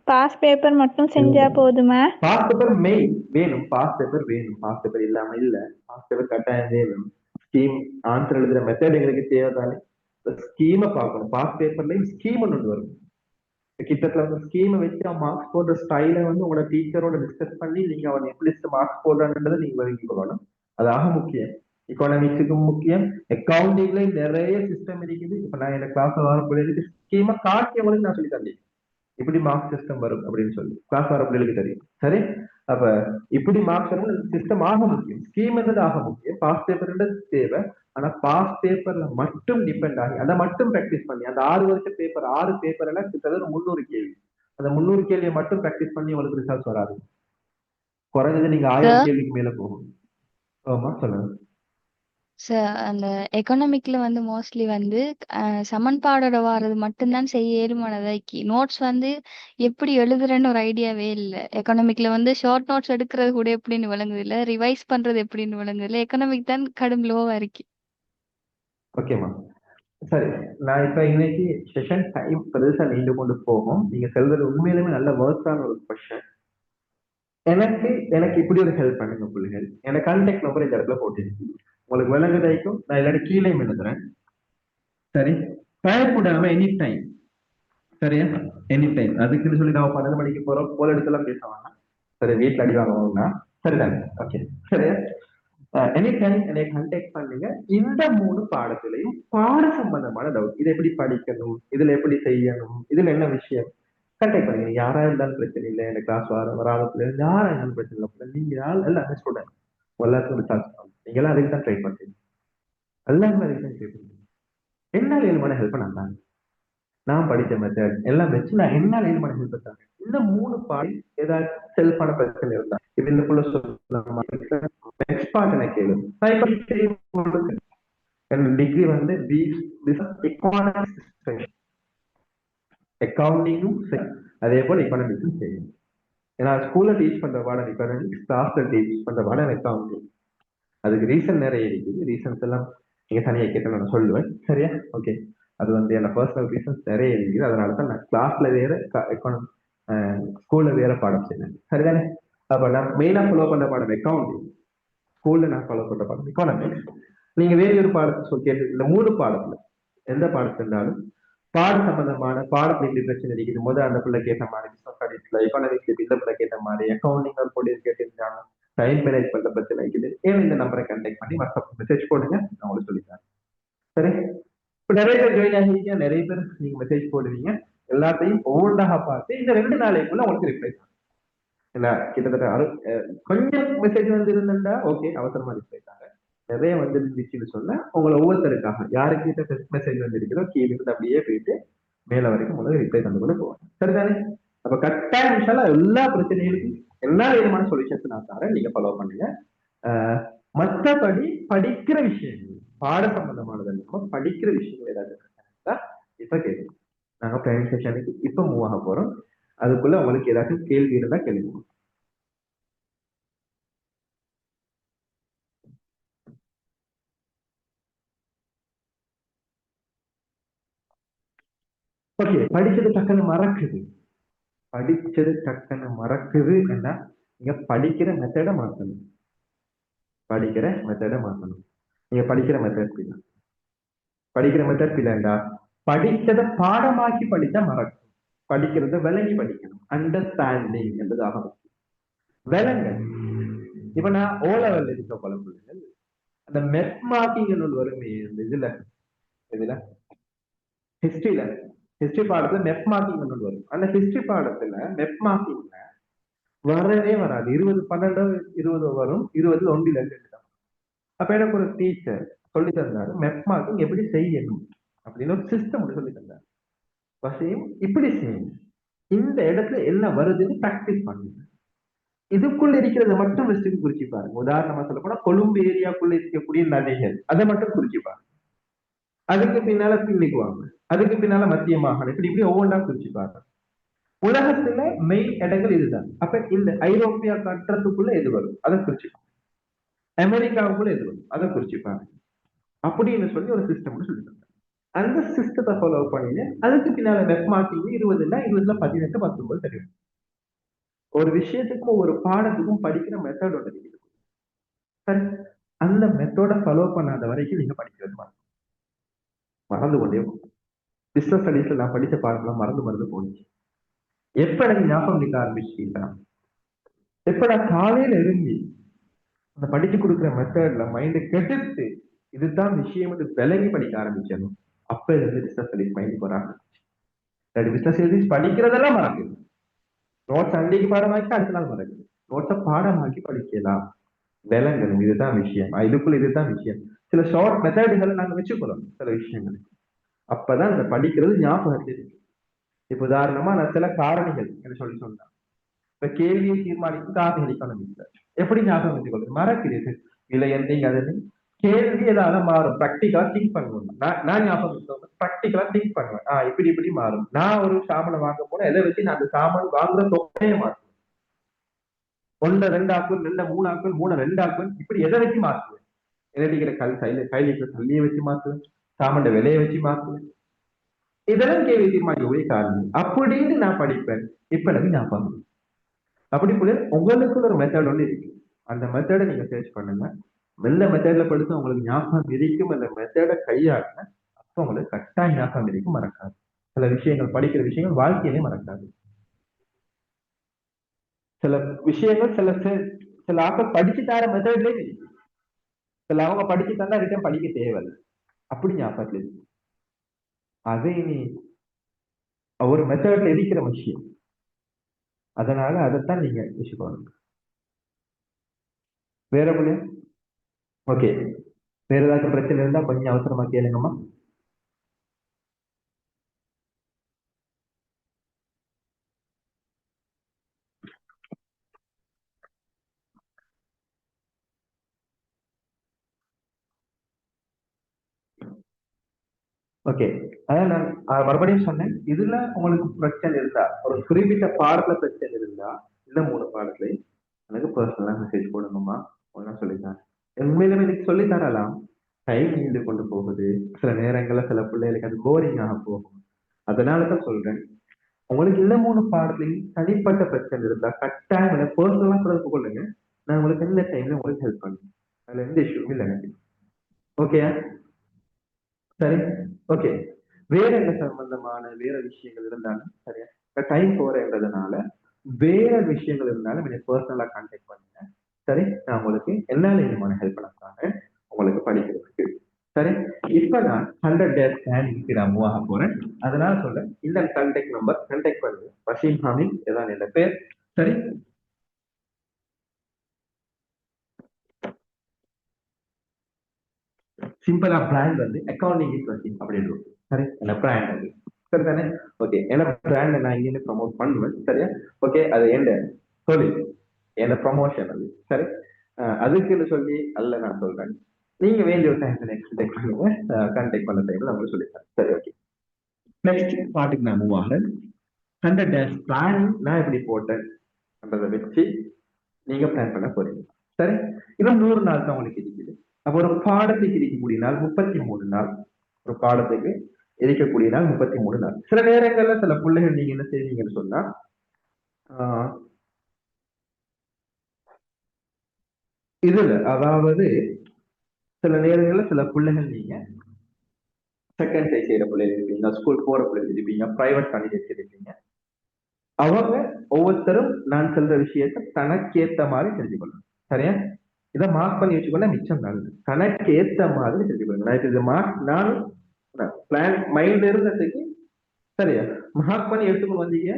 பாஸ் பேப்பர் மட்டும் செஞ்சா போதுமா? பாஸ் பேப்பர் மெயின் வேணும், பாஸ் பேப்பர் வேணும், பாஸ் பேப்பர் இல்லாம இல்ல, பாஸ் பேப்பர் கட்டாயம் வேணும். ஸ்கீம் ஆன்சர் எழுதுற மெத்தட் எங்களுக்கு தேவைதானே, ஸ்கீமை பார்க்கணும். பாஸ் பேப்பர்லயும் ஸ்கீம் ஒன்று வரும், கிட்டத்தட்ட வந்து ஸ்கீமை வச்சு அவன் மார்க்ஸ் போடுற ஸ்டைலை வந்து உங்களோட டீச்சரோட டிஸ்கஸ் பண்ணி நீங்க அவன் எப்படி மார்க்ஸ் போடுறான்றதை நீங்க விளங்கிக் கொள்ளணும். அது ஆக முக்கியம். எக்கானமிக்ஸுக்கும் முக்கியம், அக்கௌண்டிங்லயும் நிறைய சிஸ்டம் இருக்குது. இப்ப நான் இந்த கிளாஸ் வர பிள்ளைகளுக்கு ஸ்கீமை காட்டி அவங்களுக்கு நான் சொல்லி தந்தேன், இப்படி மார்க் சிஸ்டம் வரும் அப்படின்னு சொல்லி கிளாஸ் வர பிள்ளைகளுக்கு தெரியும். சரி, அப்ப இப்படி மார்க்ஸ் வரும் சிஸ்டம் ஆக முக்கியம், ஸ்கீம் ஆக முக்கியம், பாஸ் பேப்பர் தேவை. ஆனா பாஸ் பேப்பர்ல மட்டும் டிபெண்ட் ஆகி அதை மட்டும் ப்ராக்டிஸ் பண்ணி அந்த 6 வருஷ பேப்பர் 6 பேப்பர் எல்லாம் கிட்டத்தட்ட 300 கேள்வி, அந்த 300 கேள்வியை மட்டும் ப்ராக்டிஸ் பண்ணி உங்களுக்கு ரிசல்ட்ஸ் வராது. குறைஞ்சது நீங்க 1000 கேள்விக்கு மேல போகும். ஆமா சொல்லுங்க சார். அந்த எக்கனாமிக்ல வந்து மோஸ்ட்லி வந்து சமன்பாடோட வாரது மட்டும்தான் செய்ய இயலுமானதாக்கி, நோட்ஸ் வந்து எப்படி எழுதுறேன்னு ஒரு ஐடியாவே இல்லை. எக்கனாமிக்ல வந்து ஷார்ட் நோட்ஸ் எடுக்கிறது கூட எப்படின்னு விளங்குது இல்லை, ரிவைஸ் பண்றது எப்படின்னு விளங்குது இல்லை. எக்கனாமிக் தான் கடும் லோவா இருக்கு. ஓகேம்மா, சரி. நான் இப்ப இன்னைக்கு செஷன் டைம் பெருசா நீண்டு கொண்டு போகும். நீங்க செல்வது உண்மையிலுமே நல்ல ஒர்க்கான ஒரு கொஸ்டின். எனக்கு இப்படி ஒரு ஹெல்ப் பண்ணுங்க பிள்ளைகள். எனக்கு கான்டாக்ட் நம்பர் இந்த இடத்துல போட்டிருக்கு, உங்களுக்கு விளங்குதாய்க்கும். நான் இல்லாட்டி கீழே எழுதுறேன். சரி, பயப்படாம எனி டைம், சரியா, எனி டைம். அதுக்குன்னு சொல்லி நான் 12 மணிக்கு போறோம் போல எடுத்துலாம் பேச வேணாம். சரி, வீட்டுல அடி வாங்குவோம்னா சரிதானே? ஓகே, சரியா. எனி டைம் என்னை கான்டாக்ட் பண்ணுங்க. இந்த 3 பாடத்திலையும் பாட சம்பந்தமான டவுட், இதை எப்படி படிக்கணும், இதுல எப்படி செய்யணும், இதுல என்ன விஷயம், கான்டாக்ட் பண்ணுங்க. யாரா இருந்தாலும் பிரச்சனை இல்லை, எனக்கு கிளாஸ் வராதத்துல யாரா இருந்தாலும் பிரச்சனை இல்லை. நீங்க எல்லாமே ஸ்டூடெண்ட், எல்லாருக்கும் ரிசார்ஜ் பண்ணணும். நீங்க எல்லாம் அதுக்கு தான் ட்ரை பண்றீங்க, எல்லாருமே அதுக்கு தான் ட்ரை பண்றீங்க. என்ன ஏழுமான ஹெல்ப் நான் நான் படிச்ச மெத்தட் எல்லாம் வச்சு நான் என்ன ஏழுமான ஹெல்ப் பண்ணாங்க. இந்த 3 பாடி ஏதாவது செல்ஃபான பிரச்சனை இருந்தா இப்ப இந்த புள்ள நெக்ஸ்ட் பார்ட் எனக்கு கேளு. டிகிரி வந்து அக்கௌண்டிங்கும் அதே போல எக்கனாமிக்ஸும் செய்யும். ஏன்னா ஸ்கூல்ல டீச் பண்ற பாடம் எக்கனாமிக்ஸ், கிளாஸ்ல டீச் பண்ற பாடம் அக்கௌண்டிங். அதுக்கு ரீசன் நிறைய இருக்குது. ரீசன்ஸ் எல்லாம் நீங்க தனியாக கேட்ட நான் சொல்லுவேன், சரியா? ஓகே, அது வந்து என்ன பர்சனல் ரீசன்ஸ் நிறைய இருக்குது. அதனால தான் நான் கிளாஸ்ல வேற ஸ்கூல்ல வேற பாடம் செய்யறேன், சரிதானே? அப்ப நான் மெயினா ஃபாலோ பண்ற பாடம் அக்கௌண்டிங், ஸ்கூல்ல நான் ஃபாலோ பண்ற பாடம் எக்கனாமிக்ஸ். நீங்க வேற ஒரு பாடத்தை கேட்டு இந்த 3 பாடத்துல எந்த பாடத்துல இருந்தாலும் பாட சம்பந்தமான பாடத்துல இப்படி பிரச்சனை இருக்குது, முதல் அந்த பிள்ளை கேட்ட மாதிரி ஸ்டடீஸ்ல எக்கனாமிக்ஸ் இந்த பிள்ளை கேட்ட மாதிரி அக்கௌண்டிங் ஒரு பொடி கேட்டிருந்தாங்க, டைம் மேனேஜ் பண்ற பிரச்சனை இருக்குது. ஏன் இந்த நம்பரை கான்டாக்ட் பண்ணி வாட்ஸ்அப் மெசேஜ் போடுங்க, நான் உங்களுக்கு சொல்லித்தரேன். சரி, இப்போ நிறைய பேர் ஜாயின் ஆகிருக்கீங்க, நிறைய பேர் நீங்க மெசேஜ் போடுவீங்க. எல்லாத்தையும் ஒவ்வொன்றாக பார்த்து இந்த 2 நாளைக்குள்ள உங்களுக்கு ரிப்ளை தான். இல்ல கிட்டத்தட்ட கொஞ்சம் மெசேஜ் வந்து இருந்தா ஓகே, அவசரமா ரிப்ளை தாங்க. நிறைய வந்து இருந்துச்சுன்னு சொன்னா உங்களை ஒவ்வொருத்தருக்காக யாருக்கிட்ட ஃபர்ஸ்ட் மெசேஜ் வந்து இருக்கிறோ கீழே இருந்து அப்படியே போயிட்டு மேல வரைக்கும் உங்களுக்கு ரிப்ளை தந்து கொண்டு போவாங்க, சரிதானே? அப்ப கட்டாயம் இன்ஷால்லா எல்லா பிரச்சனைகளுக்கும் எல்லா விதமான சொல்யூஷன்ஸ் நான் தரேன், நீங்க ஃபாலோ பண்ணுங்க. மற்றபடி படிக்கிற விஷயங்கள் பாட சம்பந்தமானது இல்லாம படிக்கிற விஷயங்கள் ஏதாவது இப்ப கேட்கும். நாங்க பிரைவேட் செஷனுக்கு இப்ப மூவ் ஆக போறோம். அதுக்குள்ள உங்களுக்கு ஏதாச்சும் கேள்வி இருந்தா கேள்வி. ஓகே, படிச்சது டக்குன்னு மறக்குது, படிச்சது டக்குன்னு மறக்குது என்ன, நீங்க படிக்கிற மெத்தடை மாற்றணும். படிக்கிற மெத்தடை மாற்றணும். நீங்க படிக்கிற மெத்தட் பிள்ளை, படிக்கிற மெத்தட் பிள்ளைண்டா படிச்சதை பாடமாக்கி படிச்சா மறக்கும். படிக்கிறத விளங்கி படிக்கணும், அண்டர்ஸ்டாண்டிங் என்பதாக விளங்க. இப்ப நான் ஓ லெவல் இருக்க பல பிள்ளைகள் அந்த மெட் மார்க்கிங் வருமே இந்த இதுல ஹிஸ்டரி பாடத்துல மெப் மார்க்கிங் வரும். அந்த ஹிஸ்டரி பாடத்துல மெப் மார்க்கிங்ல வரவே வராது. 20 12 20 வரும், 20 ஒன்றில் 2 தான். அப்ப எனக்கு ஒரு டீச்சர் சொல்லி தந்தாரு மெப் மார்க்கிங் எப்படி செய்யணும் அப்படின்னு ஒரு சிஸ்டம் சொல்லி தந்தாரு. வசையும் இப்படி செய்யணும், இந்த இடத்துல என்ன வருதுன்னு பிராக்டிஸ் பண்ணுங்க. இதுக்குள்ள இருக்கிறத மட்டும் லிஸ்ட்டுக்கு குறிச்சு பாருங்க. உதாரணமா சொல்ல போனா கொழும்பு ஏரியாக்குள்ள இருக்கக்கூடிய நதிகள் அதை மட்டும் குறிச்சு பாருங்க. அதுக்கு பின்னால பின்னிக்குவாங்க, அதுக்கு பின்னால மத்திய மாகாணம், இப்படி இப்படி ஒவ்வொன்றா குறிச்சு பாருங்க. உலகத்துல மெயின் இடங்கள் இதுதான். அப்ப இந்த ஐரோப்பியா கட்டத்துக்குள்ள எது வரும் அதை குறிச்சுப்பாங்க, அமெரிக்காவுக்குள்ள எது வரும் அதை குறிச்சுப்பாங்க அப்படின்னு சொல்லி ஒரு சிஸ்டம் சொல்லி தந்தாங்க. அந்த சிஸ்டத்தை ஃபாலோ பண்ணீங்க. அதுக்கு பின்னால வெப் மார்க்கிங் 20ல 20ல 18 19 தெரியும். ஒரு விஷயத்துக்கும் ஒரு பாடத்துக்கும் படிக்கிற மெத்தட் ஒன்று இருக்குது. சரி, அந்த மெத்தோட ஃபாலோ பண்ணாத வரைக்கும் நீங்க படிக்கிறது மறந்து கொண்டே போகும். பிசினஸ் ஸ்டடீஸ்ல நான் படிச்ச பாடம்லாம் மறந்து போச்சு. எப்ப எனக்கு ஞாபகம் நிற்க ஆரம்பிச்சுட்டீங்கன்னா, எப்ப நான் காலையில இருந்து அந்த படிச்சு கொடுக்குற மெத்தட்ல மைண்டை கெடுத்து இதுதான் விஷயம் என்று விலகி படிக்க ஆரம்பிச்சணும். அப்ப இருந்து பிசினஸ் ஸ்டடீஸ் மைண்டுக்கு வர ஆரம்பிச்சு. பிசினஸ் ஸ்டடீஸ் படிக்கிறதெல்லாம் மறக்குது. நோட்ஸ் அன்றைக்கு பாடமாக்கி அடுத்த நாள் மறக்குது. நோட்ஸை பாடமாக்கி படிக்கலாம். விளங்கணும், இதுதான் விஷயம், இதுக்குள்ள இதுதான் விஷயம். சில ஷார்ட் மெத்தடுகளை நாங்க வச்சுக்கிறோம் சில விஷயங்களுக்கு. அப்பதான் இந்த படிக்கிறது ஞாபகத்தில் இருக்கு. இப்ப உதாரணமா நான் சில காரணிகள் என்று சொல்லி சொன்னேன். இப்ப கேள்வியை தீர்மானிக்கும் காரணிகள் எக்கானமிக்ஸ்ல எப்படி ஞாபகம் வச்சுக்கொள்ளுது? மறக்கிறது இல்லை எந்தீங்க அது கேள்வி ஏதாவது மாறும். ப்ராக்டிகலா திங்க் பண்ணுவேன். நான் ஞாபகம் வச்சுக்கோங்க, ப்ராக்டிகலா திங்க் பண்ணுவேன். இப்படி மாறும். நான் ஒரு சாமானை வாங்க போனா எதை வச்சு நான் அந்த சாமான் வாங்குற தொகையை மாற்றுவேன். 1 2 ஆக்குவேன், 2 3 ஆக்குவேன், 3 2 ஆக்குவேன். இப்படி எதை வச்சு மாற்றுவேன்? எழுதிக்கிற கையில கல்லியை வச்சு மாற்றுவேன், சாமான் விலையை வச்சு மாற்றுவேன். இதெல்லாம் கேள்வி தீர்மானிக்கக்கூடிய காரணம் அப்படின்னு நான் படிப்பேன். இப்ப எனக்கு ஞாபகம். அப்படி போல உங்களுக்குள்ள ஒரு மெத்தட் ஒன்று இருக்கு. அந்த மெத்தடை நீங்க சர்ச் பண்ணுங்க. வெள்ள மெத்தட்ல படித்து உங்களுக்கு ஞாபகம் இருக்கும். அந்த மெத்தடை கையாளுங்க. அப்ப உங்களுக்கு கட்டாயம் ஞாபகம் இருக்கும், மறக்காது. சில விஷயங்கள், படிக்கிற விஷயங்கள் வாழ்க்கையிலே மறக்காது. சில விஷயங்கள் சில ஆக்கள் படிச்சு தர மெத்தட்லேயே இருக்கு. சில அவங்க படிச்சு தந்தா ரிட்டன் படிக்க தேவையில்லை, அப்படி ஞாபகத்துல இருக்கு. அதே நீ ஒரு மெத்தட்ல இருக்கிற விஷயம், அதனால அதைத்தான் நீங்க வச்சுக்கணும். வேற முடியும். ஓகே, வேற ஏதாச்சும் பிரச்சனை இருந்தா கொஞ்சம் அவசரமா கேளுங்கம்மா. ஓகே, அதான் நான் மறுபடியும் சொன்னேன். இதுல உங்களுக்கு பிரச்சனை இருந்தா, ஒரு குறிப்பிட்ட பாடத்துல பிரச்சனை இருந்தா, இந்த 3 பாடத்துலயும் எனக்கு பர்சனலா மெசேஜ் போடணுமா ஒன்னா சொல்லித்தரேன். உண்மையிலுமே எனக்கு சொல்லி தரலாம். டைம் நீண்டு கொண்டு போகுது. சில நேரங்கள்ல சில பிள்ளைகளுக்கு அது போரிங்காக போகும். அதனாலதான் சொல்றேன், உங்களுக்கு இந்த 3 பாடத்துலையும் தனிப்பட்ட பிரச்சனை இருந்தா கட்டாயம் பர்சனலா தொடர்பு கொள்ளுங்க. நான் உங்களுக்கு எந்த டைம்ல உங்களுக்கு ஹெல்ப் பண்ணுவேன். அதுல எந்த இஷ்யூவும் இல்லை எனக்கு. ஓகே, சரி. ஓகே, வேற என்ன சம்பந்தமான வேற விஷயங்கள் இருந்தாலும் சரியா, டைம் போறதுனால வேற விஷயங்கள் இருந்தாலும் எனக்கு பர்சனலா கான்டாக்ட் பண்ணுங்க. சரி, நான் உங்களுக்கு என்னால என்னமான ஹெல்ப் பண்ண உங்களுக்கு படிக்கிறதுக்கு. சரி, இப்ப நான் 100 days பிளானிங்க்கு நான் மூவ் ஆக போறேன். அதனால சொல்றேன், இந்த கான்டாக்ட் நம்பர் கான்டாக்ட் பண்ணுங்க. வசீம் ஹாமித் இதான் என் பேர். சரி, சிம்பிளா பிராண்ட் வந்து அக்கௌண்டிங் இஸ் வசீம் அப்படின்னு. சரி, என்ன பிராண்ட் அது சரி தானே? ஓகே, என்ன பிராண்ட் நான் இங்கே ப்ரமோட் பண்ணுவேன். சரியா? ஓகே, அது என்ன சொல்லி என்ன ப்ரமோஷன் அது. சரி, அதுக்குன்னு சொல்லி அல்ல நான் சொல்றேன். நீங்க வேண்டிய ஒரு டைம் எக்ஸ்பெக்ட் பண்ணுங்க. கான்டாக்ட் பண்ண டைம்ல உங்களுக்கு சொல்லித்தரேன். சரி, ஓகே. நெக்ஸ்ட் பாட்டுக்கு நான் மூவ் ஆகிறேன். 100 days பிளானிங் நான் எப்படி போட்டேன்றதை வச்சு நீங்க பிளான் பண்ண போறீங்க. சரி, இன்னும் 100 நாள் தான் உங்களுக்கு இருக்குது. அப்போ ஒரு பாடத்துக்கு இருக்கக்கூடிய நாள் 33 நாள். ஒரு பாடத்துக்கு இருக்கக்கூடிய நாள் 33 நாள். சில நேரங்கள்ல சில பிள்ளைகள் நீங்க என்ன செய்வீங்கன்னு சொன்னா, இதுல அதாவது சில நேரங்கள்ல சில பிள்ளைகள் நீங்க செகண்ட் சைஸ் செய்யற பிள்ளைகள் இருப்பீங்க, ஸ்கூல் போற பிள்ளைகள் இருப்பீங்க, பிரைவேட் கேண்டிடேட்ஸ் இருப்பீங்க. அவங்க ஒவ்வொருத்தரும் நான் சொல்ற விஷயத்த தனக்கேத்த மாதிரி தெரிஞ்சுக்கணும். சரியா? இதை மார்க் பண்ணி வச்சுக்கொள்ள மிச்சம் நல்லது. தனக்கு ஏத்த மாதிரி தெரிஞ்சுக்கணும். நான் இது மார்க் நானும் பிளான் மைண்ட்ல இருந்ததுக்கு சரியா மார்க் பண்ணி எடுத்துக்கொண்டு வந்தீங்க.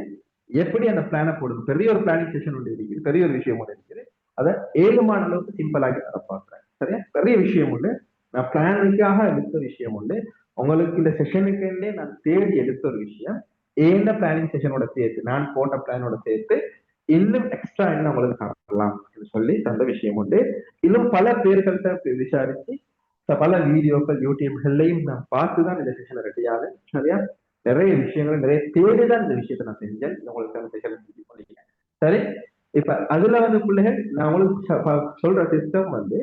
எப்படி அந்த பிளானை போடுது, பெரிய ஒரு பிளானிங் செஷன் ஒன்று இருக்குது, பெரிய ஒரு விஷயம் ஒன்று இருக்குது. அதை ஏழுமான அளவுக்கு சிம்பிளாகி தர பார்க்கிறேன். சரியா? பெரிய விஷயம் உண்டு, நான் பிளானுக்காக எடுத்த விஷயம் உண்டு. உங்களுக்கு இந்த செஷனுக்குன்னே நான் தேடி எடுத்த ஒரு விஷயம். என்ன பிளானிங் செஷனோட சேர்த்து நான் போட்ட பிளானோட சேர்த்து இன்னும் எக்ஸ்ட்ரா என்ன உங்களுக்கு காட்டலாம் சொல்லி தந்த விஷயம் உண்டு. இன்னும் பல பேர்கள்ட்ட விசாரிச்சு பல வீடியோக்கள் யூடியூப்கள்லையும் நான் பார்த்துதான் இந்த செஷனை ரெடியாது. சரியா? நிறைய விஷயங்கள் நிறைய தேடிதான் இந்த விஷயத்த நான் செஞ்சேன். உங்களுக்கு செஷனை செஞ்சு பண்ணிக்கிறேன். சரி, இப்ப அதுல வந்து பிள்ளைகள் நான் உங்களுக்கு சொல்ற சிஸ்டம் வந்து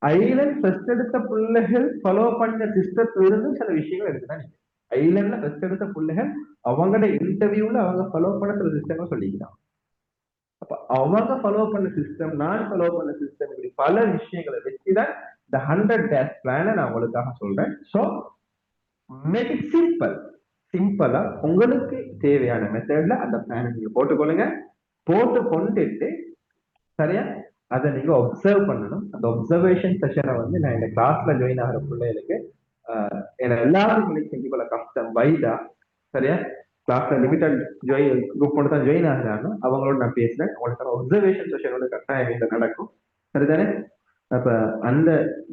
ஐலண்ட் ஃபர்ஸ்ட் எடுத்த பிள்ளைகள் ஃபாலோ பண்ண சிஸ்டத்துல இருந்து சில விஷயங்கள் எடுத்துதான் ஐலண்ட்ல ஃபர்ஸ்ட் எடுத்த பிள்ளைகள் அவங்களோட இன்டர்வியூல அவங்க ஃபாலோ பண்ண சில சிஸ்டங்கள் சொல்லிக்கிறாங்க. அப்ப அவங்க ஃபாலோ பண்ண சிஸ்டம், நான் ஃபாலோ பண்ண சிஸ்டம், இப்படி பல விஷயங்களை வச்சுதான் இந்த 100 டேஸ் பிளான நான் உங்களுக்காக சொல்றேன். So make it simple. சிம்பிளா உங்களுக்கு தேவையான மெத்தட்ல அந்த பிளானை நீங்க போட்டுக்கொள்ளுங்க. போட்டு கொண்டுட்டு சரியா அதை நீங்க ஒப்சர்வ் பண்ணணும். அந்த ஒப்சர்வேஷன் செஷனை வந்து நான் இந்த கிளாஸ்ல ஜாயின் ஆகிற பிள்ளைகளுக்கு என்ன எல்லாரும் செஞ்சு கொள்ள கஷ்டம் வைடா சரியா கிளாஸ்ல லிமிட்டட் குரூப் மட்டும் தான் ஜாயின் ஆகிறாங்க. அவங்களோட நான் பேசுறேன். உங்களுக்கு ஒப்சர்வேஷன் செஷனோட கட்டாயம் வீட்டில் நடக்கும். சரிதானே? அப்ப அந்த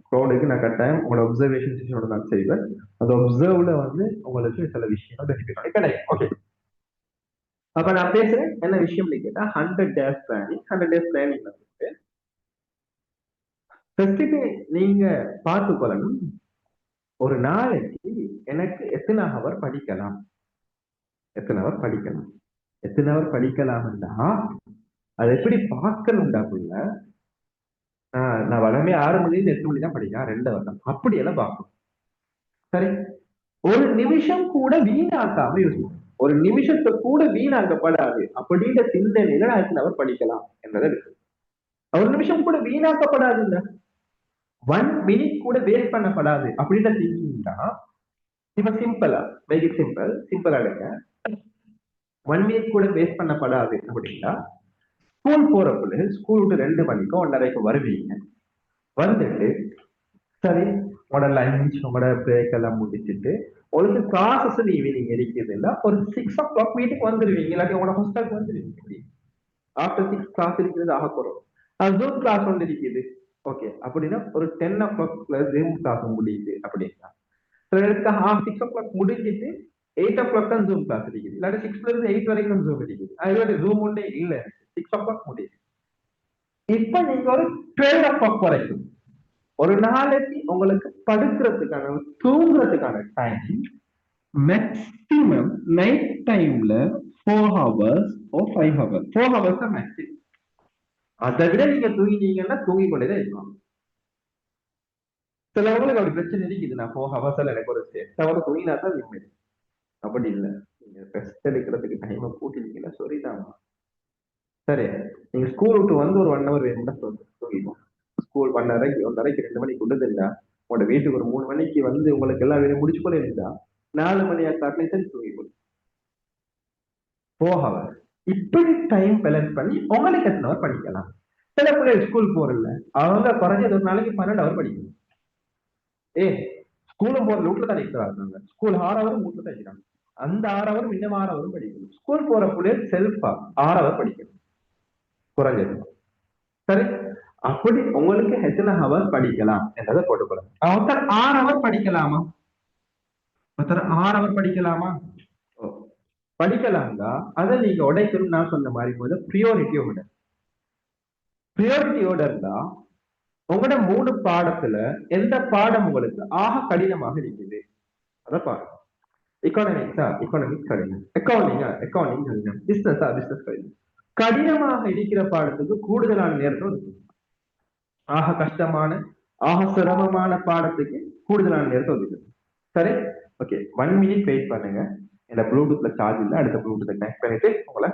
க்ரௌடுக்கு நான் கட்டாயம் உங்களோட ஒப்சர்வேஷன் செஷனோட நான் செய்வேன். அந்த ஒப்சர்வ்ல வந்து உங்களுக்கு சில விஷயங்கள் பெனிஃபிட் கிடைக்கும். ஓகே, அப்ப நான் பேசுறேன் என்ன விஷயம் கேட்டா 100 டேஸ் பிளானிங். 100 டேஸ் பிளானிங் வந்து ஃபர்ஸ்ட்டுக்கு நீங்க பார்த்து கொள்ளணும், ஒரு நாளைக்கு எனக்கு எத்தனை ஹவர் படிக்கலாம், எத்தனை ஹவர் படிக்கலாம், எத்தனை ஹவர் படிக்கலாம்டா அதை எப்படி பார்க்கணும்டாக்குள்ள நான் வளமே 6 மணிலேருந்து 8 மணி தான் படிக்கலாம், 2 ஹவர் தான் அப்படியெல்லாம் பார்க்கணும். சரி, ஒரு நிமிஷம் கூட வீணாக்காம யோசிக்கும். ஒரு நிமிஷத்தை கூட வீணாக்கப்படாது அப்படின்ற சிந்தனையில நான் எத்தனை ஹவர் படிக்கலாம் என்றதை இருக்கு. ஒரு நிமிஷம் கூட வீணாக்கப்படாது, இல்ல 1 மினிட் கூட வேஸ்ட் பண்ணப்படாது அப்படின்ற திங்கிங் தான். இப்ப சிம்பிளா மேக் இட் சிம்பிள். சிம்பிளா எடுங்க. 1 மினிட் கூட வேஸ்ட் பண்ணப்படாது அப்படின்னா ஸ்கூல் போற பிள்ளைகள் ஸ்கூல் விட்டு 2 மணிக்கோ 1:30க்கு வருவீங்க. வந்துட்டு சரி உங்களோட லஞ்ச் உங்களோட பிரேக் எல்லாம் முடிச்சுட்டு உங்களுக்கு கிளாஸஸ் ஈவினிங் இருக்குது இல்ல, ஒரு 6 o'clock வீட்டுக்கு வந்துருவீங்க. இல்லாட்டி உங்களோட ஹாஸ்டலுக்கு வந்துருவீங்க. ஆஃப்டர் 6 கிளாஸ் இருக்கிறது ஆக போறோம். ஜூம் கிளாஸ் வந்து இருக்குது. ஓகே, அப்படின்னா ஒரு 10 o'clock ஜூம் கிளாஸ் முடியுது அப்படின்னா 6 o'clock முடிஞ்சிட்டு 8 o'clock தான் ஜூம் கிளாஸ் இருக்குது. இல்லாட்டி 6ல இருந்து 8 வரைக்கும் ஜூம் இருக்குது. அது ஜூம் ஒன்றே இல்ல, 6 o'clock முடியுது. இப்ப நீங்க ஒரு 12 o'clock வரைக்கும் ஒரு நாளைக்கு உங்களுக்கு படுக்கிறதுக்கான தூங்குறதுக்கான டைம் மேக்சிமம் நைட் டைம்ல 4 hours or 5 hours. 4 hours தான் மேக்சிமம். அதை விட நீங்க தூங்கிட்டீங்கன்னா தூங்கி கொண்டேதான் இருக்கணும். சிலவங்களுக்கு அப்படி பிரச்சனை இருக்குது. நான் 4 hours எனக்கு ஒரு 6 hours தூங்கினா தான் நிம்மதி. அப்படி இல்லை, நீங்க ரெஸ்ட் எடுக்கிறதுக்கு டைமை கூட்டிட்டீங்கன்னா சரிதான். சரி, நீங்க ஸ்கூல் விட்டு வந்து ஒரு 1 hour வேணும்னா தூங்கிக்கும். ஸ்கூல் 1:30க்கு 2 மணிக்கு விடுதுண்டா, உங்களோட வீட்டுக்கு ஒரு 3 மணிக்கு வந்து உங்களுக்கு எல்லா வேலையும் முடிச்சு போல இருந்தா 4 மணி ஆட்டாட்லையும் சரி தூங்கிக்கும். 4 hours இப்படி டைம் பேலன்ஸ் பண்ணி உங்களுக்கு எத்தனை ஹவர் படிக்கலாம். சில பிள்ளைகள் ஸ்கூல் போறல, அவங்க குறைஞ்சது ஒரு நாளைக்கு 12 hour படிக்கணும். ஸ்கூலும் போற வீட்டுல தான் இருக்கிறாங்க. ஸ்கூல் 6 hour வீட்டுல தான் இருக்கிறாங்க. அந்த 6 hour இன்னும் 6 hour படிக்கணும். ஸ்கூல் போற பிள்ளைகள் செல்ஃபா 6 hour படிக்கணும் குறைஞ்சது. சரி, அப்படி உங்களுக்கு எத்தனை ஹவர் படிக்கலாம் என்றதை போட்டுக்கொள்ளுங்க. ஒருத்தர் 6 hour படிக்கலாமா? ஒருத்தர் 6 hour படிக்கலாமா? படிக்கலாம்டா அதை நீங்க உடைக்கணும். நான் சொன்ன மாதிரி போது ப்ரியோரிட்டி ஆர்டர். ப்ரியோரிட்டி ஆர்டர்னா உங்களோட 3 பாடத்துல எந்த பாடம் உங்களுக்கு ஆக கடினமாக இருக்குது அதை பாருங்க. எக்கானமிக்ஸா எக்கானமிக்ஸ் கடினம், அக்கௌண்டிங்கா அக்கௌண்டிங் கடினம், பிசினஸா பிசினஸ் கடினம். கடினமாக இருக்கிற பாடத்துக்கு கூடுதலான நேரத்தை ஒதுக்குங்க. ஆக கஷ்டமான ஆக சிரமமான பாடத்துக்கு கூடுதலான நேரத்தை ஒதுக்குங்க. சரி, ஓகே, 1 minute வெயிட் பண்ணுங்க. இந்த ப்ளூடூத்ல சார்ஜ் இல்லை, அடுத்த ப்ளூடூத் கனெக்ட் பண்ணிட்டு உங்களை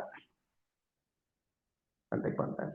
கான்டாக்ட் பண்றேன்.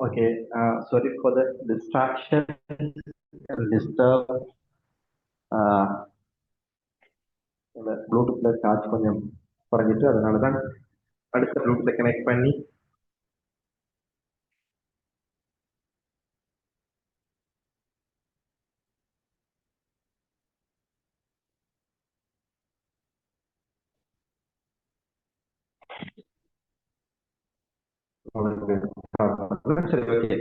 Okay, sorry for the distraction and disturb. ப்ளூடூத்ல சார்ஜ் கொஞ்சம் குறைஞ்சிட்டு, அதனால தான் அடுத்த ப்ளூடூத்தை கனெக்ட் பண்ணி உங்களுக்கு சரி. ஓகே,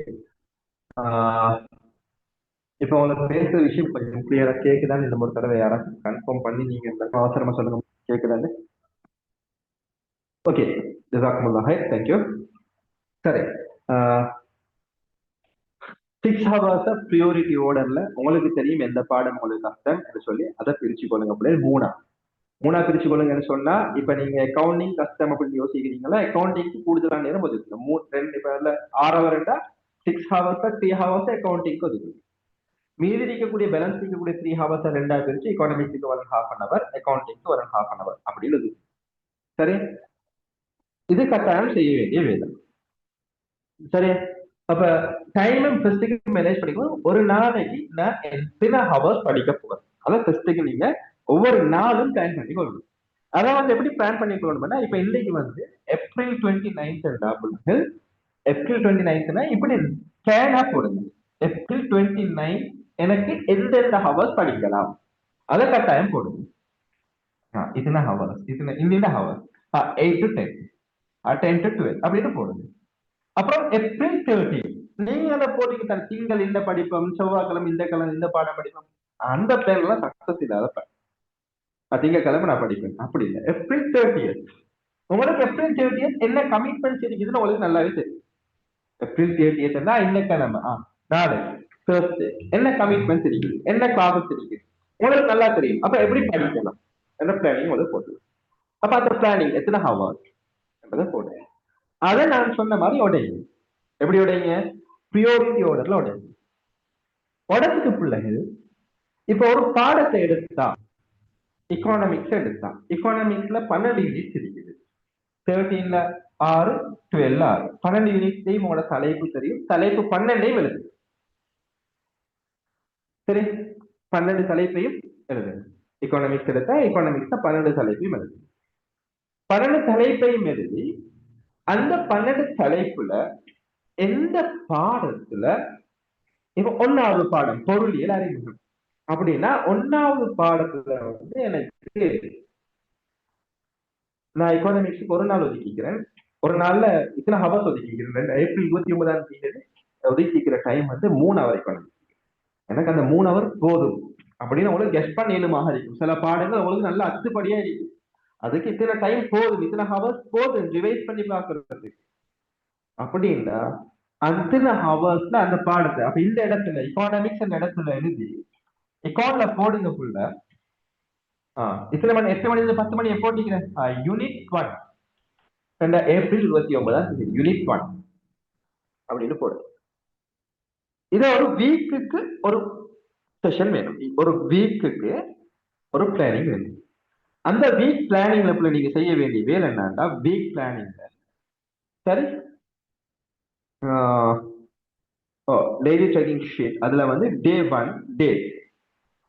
இப்போ உங்களுக்கு பேசுற விஷயம் கொஞ்சம் கிளியரா கேக்குதான்னு இந்த ஒரு தடவை யாராச்சும் கன்ஃபார்ம் பண்ணி நீங்க இந்த அவசரமா சொல்லுங்க, கேக்குதான்னு. ஓகே, ஜஸாக்குமுல்லாஹ் ஹைர், தேங்க்யூ. சரி, 6 ஹவர்ஸ் ப்ரியோரிட்டி ஆர்டர்ல உங்களுக்கு தெரியும் எந்த பாடம் உங்களுக்கு கஷ்டம் என்று சொல்லி அதை பிரிச்சு கொள்ளுங்க. அப்படியே மூணா பிரிச்சு கொள்ளுங்கன்னு சொன்னா, இப்ப நீங்க அக்கௌண்டிங் கஷ்டம் அப்படின்னு யோசிக்கிறீங்களா, அக்கௌண்டிங்க்கு கூடுதலான நேரம் ஒதுக்கணும். ரெண்டு இப்ப 6 ஹவர் 6 ஹவர்ஸ் 3 ஹவர்ஸ் அக்கௌண்டிங்க்கு ஒதுக்கணும். மீதி இருக்கக்கூடிய பேலன்ஸ் இருக்கக்கூடிய 3 ஹவர்ஸ் ரெண்டா பிரிச்சு எக்கானமிக்ஸுக்கு 1.5 hour, அக்கௌண்டிங்க்கு 1.5 hour அப்படின்னு இருக்கு. சரி, இது கட்டாயம் செய்ய வேண்டிய வேலை. சரி, அப்ப டைமும் ஃபெஸ்ட்டுக்கு மேனேஜ் பண்ணிக்கணும். ஒரு நாளைக்கு நான் எத்தனை ஹவர்ஸ் படிக்க போறேன், அதான் ஃபெஸ்ட்டுக்கு நீங்க ஒவ்வொரு நாளும் பிளான் பண்ணி கொள்ளணும். அதை வந்து எப்படி பிளான் பண்ணி கொள்ளணும்னா, இப்ப இன்னைக்கு வந்து ஏப்ரல் 29 ஏப்ரல் 29 இப்படி பிளானா போடுங்க. ஏப்ரல் 29 எனக்கு எந்தெந்த ஹவர்ஸ் படிக்கலாம் அதை கட்டாயம் போடுங்க. இத்தனை ஹவர்ஸ், இந்த ஹவர்ஸ் 8 to 10, 10 to 12 அப்படின்னு போடுங்க. அப்புறம் ஏப்ரல் 30 நீங்க அதை போட்டுக்கிட்ட திங்கள் இந்த படிப்போம், செவ்வாய்க்கிழமை இந்த கிழமை இந்த பாடம் படிப்போம், அந்த பிளான் சக்சஸ் இல்லாத பிளான். திங்கக்கிழமை நான் படிப்பேன் அப்படி இல்லை. ஏப்ரல் 30 உங்களுக்கு ஏப்ரல் 30 என்ன கமிட்மெண்ட்ஸ் இருக்குதுன்னு உங்களுக்கு நல்லாவே தெரியும். ஏப்ரல் 30 என்ன கிழமை, நாளை Thursday என்ன கமிட்மெண்ட்ஸ் இருக்குது, என்ன கிளாஸஸ் இருக்குது உங்களுக்கு நல்லா தெரியும். அப்ப எப்படி படிக்கலாம் என்ற பிளானிங் உங்களுக்கு போட்டு, அப்ப அந்த பிளானிங் எத்தனை ஹவர்ஸ் என்றதை போடுங்க. அதை நான் சொன்ன மாதிரி உடையுங்க. எப்படி உடையுங்க? ப்ரியோரிட்டி ஆர்டர்ல உடையுங்க. உடம்புக்கு பிள்ளைகள் இப்ப ஒரு பாடத்தை எடுத்தா, எக்கானமிக்ஸ் எடுத்தா, எக்கானமிக்ஸ்ல 12 யூனிட்ஸ் இருக்குது. 13ல 6, 12 6, 12 யூனிட்லையும் உங்களோட தலைப்பு தெரியும், தலைப்பு 12ஐயும் எழுது. சரி, 12 தலைப்பையும் எழுதுங்க. எக்கானமிக்ஸ் எடுத்தா எக்கானமிக்ஸ் 12 தலைப்பையும் எழுது. 12 தலைப்பையும் எழுதி அந்த 12 தலைப்புல எந்த பாடத்துல, இப்ப 1வது பாடம் பொருளியல் அறிமுகம் அப்படின்னா 1வது பாடத்துல வந்து எனக்கு நான் எக்கானமிக்ஸுக்கு ஒரு நாள் ஒதுக்கிக்கிறேன். ஒரு நாள்ல இத்தனை ஹவர்ஸ் ஒதுக்கிக்கிறேன். ஏப்ரல் 29 ஒதுக்கிக்கிற டைம் வந்து 3 ஹவர் எக்கானமிக்ஸ். எனக்கு அந்த 3 ஹவர் போதும் அப்படின்னு உங்களுக்கு கெஸ்ட் பண்ண ஏழுமாக இருக்கும். சில பாடங்கள் உங்களுக்கு நல்ல அத்துப்படியா இருக்கும், அதுக்கு இத்தனை டைம் போதும், இத்தனை ஹவர்ஸ் போதும் ரிவைஸ் பண்ணி பாக்குறது அப்படின்னா அத்தனை ஹவர்ஸ்ல அந்த பாடத்தை அப்ப இந்த இடத்துல எக்கானமிக்ஸ் அந்த இடத்துல எழுதி எக்கான்ல போடுங்க ஃபுல்ல. இத்தனை மணி 8 மணி 10 மணி போட்டிக்கிறேன். யூனிட் 1 ஏப்ரல் 29 யூனிட் 1 அப்படின்னு போடு. இதை ஒரு வீக்குக்கு ஒரு செஷன் வேணும், ஒரு வீக்குக்கு ஒரு பிளானிங் வேணும். அந்த வீக் பிளானிங்ல நீங்க செய்ய வேண்டிய வேலை என்னன்னா, வீக் பிளானிங்ல சரி டெய்லி செக்கிங் ஷீட் அதுல வந்து டே 1 டே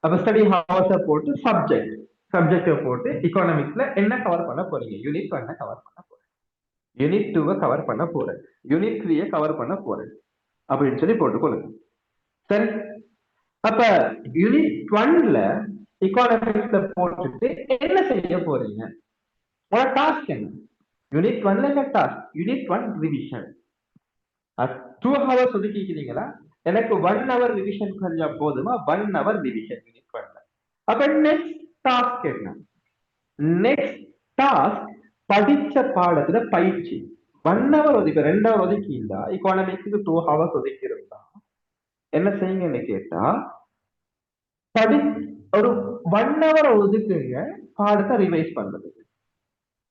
அப்ப ஸ்டடி ஹவர்ஸை போட்டு சப்ஜெக்டை போட்டு எக்கானமிக்ஸ்ல என்ன கவர் பண்ண போறீங்க, யூனிட் 1 கவர் பண்ண போறேன், யூனிட் 2 கவர் பண்ண போறேன், யூனிட் 3 கவர் பண்ண போறேன் அப்படின்னு சொல்லி போட்டுக்கொள்ளுங்க. சரி, அப்ப யூனிட் 1ல எக்கானமிக்ஸ்ல போட்டுட்டு என்ன செய்ய போறீங்க, உங்களோட டாஸ்க் என்ன? யூனிட் 1ல என்ன டாஸ்க்? Unit 1 revision. 2 ஹவர்ஸ் ஒதுக்கிக்கிறீங்களா, எனக்கு 1 hour ரிவிஷன் செஞ்சா போதுமா? 1 hour ரிவிஷன் யூனிட் 1ல. அப்ப நெக்ஸ்ட் டாஸ்க் என்ன? நெக்ஸ்ட் டாஸ்க் படிச்ச பாடத்துல பயிற்சி. 1 hour ஒதுக்கி 2 hour ஒதுக்கி இருந்தா எக்கானமிக்ஸுக்கு 2 hours ஒதுக்கி இருந்தா என்ன செய்யுங்கன்னு கேட்டா, ஒரு 1 hour ஒதுக்குங்க பாடத்தை ரிவைஸ் பண்றதுக்கு.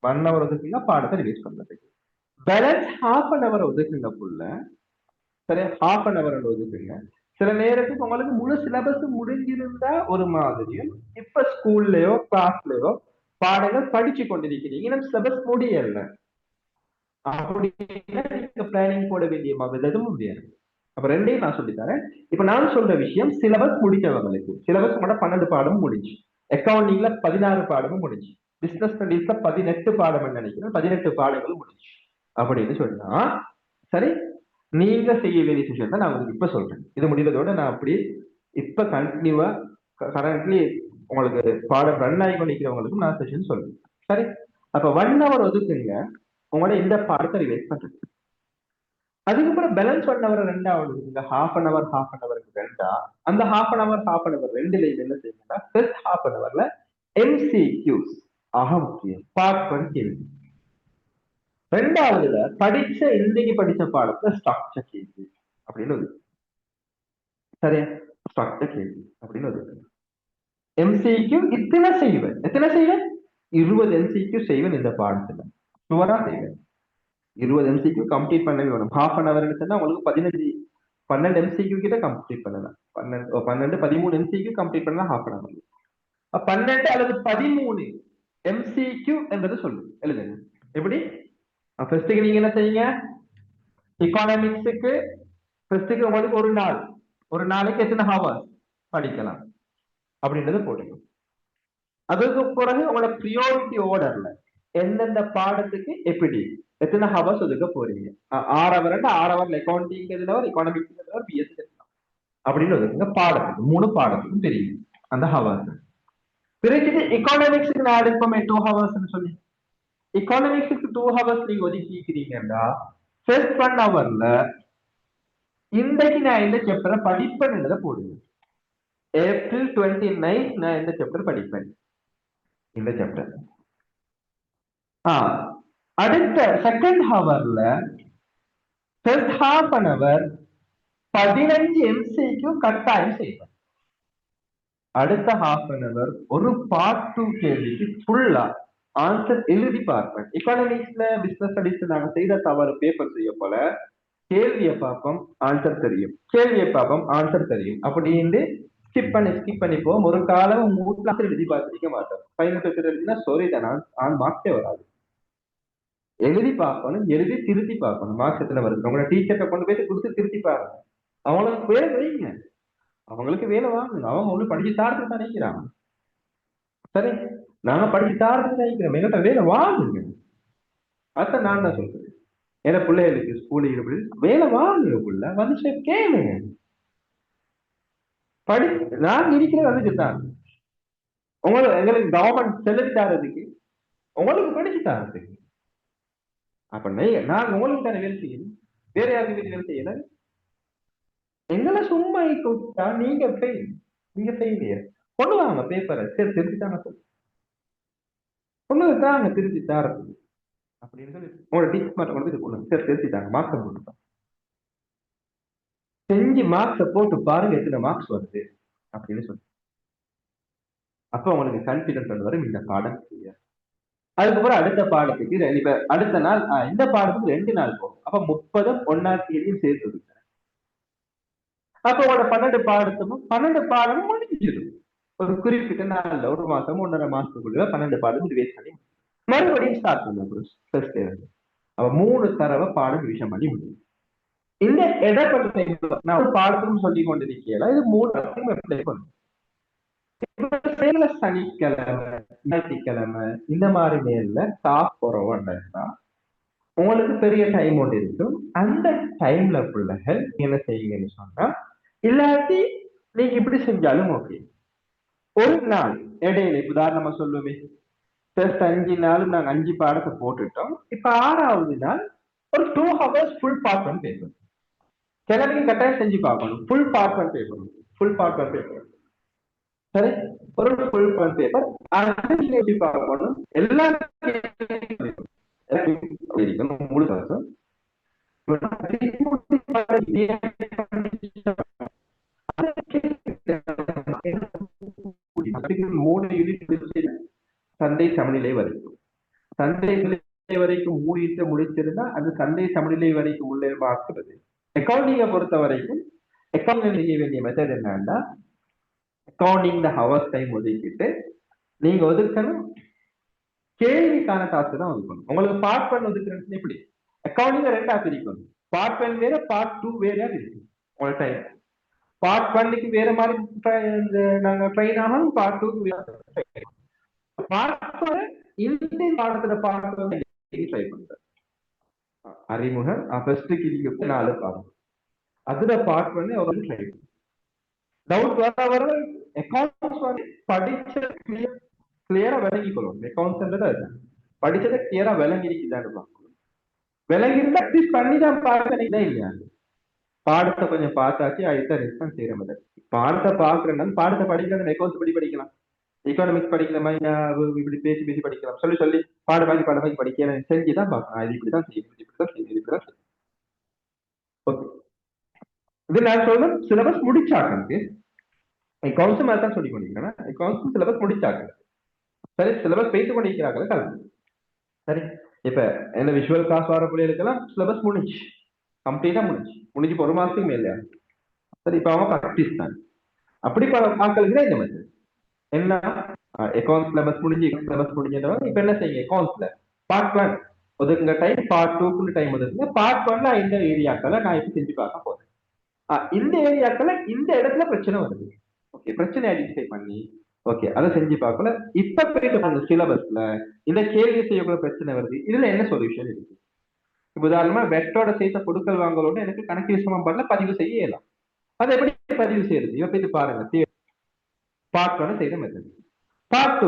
1 hour ஒதுக்குங்க பாடத்தை ரிவைஸ் பண்றதுக்கு. பேலன்ஸ் half an hour ஒதுக்குங்க புள்ள. சரி, half an hour ஒதுக்குங்க. சில நேரத்துக்கு உங்களுக்கு முழு சிலபஸ் முடிஞ்சிருந்தா ஒரு மாதிரியும், இப்ப ஸ்கூல்லயோ கிளாஸ்லயோ பாடங்கள் படிச்சு கொண்டிருக்கிறீங்க, சிலபஸ் முடியல, அப்படி நீங்க பிளானிங் போட வேண்டிய மெத்தடும் முடியாது. அப்ப ரெண்டையும் நான் சொல்லித்தரேன். இப்ப நான் சொல்ற விஷயம் சிலபஸ் முடிச்சவங்களுக்கு. சிலபஸ் கூட 12 பாடம் முடிஞ்சு, அக்கௌண்டிங்ல 16 பாடமும் முடிஞ்சு, பிசினஸ் ஸ்டடீஸ்ல 18 பாடம் நினைக்கிறேன், 18 பாடங்களும் முடிஞ்சு அப்படின்னு சொன்னா சரி. நீங்க செய்ய வேண்டிய விஷயம் தான் நான் உங்களுக்கு இப்ப சொல்றேன். இது முடிந்ததோட நான் அப்படி இப்ப கண்டினியூவா கரண்ட்லி உங்களுக்கு பாடம் ரன் ஆகி கொண்டிருக்கிறவங்களுக்கும் நான் செஷன் சொல்றேன். சரி, அப்ப 1 hour ஒதுக்குங்க உங்களோட இந்த பாடத்தை ரிவைஸ் பண்றது. அதுக்கப்புறம் பேலன்ஸ் 1 hour ரெண்டாவது இருக்குங்க, ஹாஃப் அன் ஹவருக்கு ரெண்டா. அந்த ஹாஃப் அன் ஹவர் ரெண்டுல என்ன செய்யுங்கன்னா, ஃபர்ஸ்ட் ஹாஃப் அன் ஹவர்ல MCQs ஆக முக்கியம், பார்ட் 1 கேள்வி. ரெண்டாவதுல இன்னைக்கு படிச்ச பாடத்துல ஸ்ட்ரக்சர் கேள்வி அப்படின்னு ஒரு, சரியா, ஸ்ட்ரக்சர் கேள்வி அப்படின்னு ஒரு MCQ எத்தனை செய்வேன் 20 MCQ செய்வேன் இந்த பாடத்துல, சுவரா செய்வேன். 20 MCQ கம்ப்ளீட் பண்ணவே வேணும். ஹாஃப் அன் ஹவர் எடுத்தா உங்களுக்கு 12 MCQ கிட்ட கம்ப்ளீட் பண்ணலாம். 13 MCQ கம்ப்ளீட் பண்ணலாம் ஹாஃப் அன் ஹவர். 12 அல்லது 13 MCQ என்பது சொல்லு எழுதுங்க. எப்படி? ஃபர்ஸ்ட்டுக்கு நீங்க என்ன செய்யுங்க, எக்கானமிக்ஸுக்கு ஃபர்ஸ்ட்டுக்கு உங்களுக்கு ஒரு நாளைக்கு எத்தனை ஹவர் படிக்கலாம் அப்படின்றத போடுங்க. அதுக்கு பிறகு உங்களோட ப்ரியாரிட்டி ஆர்டர்ல எந்தெந்த பாடத்துக்கு எப்படி எத்தனை ஹவர்ஸ் ஒதுக்க போறீங்க. 6 ஹவர்ல அக்கௌண்டிங் எழுதவர், எக்கானமிக்ஸ் எழுதவர், பிஎஸ்சி எழுதலாம் அப்படின்னு ஒதுக்குங்க. பாடத்துக்கு 3 பாடத்துக்கும் தெரியும் அந்த ஹவர்ஸ். பிறகு எக்கானமிக்ஸுக்கு நான் எடுப்போமே 2 ஹவர்ஸ் சொல்லி, எக்கானமிக்ஸுக்கு 2 ஹவர்ஸ் நீங்க ஒதுக்கிக்கிறீங்கன்னா ஃபர்ஸ்ட் 1 ஹவர்ல இன்றைக்கு நான் இந்த சாப்டரை படிப்பேன் போடுங்க. ஏப்ரல் 29 நான் இந்த சாப்டர் படிப்பேன், இந்த சாப்டர். அடுத்த செகண்ட் ஹவர்ல first half an hour 15 MCQ கட்டாயம் செய்வேன். அடுத்த ஹாஃப் அன் ஹவர் ஒரு பார்ட் 2 கேள்விக்கு ஃபுல்லா ஆன்சர் எழுதி பார்ப்பேன். எக்கானமிக்ஸ்ல பிசினஸ் ஸ்டடீஸ்ல நாங்க செய்த தவறு பேப்பர் செய்ய போல கேள்வியை பார்ப்போம், ஆன்சர் தெரியும், கேள்வியை பார்ப்போம், ஆன்சர் தெரியும் அப்படின்னு ஸ்கிப் பண்ணி போவோம். ஒரு காலம் உங்க வீட்டுல எழுதி பார்த்துருக்க மாட்டோம். ஃபைனல் பேப்பர் எழுதினா சாரி தான் மார்க்ஸே வராது. எழுதி பார்க்கணும், எழுதி திருத்தி பார்க்கணும். மார்க்ஸ் எத்தனை வருது உங்களோட டீச்சர்கிட்ட கொண்டு போய் கொடுத்து திருத்தி பாருங்க. அவங்களுக்கு வேலை வைங்க, அவங்களுக்கு வேலை வாங்குங்க. அவங்க ஒண்ணு படிச்சு தாரத்துக்கு தான் நினைக்கிறாங்க. சரி, நாங்க படிச்சு தாரத்துக்கு நினைக்கிறோம், எங்கிட்ட வேலை வாங்குங்க. அதான் நான் தான் சொல்றேன். ஏன்னா பிள்ளைகளுக்கு ஸ்கூல் ஈடுபடி வேலை வாங்குங்க, புள்ள வந்து கேளுங்க. நாங்க இருக்கிறது அதுக்கு தான். எங்களுக்கு கவர்மெண்ட் செலவு தரதுக்கு, உங்களுக்கு படிச்சு தரதுக்கு. அப்ப நான் உங்களுக்கு தானே வேலை செய்யணும், வேற யாருக்கு வேலை செய்யல. எங்களை சும்மா கூப்பிட்டா நீங்க செய்யலையே, கொண்டு வாங்க பேப்பரை, சரி திருத்தி தாங்க கொண்டு தாங்க திருத்தி தாரது அப்படின்னு சொல்லி உங்களோட டீச்சர் மட்டும் கொண்டு போய் கொண்டு சரி திருத்தி தாங்க, மார்க்ஸ் போட்டுதான் செஞ்சு மார்க்ஸை போட்டு பாருங்க எத்தனை மார்க்ஸ் வருது அப்படின்னு சொல்லி. அப்ப உங்களுக்கு கான்பிடன்ஸ் வரும் இந்த பாடம் செய்ய. அதுக்கப்புறம் அடுத்த பாடத்துக்கு இப்ப அடுத்த நாள் இந்த பாடத்துக்கு 2 நாள் போகும். அப்ப 30 1ஆம் தேதியும் சேர்த்து. அப்ப உங்களோட 12 பாடமும் முடிஞ்சிடும். ஒரு குறிப்பிட்ட நாள்ல, ஒரு மாசம் 1.5 மாசத்துக்குள்ள 12 பாடம் ரிவைஸ் பண்ணி மறுபடியும் ஸ்டார்ட் பண்ணுவோம். அப்ப 3 தடவை பாடம் ரிவிஷன் பண்ணி முடியும். இந்த இடப்பட்ட நான் ஒரு பாடத்துக்கும் சொல்லி கொண்டிருக்கேன், இது 3 வருஷம் அப்ளை பண்ணும். சனிக்கிழமை ஞாயிற்றுக்கிழமை இந்த மாதிரி நேரில் ஸ்டாஃப் குறவுன்னா உங்களுக்கு பெரிய டைம் ஒன்று இருக்கும். அந்த டைம்ல பிள்ளைகள் என்ன செய்யுங்கன்னு சொன்னா, இல்லாட்டி நீங்க இப்படி செஞ்சாலும் ஓகே. ஒரு நாள் இடையில உதாரணமா சொல்லுவே, ஃபர்ஸ்ட் 5 நாளும் நாங்க 5 பாடத்தை போட்டுட்டோம். இப்ப 6வது நாள் ஒரு 2 hours ஃபுல் பார்ட் 1 பேப்பர் கிளம்பி கட்டாயம் செஞ்சு பார்க்கணும். ஃபுல் பார்ட் 1 பேப்பர் சரி, ஒரு ஃபுல் பார்ட் பேப்பர் எழுதி பார்க்கணும். எல்லா முழு வருஷம் 3 யூனிட் சந்தை சமநிலை வரைக்கும், சந்தை நிலை வரைக்கும் 3 யூனிட் முடிச்சிருந்தா அது சந்தை சமநிலை வரைக்கும் உள்ளே பார்க்கிறது. அக்கௌண்டிங்கை பொறுத்த வரைக்கும் அக்கௌண்டிங் செய்ய வேண்டிய மெத்தட் என்னன்னா, அக்கௌண்டிங் ஹவர்ஸ் டைம் ஒதுக்கிட்டு நீங்க ஒதுக்கணும் கேள்விக்கான டாஸ்க் தான் ஒதுக்கணும். உங்களுக்கு பார்ட் 1 ஒதுக்குறதுன்னு எப்படி அக்கௌண்டிங் ரெண்டா பிரிக்கணும். பார்ட் 1 வேற, பார்ட் 2 வேறையா பிரிக்கணும் உங்களோட டைம். பார்ட் 1க்கு வேற மாதிரி நாங்க ட்ரெயின் ஆகணும், பார்ட் 2க்கு வேற. பார்ட் 1 இந்த பாடத்துல பார்ட் ட்ரை பண்றேன். அறிமுகம் ஃபர்ஸ்ட்டுக்கு நீங்க 4 பாடம், அதுல பார்ட் 1 ஒரு ட்ரை பண்ணுங்க. டவுட் வர அக்கௌண்ட்ஸ் வந்து படிச்ச கிளியரா விளங்கிக்கொள்ளும். அக்கௌண்ட்ஸ்ன்றது அதுதான், படிச்சதை கிளியரா விளங்கி இருக்குதான்னு பார்க்கணும். விளங்கி இருந்தா அட்லீஸ்ட் பண்ணி தான் பார்க்க இல்லையா, பாடத்தை கொஞ்சம் பார்த்தாச்சு அதுதான் ரெஸ்பான்ஸ் செய்யற மாதிரி. பாடத்தை பார்க்கறேன்னா பாடத்தை படிக்கிறது அக்கௌண்ட்ஸ் படி படிக்கலாம், எக்கானமிக்ஸ் படிக்கிற மாதிரி இப்படி பேசி பேசி படிக்கலாம், சொல்லி சொல்லி பாடமாக்கி படிக்க செஞ்சுதான் பார்க்கணும். அது இப்படிதான் செய்யணும், இப்படிதான் செய்யணும், இப்படிதான் செய்யணும். ஓகே, இது நான் சொல்றேன் சிலபஸ் முடிச்சாக்கு அக்கௌண்ட்ஸ் மாதிரி தான் சொல்லி கொண்டிருக்கிறேன். அக்கௌண்ட்ஸ் சிலபஸ் முடிச்சாக்கு சரி, சிலபஸ் பேசி கொண்டிருக்கிறார்கள் கல்வி. சரி, இப்ப என்ன விஷுவல் கிளாஸ் வர பிள்ளைகளுக்கெல்லாம் சிலபஸ் முடிஞ்சு கம்ப்ளீட்டா முடிஞ்சு ஒரு மாசத்துக்கு மேல. சரி, இப்ப அவங்க ப்ராக்டிஸ் தான். அப்படி ஆக்களுக்கு இந்த மாதிரி என்ன அக்கௌண்ட்ஸ் சிலபஸ் முடிஞ்சவங்க இப்ப என்ன செய்யுங்க, அக்கௌண்ட்ஸ்ல பார்ட் 1 ஒதுக்குங்க டைம், பார்ட் 2க்கு டைம் ஒதுக்குங்க. பார்ட் 1ல இந்த ஏரியாக்களை நான் இப்ப செஞ்சு பார்க்க போறேன். இந்த ஏரியாக்களை இந்த இடத்துல பிரச்சனை வருது, ஓகே, பிரச்சனை ஐடென்டிஃபை பண்ணி ஓகே அதை செஞ்சு பார்க்கல. இப்ப போயிட்டு சிலபஸ்ல இந்த கேள்வி செய்யக்கூட பிரச்சனை வருது, இதுல என்ன சொல்யூஷன் இருக்கு? இப்ப உதாரணமா வெட்டோட சேர்த்த கொடுக்கல் வாங்கலோட எனக்கு கணக்கு சமன்பாடுல பதிவு செய்ய இயலாம். அதை எப்படி பதிவு செய்யறது? இவ போயிட்டு பாருங்க, பார்ட் 1 செய்த மெத்தட். பார்ட்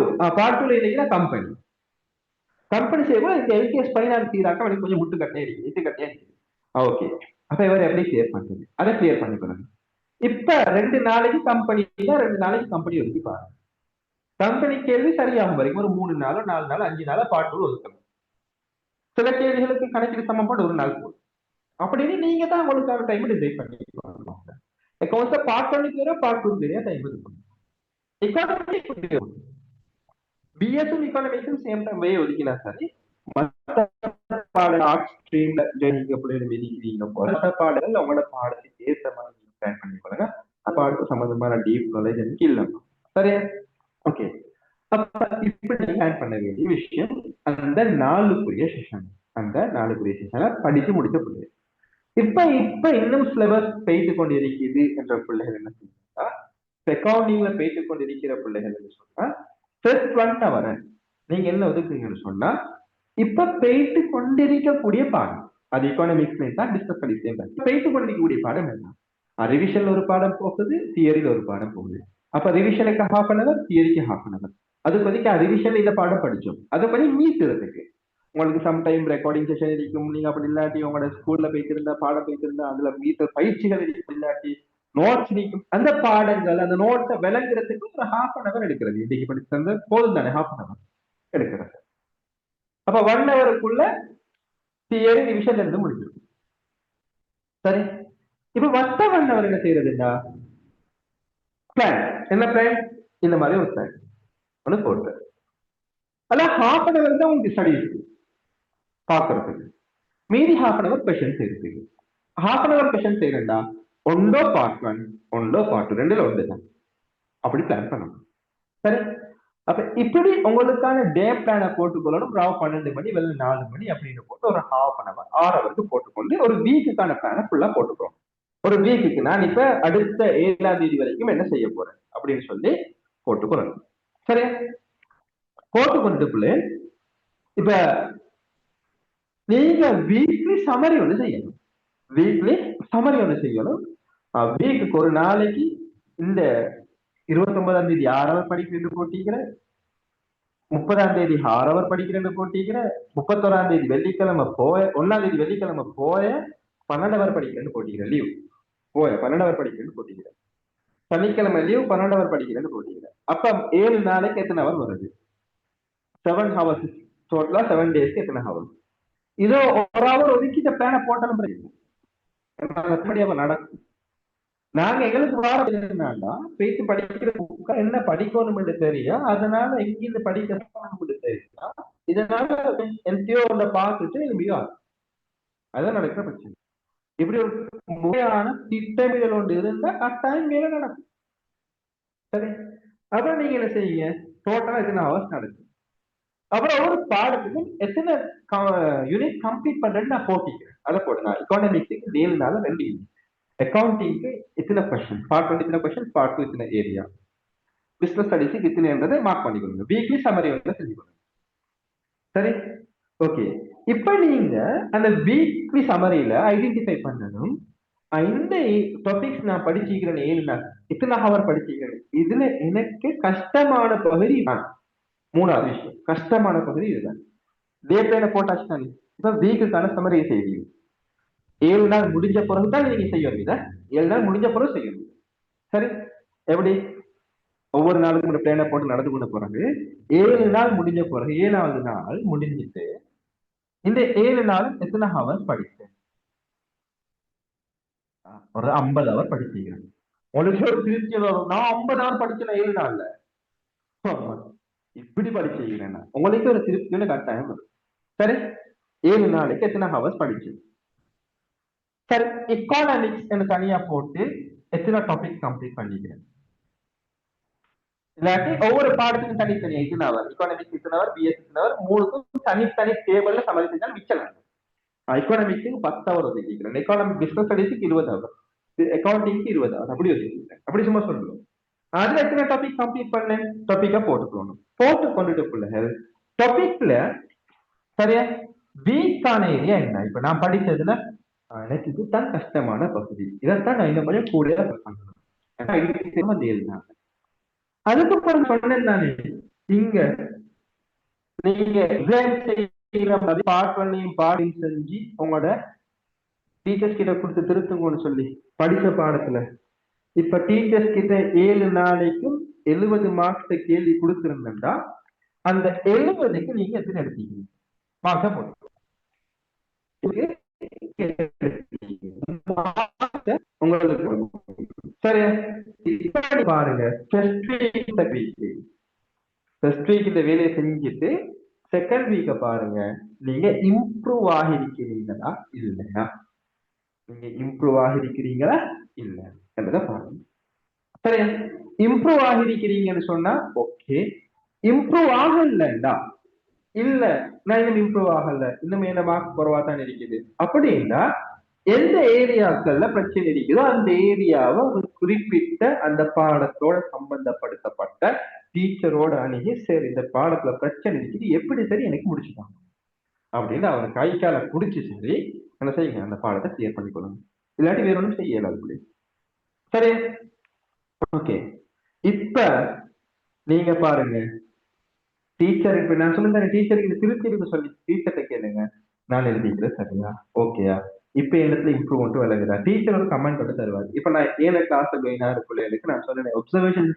2ல இல்லைங்களா கம்பெனி செய்யக்கூட இந்த எல்கேஎஸ் 16 சீராக்க அவனுக்கு கொஞ்சம் முட்டுக்கட்டே இருக்கு. ஓகே, அப்ப இவர் எப்படி கிளியர் பண்றது? அதை கிளியர் பண்ணிக்கணும். இப்ப 2 நாளைக்கு கம்பெனி 2 நாளைக்கு கம்பெனி ஒதுக்கி பாருங்க. கம்பெனி கேள்வி சரியாகும் வரைக்கும் ஒரு 3 நாளோ 4 நாளோ 5 நாளோ பார்ட் 2 ஒதுக்கணும். சில கேள்விகளுக்கு கணக்கில் சமன்பாடு ஒரு நாள் போதும். அப்படின்னு நீங்க தான் உங்களுக்கான டைம் டிசைட் பண்ணிக்கலாம். அக்கௌண்ட்ஸ் பார்ட் 1க்கு வேற பார்ட் 2க்கு வேற டைம் ஒதுக்கணும். பிஎஸ்ஸும் எக்கானமிக்ஸும் சேம் டைம் வே ஒதுக்கினா சரி, மற்ற பாட ஆர்ட் ஸ்ட்ரீம்ல ஜெயிக்க மற்ற பாடங்கள் உங்களோட பாடத்துக்கு ஏற்ற மாதிரி பிளான் பண்ணிக்கொள்ளுங்க. பாடத்துக்கு சம்பந்தமான டீப் நாலேஜ் எனக்கு இல்லை. சரியா? ஓகே, அப்ப இப்படி பிளான் பண்ண வேண்டிய விஷயம் அந்த 4 செஷனை படிச்சு முடிச்ச பிள்ளைகள். இப்ப இன்னும் சிலபஸ் போயிட்டு கொண்டிருக்கிறது என்ற பிள்ளைகள் என்ன செய்யுங்க, அக்கௌண்டிங்ல போயிட்டு கொண்டிருக்கிற பிள்ளைகள் என்ன சொன்னா, ஃபர்ஸ்ட் 1 வர நீங்க என்ன ஒதுக்குங்கன்னு சொன்னா, இப்ப போயிட்டு கொண்டிருக்கக்கூடிய பாடம் அது எக்கானமிக்ஸ் தான் டிஸ்கஸ் பண்ணிட்டேன். போயிட்டு கொண்டிருக்கக்கூடிய பாடம் என்ன, ரிவிஷன்ல ஒரு பாடம் போகுது, தியரியில ஒரு பாடம் போகுது. அப்ப ரிவிஷனுக்கு 1/2 hour, தியரிக்கு 1/2 hour. அது பதிக்கு ரிவிஷன்ல இந்த பாடம் படிச்சோம், அதை பத்தி மீட்டுறதுக்கு உங்களுக்கு சம்டைம் ரெக்கார்டிங் செஷன் இருக்கும். நீங்க அப்படி இல்லாட்டி உங்களோட ஸ்கூல்ல போயிட்டு இருந்தா பாடம் போயிட்டு இருந்தா அதுல மீட்டர் பயிற்சிகள் இருக்கும், இல்லாட்டி நோட்ஸ் இருக்கும். அந்த பாடங்கள் அந்த நோட்டை விளங்குறதுக்கு ஒரு 1/2 hour எடுக்கிறது. இன்னைக்கு படிச்சிருந்த போதும் தானே 1/2 hour எடுக்கிறது. அப்ப 1 hourக்குள்ள தியரி ரிவிஷன் இருந்து முடிஞ்சிடும். சரி, இப்ப மொத்த 1 hour என்ன செய்யறதுன்னா பிளான். என்ன பிளான்? இந்த மாதிரி ஒரு பிளான் ஒன்று போட்டு அதான் 1/2 hour தான் உங்களுக்கு ஸ்டடி இருக்கு பாக்குறதுக்கு, மீதி 1/2 hour கொஸ்டின் இருக்கு. 1/2 hour கொஸ்டின் செய்யறா ஒன்றோ பார்ட் 1 ஒன்றோ பார்ட் 2 ரெண்டுல ஒன்றுதான் அப்படி பிளான் பண்ணணும். சரி, அப்ப இப்படி உங்களுக்கான டே பிளானை போட்டுக்கொள்ளணும். 12 மணி வெள்ள 4 மணி அப்படின்னு போட்டு ஒரு 1/2 hour 6 hours போட்டுக்கொண்டு ஒரு வீக்குக்கான பிளானை ஃபுல்லா போட்டுக்கிறோம். ஒரு வீக்குக்கு நான் இப்ப அடுத்த 7ஆம் தேதி வரைக்கும் என்ன செய்ய போறேன் அப்படின்னு சொல்லி போட்டுக்கொள்ளணும். சரியா? போட்டுக்கொண்டுக்குள்ள இப்ப நீங்க வீக்லி சமரி ஒண்ணு செய்யணும். வீக்குக்கு ஒரு நாளைக்கு இந்த 29ஆம் தேதி 6 hour படிக்கிறேன்னு போட்டிக்கிற, 30ஆம் தேதி 6 hour படிக்கிறேன்னு போட்டிக்கிற, 31ஆம் தேதி வெள்ளிக்கிழமை போய 1ஆம் தேதி வெள்ளிக்கிழமை போய 12 hour படிக்கிறேன்னு போட்டிக்கிற, லீவ் போய 12 hour படிக்கிறேன்னு போட்டிக்கிற, சனிக்கிழமை லீவ் 12 hour படிக்கிறேன்னு போட்டிக்கிற. அப்ப 7 நாளைக்கு எத்தனை hour வருது? 7 hours. டோட்டலா 7 days எத்தனை hour? இதோ ஒரு hour ஒதுக்கி இந்த பிளான போட்டாலும் நடக்கும். நாங்க எங்களுக்கு வாரம்னா பேசி படிக்கிற புக்கா என்ன படிக்கணும்னு தெரியும், அதனால எங்கிருந்து படிக்கணும்னு தெரியும். இதனால என்சிஓல பார்த்துட்டு முடியாது. அதான் நடக்கிற பிரச்சனை. இப்படி ஒரு முறையான திட்டமிடல் ஒன்று இருந்தா கட்டாயம் மேல நடக்கும். சரி, அதான் நீங்க என்ன செய்யுங்க, டோட்டலா எத்தனை ஹவர்ஸ் நடக்கும் அப்புறம் ஒரு பாடத்துக்கும் எத்தனை யூனிட் கம்ப்ளீட் பண்றேன்னு நான் போட்டிக்கிறேன். அதை போட்டு நான் எக்கானமிக்ஸுக்கு 7 நாள் 2 யூனிட், அக்கௌண்டிங்க்கு இத்தனை கொஸ்டின், பார்ட் 1 இத்தனை கொஸ்டின், பார்ட் 2 இத்தனை ஏரியா, பிசினஸ் ஸ்டடிஸுக்கு இத்தனைன்றதை மார்க் பண்ணி கொடுங்க. வீக்லி சம்மரி வந்து செஞ்சு கொடுங்க. சரி, ஓகே. இப்ப நீங்க அந்த வீக்லி சம்மரியில ஐடென்டிஃபை பண்ணணும், இந்த டாபிக்ஸ் நான் படிச்சிருக்கிறேன் 7 நாள், இத்தனை ஹவர் படிச்சிருக்கிறேன், இதுல எனக்கு கஷ்டமான பகுதி தான். 3வது விஷயம், கஷ்டமான பகுதி இதுதான். டே பிளான போட்டாச்சு தானே, இப்ப வீக்குக்கான சம்மரியை செய்வீங்க. 7 நாள் முடிஞ்ச பிறகு தான் நீங்க செய்யணும். இதை 7 நாள் முடிஞ்ச பிறகு செய்யணும். சரி, எப்படி ஒவ்வொரு நாளுக்கும் ஒரு பிளான போட்டு நடந்து கொண்டு போறாங்க. 7 நாள் முடிஞ்ச பிறகு 7வது நாள் முடிஞ்சிட்டு இந்த 7 நாள் எத்தனை ஹவர் படிச்சேன்? ஒரு 50 ஹவர் படிச்சீங்க. உங்களுக்கு ஒரு திருப்தி வரும், நான் 50 ஹவர் படிச்சேன் 7 நாள்ல, இப்படி படிச்சீங்கன்னா உங்களுக்கு ஒரு திருப்தியோட கட்டாயம் வரும். சரி, 7 நாளைக்கு எத்தனை ஹவர்ஸ் படிச்சு? சரி, எக்கானமிக்ஸ் தனியா போட்டு எத்தனை டாபிக் கம்ப்ளீட் பண்ணிக்கிறேன்? இல்லாட்டி ஒவ்வொரு பாடத்துக்கும் தனித்தனியா இத்தனை ஹவர், எக்கானமிக்ஸ் இத்தனை ஹவர், பிஎஸ் இத்தனை ஹவர், 3க்கும் தனித்தனி டேபிள்ல சமரி செஞ்சால் மிச்சம். எக்கானமிக்ஸுக்கு 10 ஹவர் ஒதுக்கிக்கிறேன், எக்கானமிக் பிசினஸ் ஸ்டடிஸுக்கு 20 ஹவர், அக்கௌண்டிங்க்கு 20 ஹவர், அப்படி ஒதுக்கிக்கிறேன். அப்படி சும்மா சொல்லுவோம். அதுல எத்தனை டாபிக் கம்ப்ளீட் பண்ணேன்? டாபிக்கா போட்டுக்கணும். போட்டு கொண்டுட்டு பிள்ளைகள் டாபிக்ல சரியா வீக்கான ஏரியா என்ன? இப்ப நான் படிச்சதுல எனக்கு இதுதான் கஷ்டமான பகுதி, இதைத்தான் நான் இந்த மாதிரி கூட பண்ணணும். அதுக்கப்புறம் சொன்னேன் தானே, இங்க நீங்க எக்ஸாம் செய்யற மாதிரி பார்ட் 1 பார்ட் செஞ்சு உங்களோட டீச்சர்ஸ் கிட்ட கொடுத்து திருத்துங்கன்னு சொல்லி படிச்ச பாடத்துல இப்ப டீச்சர்ஸ் கிட்ட 7 நாளைக்கும் 70 மார்க்ஸ் கேள்வி கொடுத்திருந்தா அந்த 70க்கு நீங்க எத்தனை எடுத்தீங்க? மார்க்ஸா போட்டு உங்களுக்கு சரி. இப்ப பாருங்க, ஃபர்ஸ்ட் வீக் இந்த வேலையை செஞ்சுட்டு செகண்ட் வீக்க பாருங்க, நீங்க இம்ப்ரூவ் ஆகிருக்கிறீங்களா இல்லையா? நீங்க இம்ப்ரூவ் ஆகிருக்கிறீங்களா இல்ல என்றத பாருங்க. சரி, இம்ப்ரூவ் ஆகிருக்கிறீங்கன்னு சொன்னா ஓகே. இம்ப்ரூவ் ஆகலண்டா, இல்ல நான் இன்னும் இம்ப்ரூவ் ஆகல, இன்னும் என்ன மார்க் குறைவா தான் இருக்குது அப்படின்னா எந்த ஏரியாக்கள்ல பிரச்சனை இருக்குதோ அந்த ஏரியாவை ஒரு குறிப்பிட்ட அந்த பாடத்தோட சம்பந்தப்படுத்தப்பட்ட டீச்சரோட அணுகி, சரி இந்த பாடத்துல பிரச்சனை இருக்குது, எப்படி சரி எனக்கு முடிச்சுட்டாங்க அப்படின்னு அவர் கை கால குடிச்சு சரி என்ன செய்யுங்க, அந்த பாடத்தை கிளியர் பண்ணிக்கொள்ளுங்க. இல்லாட்டி வேற ஒன்றும் செய்யல. சரி, ஓகே. இப்ப நீங்க பாருங்க, டீச்சர் இப்ப நான் சொல்லுங்க, டீச்சருக்கு இது திருத்தி இருக்கு சொல்லி டீச்சர்கிட்ட கேளுங்க, நான் எழுதிக்கிறேன் சரியா ஓகேயா, இப்ப இடத்துல இம்ப்ரூவ்மெண்ட் விளங்குதா? டீச்சர் ஒரு கமெண்ட் வந்து தருவாரு. இப்ப நான் ஏன கிளாஸ் பிள்ளைகளுக்கு நான் சொன்னேன் ஒப்சர்வேஷன்,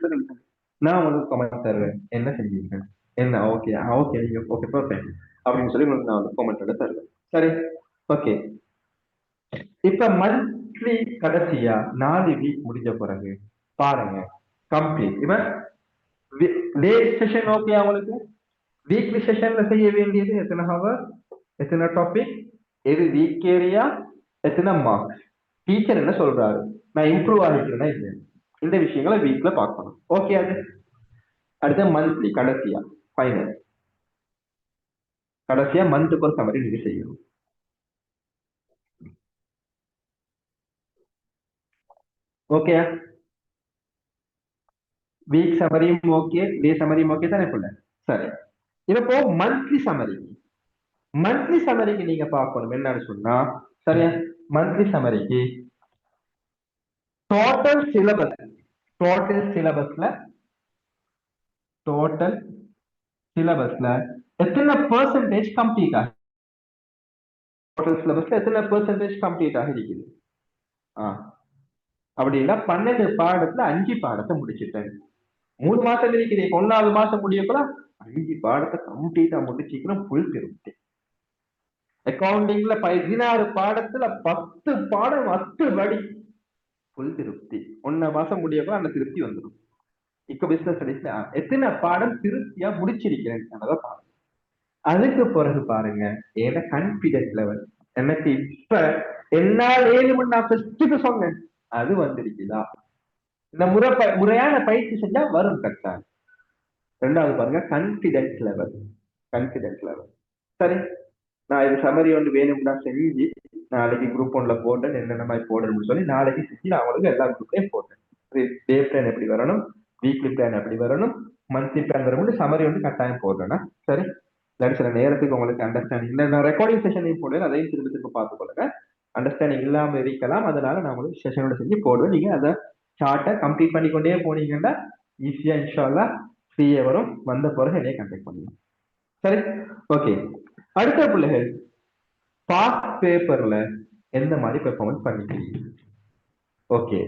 நான் உங்களுக்கு கமெண்ட் தருவேன், என்ன செஞ்சீங்க என்ன ஓகே ஓகே நீங்க ஓகே பர்ஃபெக்ட் அப்படின்னு சொல்லி உங்களுக்கு நான் வந்து கமெண்ட் வந்து தருவேன். சரி, ஓகே. இப்ப மந்த்லி கடைசியா 4 வீக் முடிஞ்ச பிறகு பாருங்க கம்ப்ளீட். இப்ப டே செஷன் ஓகே, அவங்களுக்கு வீக்லி செஷன்ல செய்ய வேண்டியது எத்தனை ஹவர், எத்தனை டாபிக், எது வீக் ஏரியா, எத்தனை மார்க்ஸ், டீச்சர் என்ன சொல்றாரு, நான் இம்ப்ரூவ் ஆகிக்கிறேன்னா இல்லை, இந்த விஷயங்களை வீக்ல பார்க்கணும். ஓகே, அது அடுத்த மந்த்லி கடைசியா ஃபைனல் கடைசியா மந்த்துக்கு ஒரு சமரி நீங்க செய்யணும். ஓகே, வீக் சமரியும் ஓகே, டே சமரியும் ஓகே தானே பிள்ளை? சரி, இப்போ மந்த்லி சமரி, மந்த்லி சமரிக்கு நீங்க பார்க்கணும் என்னன்னு சொன்னா சரியா, மந்த்லி சமரிக்கு டோட்டல் சிலபஸ்ல எத்தனை பெர்சன்டேஜ் கம்ப்ளீட் ஆகுது, டோட்டல் சிலபஸ்ல எத்தனை பெர்சன்டேஜ் கம்ப்ளீட் ஆகி இருக்குது? அப்படின்னா 12 பாடத்துல 5 பாடத்தை முடிச்சுட்டேன். 3 மாசம் இருக்குது, 1வது மாசம் முடியப்பல 5 பாடத்தை கம்ப்ளீட்டா முடிச்சுக்கணும், ஃபுல் திருப்தி. அக்கௌண்டிங்ல 16 பாடத்துல 10 பாடம் 10 படி ஃபுல் திருப்தி. 1 மாசம் முடியப்போ அந்த திருப்தி வந்துடும். இப்ப பிசினஸ் ஸ்டடீஸ்ல எத்தனை பாடம் திருப்தியா முடிச்சிருக்கிறேன் பாருங்க. அதுக்கு பிறகு பாருங்க ஏன்னா கான்பிடன்ஸ் லெவல் எனக்கு இப்ப என்னால் 7 மணி நான் ஃபர்ஸ்ட் சொன்னேன் அது வந்திருக்குதா, இந்த முறையான பயிற்சி செஞ்சா வரும் கரெக்டா. 2வது பாருங்க கான்பிடன்ஸ் லெவல், கான்ஃபிடென்ட் லெவல். சரி, நான் இது சம்மரி ஒன்று வேணும்னா செஞ்சு நாளைக்கு குரூப் ஒன்ல போட்டேன், என்னென்ன மாதிரி போடணும்னு சொல்லி நாளைக்கு செஞ்சு நான் அவங்களுக்கு எல்லா குரூப்லையும் போட்டேன். டே பிளான் எப்படி வரணும், வீக்லி பிளான் எப்படி வரணும், மந்த்லி பிளான் வரும்போது சம்மரி வந்து கட்டாயம் போடுறேன்னா சரி. இல்லாட்டி சில நேரத்துக்கு உங்களுக்கு அண்டர்ஸ்டாண்டிங் இல்லை, நான் ரெக்கார்டிங் செஷனையும் போடுவேன், அதையும் திரும்ப திரும்ப பார்த்துக்கொள்ளுங்க. அண்டர்ஸ்டாண்டிங் இல்லாமல் இருக்கலாம், அதனால நான் உங்களுக்கு செஷனோட செஞ்சு போடுவேன். நீங்க அதை ஷார்ட்டை கம்ப்ளீட் பண்ணிக்கொண்டே போனீங்கன்னா ஈஸியா இன்ஷால்லா ஃப்ரீயே வரும். வந்த பிறகு என்னைய கண்டெக்ட் பண்ணுங்க. சரி, ஓகே. அடுத்த பிள்ளைகள் பாஸ் பேப்பர்ல எந்த மாதிரி பெர்ஃபார்மன்ஸ் பண்ணிக்கிறீங்க? ஓகே,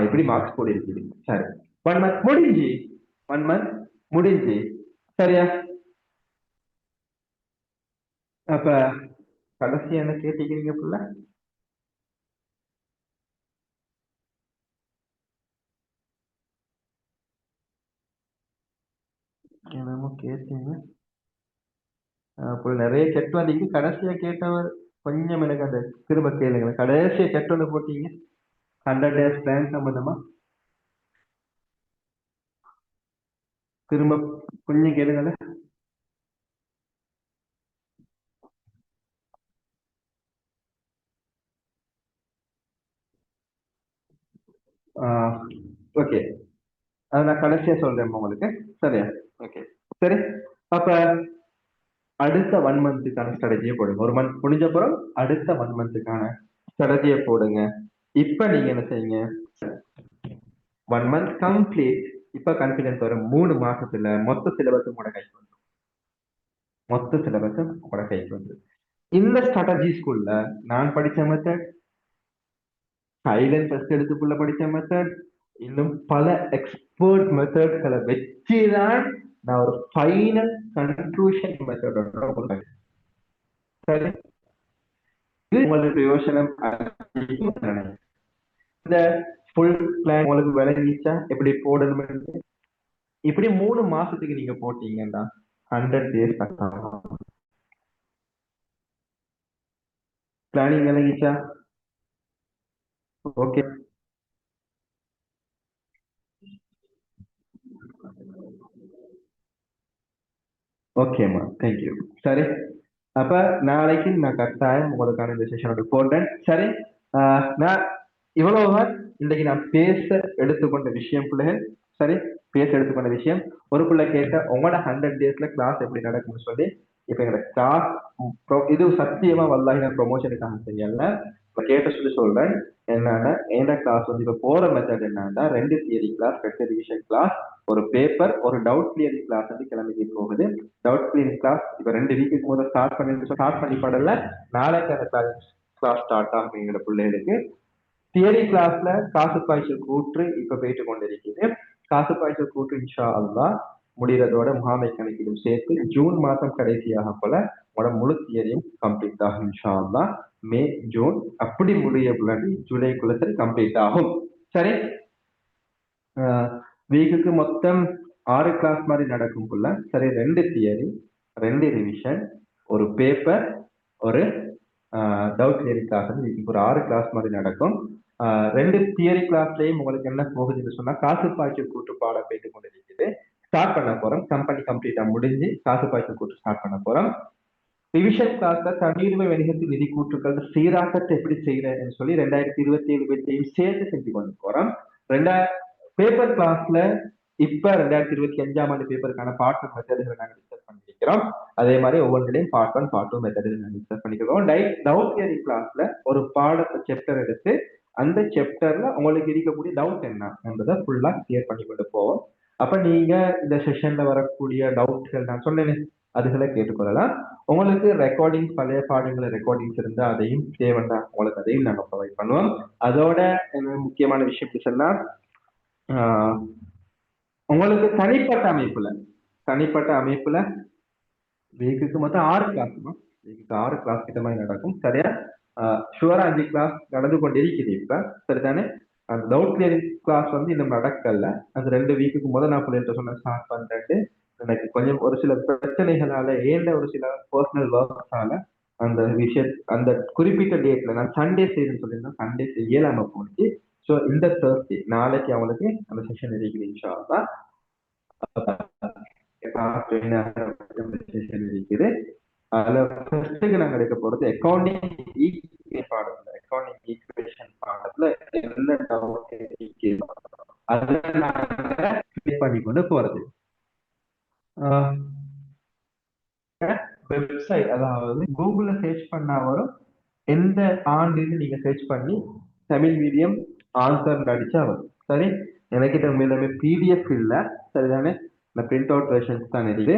இப்படி மார்க்ஸ் போடி இருக்குது. சரி, 1 மந்த் முடிஞ்சு 1 மந்த் முடிஞ்சு சரியா? அப்ப கடைசி என்ன கேட்டீங்க புள்ள? என்னமோ கேட்டீங்க. அப்போ நிறைய கெட்டு வந்தீங்க. கடைசியா கேட்டவர் கொஞ்சம் எனக்கு அந்த திரும்ப கேளுங்க. கடைசியா கெட்டு வந்து போட்டீங்க 100 days பிளான் சம்பந்தமா. திரும்ப கொஞ்சம் கேளுங்கள. ஓகே, அதை நான் கடைசியா சொல்றேன் உங்களுக்கு. சரியா? ஓகே, சரி. அப்ப அடுத்த 1 மந்த்துக்கான ஸ்ட்ராட்டஜியை போடுங்க. 1 மந்த் முடிஞ்ச அப்புறம் அடுத்த 1 மந்த்துக்கான ஸ்ட்ராட்டஜியை போடுங்க. இப்ப நீங்க என்ன செய்யுங்க, 1 மந்த் கம்ப்ளீட். இப்ப கான்ஃபிடன்ஸ் வரும். 3 மாசத்துல மொத்த சிலபஸ் உங்களோட கைக்கு வந்து மொத்த சிலபஸ் உங்களோட கைக்கு வந்து இந்த ஸ்ட்ராட்டஜி ஸ்கூல்ல நான் படிச்ச மெத்தட், சைலண்ட் ஃபர்ஸ்ட் எடுத்துக்குள்ள படிச்ச மெத்தட், இன்னும் பல எக்ஸ்பர்ட் மெத்தட்களை வச்சுதான் நான் ஒரு ஃபைனல் கன்க்ளூஷன் மெத்தட். சரி, இது உங்களுக்கு யோசனை. இந்த ஃபுல் பிளான் உங்களுக்கு விளங்கிச்சா எப்படி போடணும்? இப்படி 3 மாசத்துக்கு நீங்க போட்டீங்கன்னா 100 days பிளானிங் விளங்கிச்சா? ஓகே, ஓகேம்மா, தேங்க்யூ. சரி, அப்ப நாளைக்கு நான் கட்டாயம் உங்களுக்கான இந்த செஷனோட போடுறேன். சரி, நான் இவ்வளவுதான் இன்னைக்கு நான் பேச எடுத்துக்கொண்ட விஷயம் பிள்ளைகள். சரி, பேச எடுத்துக்கொண்ட விஷயம். ஒரு பிள்ளை கேட்ட உங்களோட 100 daysல கிளாஸ் எப்படி நடக்கும்னு சொல்லி. இப்ப எங்களோட கிளாஸ் இது சத்தியமா வல்லாஹி நான் ப்ரொமோஷனுக்காக செய்யல, கேட்ட சொல்லி சொல்றேன். என்னன்னா எந்த கிளாஸ் வந்து இப்ப போற மெத்தட் என்னன்னா 2 தியரி கிளாஸ், 2 ரிவிஷன் கிளாஸ், ஒரு பேப்பர், ஒரு டவுட் கிளியரிங் கிளாஸ் வந்து கிளம்பிட்டு போகுது. டவுட் கிளியரிங் கிளாஸ் இப்ப 2 வீக்குக்கு முதல்ல ஸ்டார்ட் பண்ணி படல, நாளைக்கு அந்த கிளாஸ் ஸ்டார்ட் ஆகும் எங்களோட பிள்ளைகளுக்கு. தியரி கிளாஸ்ல காசு பாய்ச்சல் கூற்று இப்ப போயிட்டு கொண்டிருக்குது. காசு பாய்ச்சல் கூற்று இன்ஷா அல்லாஹ் முடிகிறதோட முகாமை கணக்கிலும் சேர்த்து ஜூன் மாதம் கடைசியாக போல உங்களோட முழு தியரியும் கம்ப்ளீட் ஆகும் இன்ஷா அல்லாஹ். மே ஜூன் அப்படி முடிய ஜூலைக்குள்ள கம்ப்ளீட் ஆகும். சரி, வீக்குக்கு மொத்தம் 6 கிளாஸ் மாதிரி நடக்கும் புள்ள. சரி, 2 தியரி, 2 ரிவிஷன், ஒரு பேப்பர், ஒரு டவுட் கிளியரிங் கிளாஸ் வந்து வீட்டுக்கு ஒரு 6 கிளாஸ் மாதிரி நடக்கும். 2 தியரி கிளாஸ்லயும் உங்களுக்கு என்ன போகுதுன்னு சொன்னா காசு பாய்ச்சல் கூட்டு பாடம் போயிட்டு கொண்டு இருக்குது. ஸ்டார்ட் பண்ண போறோம். கம்பெனி கம்ப்ளீட்டா முடிஞ்சு காசு பாய்ச்சல் கூட்டு ஸ்டார்ட் பண்ண போறோம். ரிவிஷன் கிளாஸ்ல தண்ணீர்மை வணிகத்தில் நிதி கூற்றுக்கள் சீராக்கத்தை எப்படி செய்யறேன்னு சொல்லி 2027 பேச்சையும் சேர்த்து செஞ்சு கொண்டு போறோம். பேப்பர் கிளாஸ்ல இப்ப 2025ஆம் ஆண்டு பேப்பருக்கான பார்ட் 1 மெத்தடுகளை நாங்கள் டிஸ்கஸ் பண்ணிக்கிறோம். அதே மாதிரி ஒவ்வொன்றிலையும் பார்ட் 1 பார்ட் 2 மெத்தடுகளை நாங்கள் டிஸ்கஸ் பண்ணிக்கிறோம். டவுட் கிளியரிங் கிளாஸ்ல ஒரு பாடத்தை சாப்டர் எடுத்து அந்த சாப்டர்ல உங்களுக்கு இருக்கக்கூடிய டவுட் என்ன என்பதை ஃபுல்லா கிளியர் பண்ணி கொண்டு போவோம். அப்ப நீங்க இந்த செஷன்ல வரக்கூடிய டவுட்கள் நான் சொன்னேன் அதுகளை கேட்டுக்கொள்ளலாம். உங்களுக்கு ரெக்கார்டிங், பழைய பாடங்களை ரெக்கார்டிங்ஸ் இருந்தா அதையும் தேவைன்னா உங்களுக்கு அதையும் நாங்கள் ப்ரொவைட் பண்ணுவோம். அதோட முக்கியமான விஷயம் சொன்னா உங்களுக்கு தனிப்பட்ட அமைப்புல வீக்குக்கு மொத்தம் 6 கிளாஸ், வீக்குக்கு 6 கிளாஸ் கிட்ட மாதிரி நடக்கும். சரியா? ஷுவரா 5 கிளாஸ் நடந்து கொண்டிருக்குது இப்ப. சரிதானே? அந்த டவுட் கிளியரிங் கிளாஸ் வந்து இன்னும் நடக்கல. அந்த 2 வீக்குக்கு முதல் நான் பிள்ளைகிட்ட சொன்ன ஸ்டார்ட் பண்றேன். எனக்கு கொஞ்சம் ஒரு சில பிரச்சனைகளால ஏண்ட ஒரு சில பர்சனல் ஒர்க்ஸால அந்த விஷயம் அந்த குறிப்பிட்ட டேட்ல நான் சண்டே செய்யணும்னு சொல்லியிருந்தேன். சண்டே செய்யலாம போச்சு. ஸோ இந்த தேர்ஸ்டே நாளைக்கு அவங்களுக்கு அந்த செஷன் இருக்குது இன்ஷா அல்லாஹ். இருக்குது. அதுல ஃபர்ஸ்ட்டுக்கு நாங்க எடுக்க போறது அக்கௌண்டிங் பாடத்துல, அக்கௌண்டிங் ஈக்குவேஷன் பாடத்துல என்ன டவுட் இருக்குது அதை நாங்க clear பண்ணி கொண்டு போறது. வெப்சைட், அதாவது கூகுள்ல சர்ச் பண்ணா வரும். எந்த ஆண்டுன்னு நீங்க சர்ச் பண்ணி தமிழ் மீடியம் ஆன்சர் அடிச்சா வரும். சரி, எனக்கிட்ட எல்லாமே பிடிஎஃப் இல்ல, சரிதானே? இந்த பிரிண்ட் அவுட் வெர்ஷன்ஸ் தான் இருக்குது.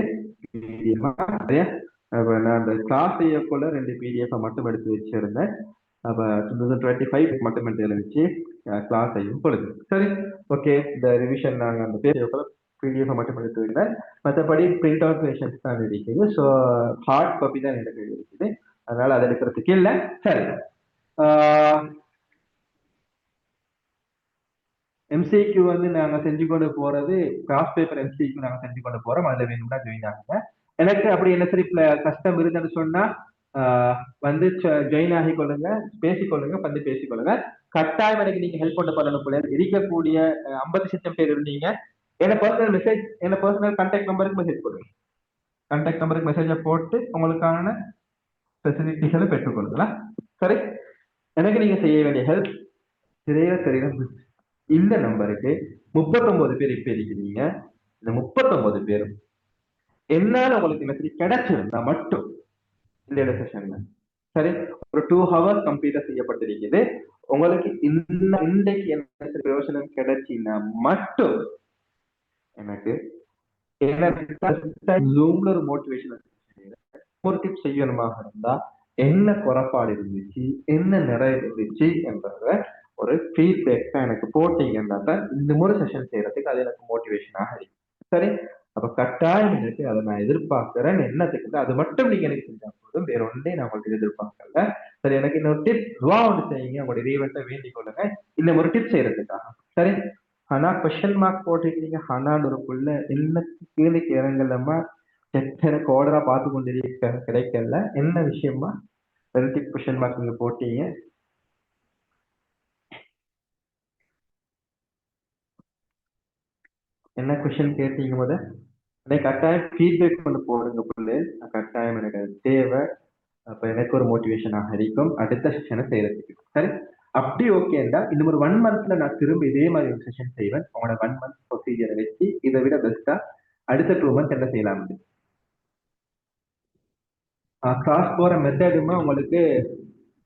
அப்ப நான் அந்த கிளாஸ் செய்யக்குள்ள 2 பிடிஎஃப் மட்டும் எடுத்து வச்சிருந்தேன். அப்ப 2025 மட்டும் எடுத்து வச்சு கிளாஸ் செய்யும் பொழுது சரி. ஓகே, இந்த ரிவிஷன் நாங்க அந்த பிடிஎஃப் மட்டும் எடுத்து வைக்கிறேன். மற்றபடி பிரிண்ட் அவுட் வெர்ஷன்ஸ் தான் இருக்குது. ஸோ ஹார்ட் காப்பி தான் எனக்கு இருக்குது, அதனால அதை எடுக்கிறதுக்கு இல்லை. சரி, எம்சிக்யூ வந்து நாங்க செஞ்சு கொண்டு போறது கிராஸ் பேப்பர் எம்சிக்யூ நாங்க செஞ்சு கொண்டு போறோம். அதுல வேணும்னா ஜாயின் ஆகுங்க. எனக்கு அப்படி என்ன சரி கஷ்டம் இருந்துன்னு சொன்னா வந்து ஜாயின் ஆகி கொள்ளுங்க, பேசிக்கொள்ளுங்க, வந்து பேசிக்கொள்ளுங்க. கட்டாயம் எனக்கு நீங்க ஹெல்ப் பண்ண பண்ணணும் போல இருக்கக்கூடிய 50,000 பேர் இருந்தீங்க. என்ன பர்சனல் கான்டாக்ட் நம்பருக்கு மெசேஜ் போடுங்க. கான்டாக்ட் நம்பருக்கு மெசேஜை போட்டு உங்களுக்கான ஃபெசிலிட்டிகளை பெற்றுக்கொள்ளுங்களா. சரி, எனக்கு நீங்க செய்ய வேண்டிய ஹெல்ப் தெரியும். இந்த நம்பருக்கு 39 பேர் இப்ப இருக்கிறீங்க. இந்த 39 பேரும் என்னால உங்களுக்கு மெசேஜ் கிடைச்சிருந்தா மட்டும் இந்த செஷன்ல சரி ஒரு 2 hours கம்ப்ளீட்டா செய்யப்பட்டிருக்குது. உங்களுக்கு இன்றைக்கு என்ன பிரயோஜனம் கிடைச்சின்னா மட்டும் எனக்கு ஜூம்ல ஒரு மோட்டிவேஷன் ஒரு டிப் செய்யணுமாக இருந்தா என்ன குறைபாடு இருந்துச்சு, என்ன நிறைய இருந்துச்சு என்றத ஒரு ஃபீட்பேக் எனக்கு போட்டீங்கன்னா தான் இந்த முறை செஷன் செய்யறதுக்கு அது எனக்கு மோட்டிவேஷனாக இருக்கு. சரி, அப்ப கட்டாயம் எனக்கு அதை நான் எதிர்பார்க்கிறேன். என்னத்துக்கு அது மட்டும் நீங்க எனக்கு செஞ்சா போதும், வேற ஒன்றே நான் உங்களுக்கு எதிர்பார்க்கல. சரி, எனக்கு இன்னொரு டிப் ஒன்று செய்யுங்க, உங்களுடைய ஈவெண்ட்டை வேண்டிக் கொள்ளுங்க இன்னும் ஒரு டிப் செய்யறதுக்காக. சரி, ஆனா கொஸ்டின் மார்க் போட்டிருக்கீங்க. ஆனான்னு ஒருக்குள்ள என்ன கீழே இறங்கலமா எனக்கு ஆர்டரா பார்த்து கொண்டிருக்க கிடைக்கல. என்ன விஷயமா ரெண்டு கொஸ்டின் மார்க் நீங்க போட்டீங்க? என்ன கொஸ்டின் கேட்டீங்க? எனக்கு கட்டாயம் ஃபீட்பேக் கொண்டு போடுங்க புள்ளு. கட்டாயம் எனக்கு அது தேவை. அப்ப எனக்கு ஒரு மோட்டிவேஷனாக இருக்கும் அடுத்த செஷனை செய்யறதுக்கு. சரி, அப்படி ஓகேண்டா இன்னும் ஒரு 1 monthல நான் திரும்ப இதே மாதிரி ஒரு செஷன் செய்வேன். உங்களோட 1 month ப்ரொசீஜரை வச்சு இதை விட பெஸ்டா அடுத்த 2 months என்ன செய்யலாம். கிளாஸ் போற மெத்தடுமா உங்களுக்கு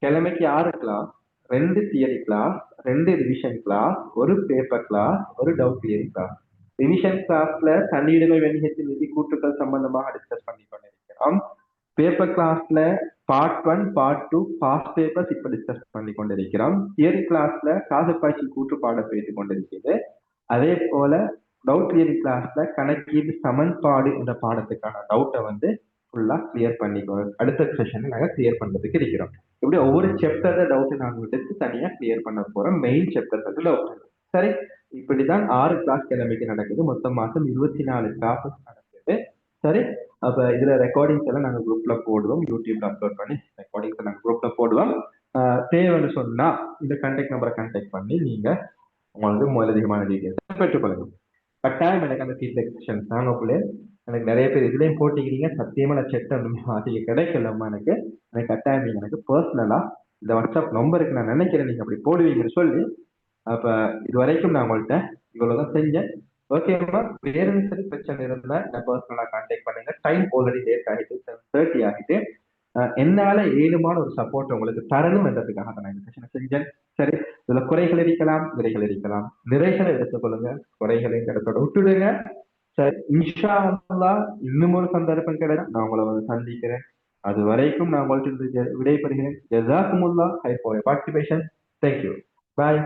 கிழமைக்கு 6 class, 2 theory class, 2 revision class, ஒரு பேப்பர் கிளாஸ், ஒரு டவுட் கிளியர் கிளாஸ். ரிவிஷன் கிளாஸ்ல தண்ணீடுகள் வெளியேற்ற நிதி கூற்றுக்கள் சம்பந்தமாக டிஸ்கஸ் பண்ணி கொண்டிருக்கிறோம். பேப்பர் கிளாஸ்ல பார்ட் 1 பார்ட் 2 பாஸ்ட் பேப்பர்ஸ் இப்ப டிஸ்கஸ் பண்ணி கொண்டிருக்கிறோம். தியரி கிளாஸ்ல காசு பாய்ச்சல் கூற்று பாடம் பேசிக் கொண்டிருக்கிறது. அதே போல டவுட் கிளியர் கிளாஸ்ல கணக்கீடு சமன்பாடு என்ற பாடத்துக்கான டவுட்டை வந்து ஃபுல்லா கிளியர் பண்ணிக்கோ. அடுத்த செஷன் நாங்க கிளியர் பண்றதுக்கு இருக்கிறோம். இப்படி ஒவ்வொரு சாப்டர்ல டவுட் நாங்க எடுத்து தனியா கிளியர் பண்ண போறோம். மெயின் சாப்டர் வந்து டவுட். சரி, இப்படிதான் 6 கிளாஸ் கிழமைக்கு நடக்குது. மொத்தம் மாசம் 24 கிளாஸஸ் நடக்குது. சரி, அப்ப இதுல ரெக்கார்டிங்ஸ் எல்லாம் நாங்க குரூப்ல போடுவோம். யூடியூப்ல அப்லோட் பண்ணி ரெக்கார்டிங்ஸ் நாங்க குரூப்ல போடுவோம். தேவைன்னு சொன்னா இந்த கான்டாக்ட் நம்பரை கான்டாக்ட் பண்ணி நீங்க உங்களுக்கு முதலதிகமான டீட்டெயில்ஸ் பெற்றுக்கொள்ளுங்க. கட்டாயம் எனக்கு அந்த ஃபீட்பேக் செஷன் தாங்கக்குள்ளே எனக்கு நிறைய பேர் இதுலயும் போட்டிக்கிறீங்க. சத்தியமா நான் செக் அதிக கிடைக்கலம்மா. எனக்கு கட்டாயம் நீங்க எனக்கு பர்சனலா இந்த வாட்ஸ்அப் நம்பருக்கு நான் நினைக்கிறேன் நீங்க அப்படி போடுவீங்கன்னு சொல்லி. அப்ப இது வரைக்கும் நான் உங்கள்கிட்ட இவ்வளவுதான் செஞ்சேன். ஓகேம்மா, வேற சரி பிரச்சனை இருந்தா நான் பர்சனலா கான்டாக்ட் பண்ணுங்க. டைம் ஆல்ரெடி லேட் ஆகிட்டு 7:30 ஆகிட்டு. என்னால ஏழுமான ஒரு சப்போர்ட் உங்களுக்கு தரணும் என்றதுக்காக நான் இந்த செஷனை செஞ்சேன். சரி, இதுல குறைகள் இருக்கலாம், நிறைகள் இருக்கலாம். நிறைகளை எடுத்துக்கொள்ளுங்க, குறைகளை இடத்தோட விட்டுடுங்க. சரி, இன்ஷா அல்லாஹ் இன்னும் ஒரு சந்தர்ப்பம் கிடைக்கும் நான் உங்களை வந்து சந்திக்கிறேன். அது வரைக்கும் நான் உங்கள்கிட்ட விடைபெறுகிறேன். ஜஸாக்குமுல்லாஹ் ஹைர் for your participation. Thank you. Bye.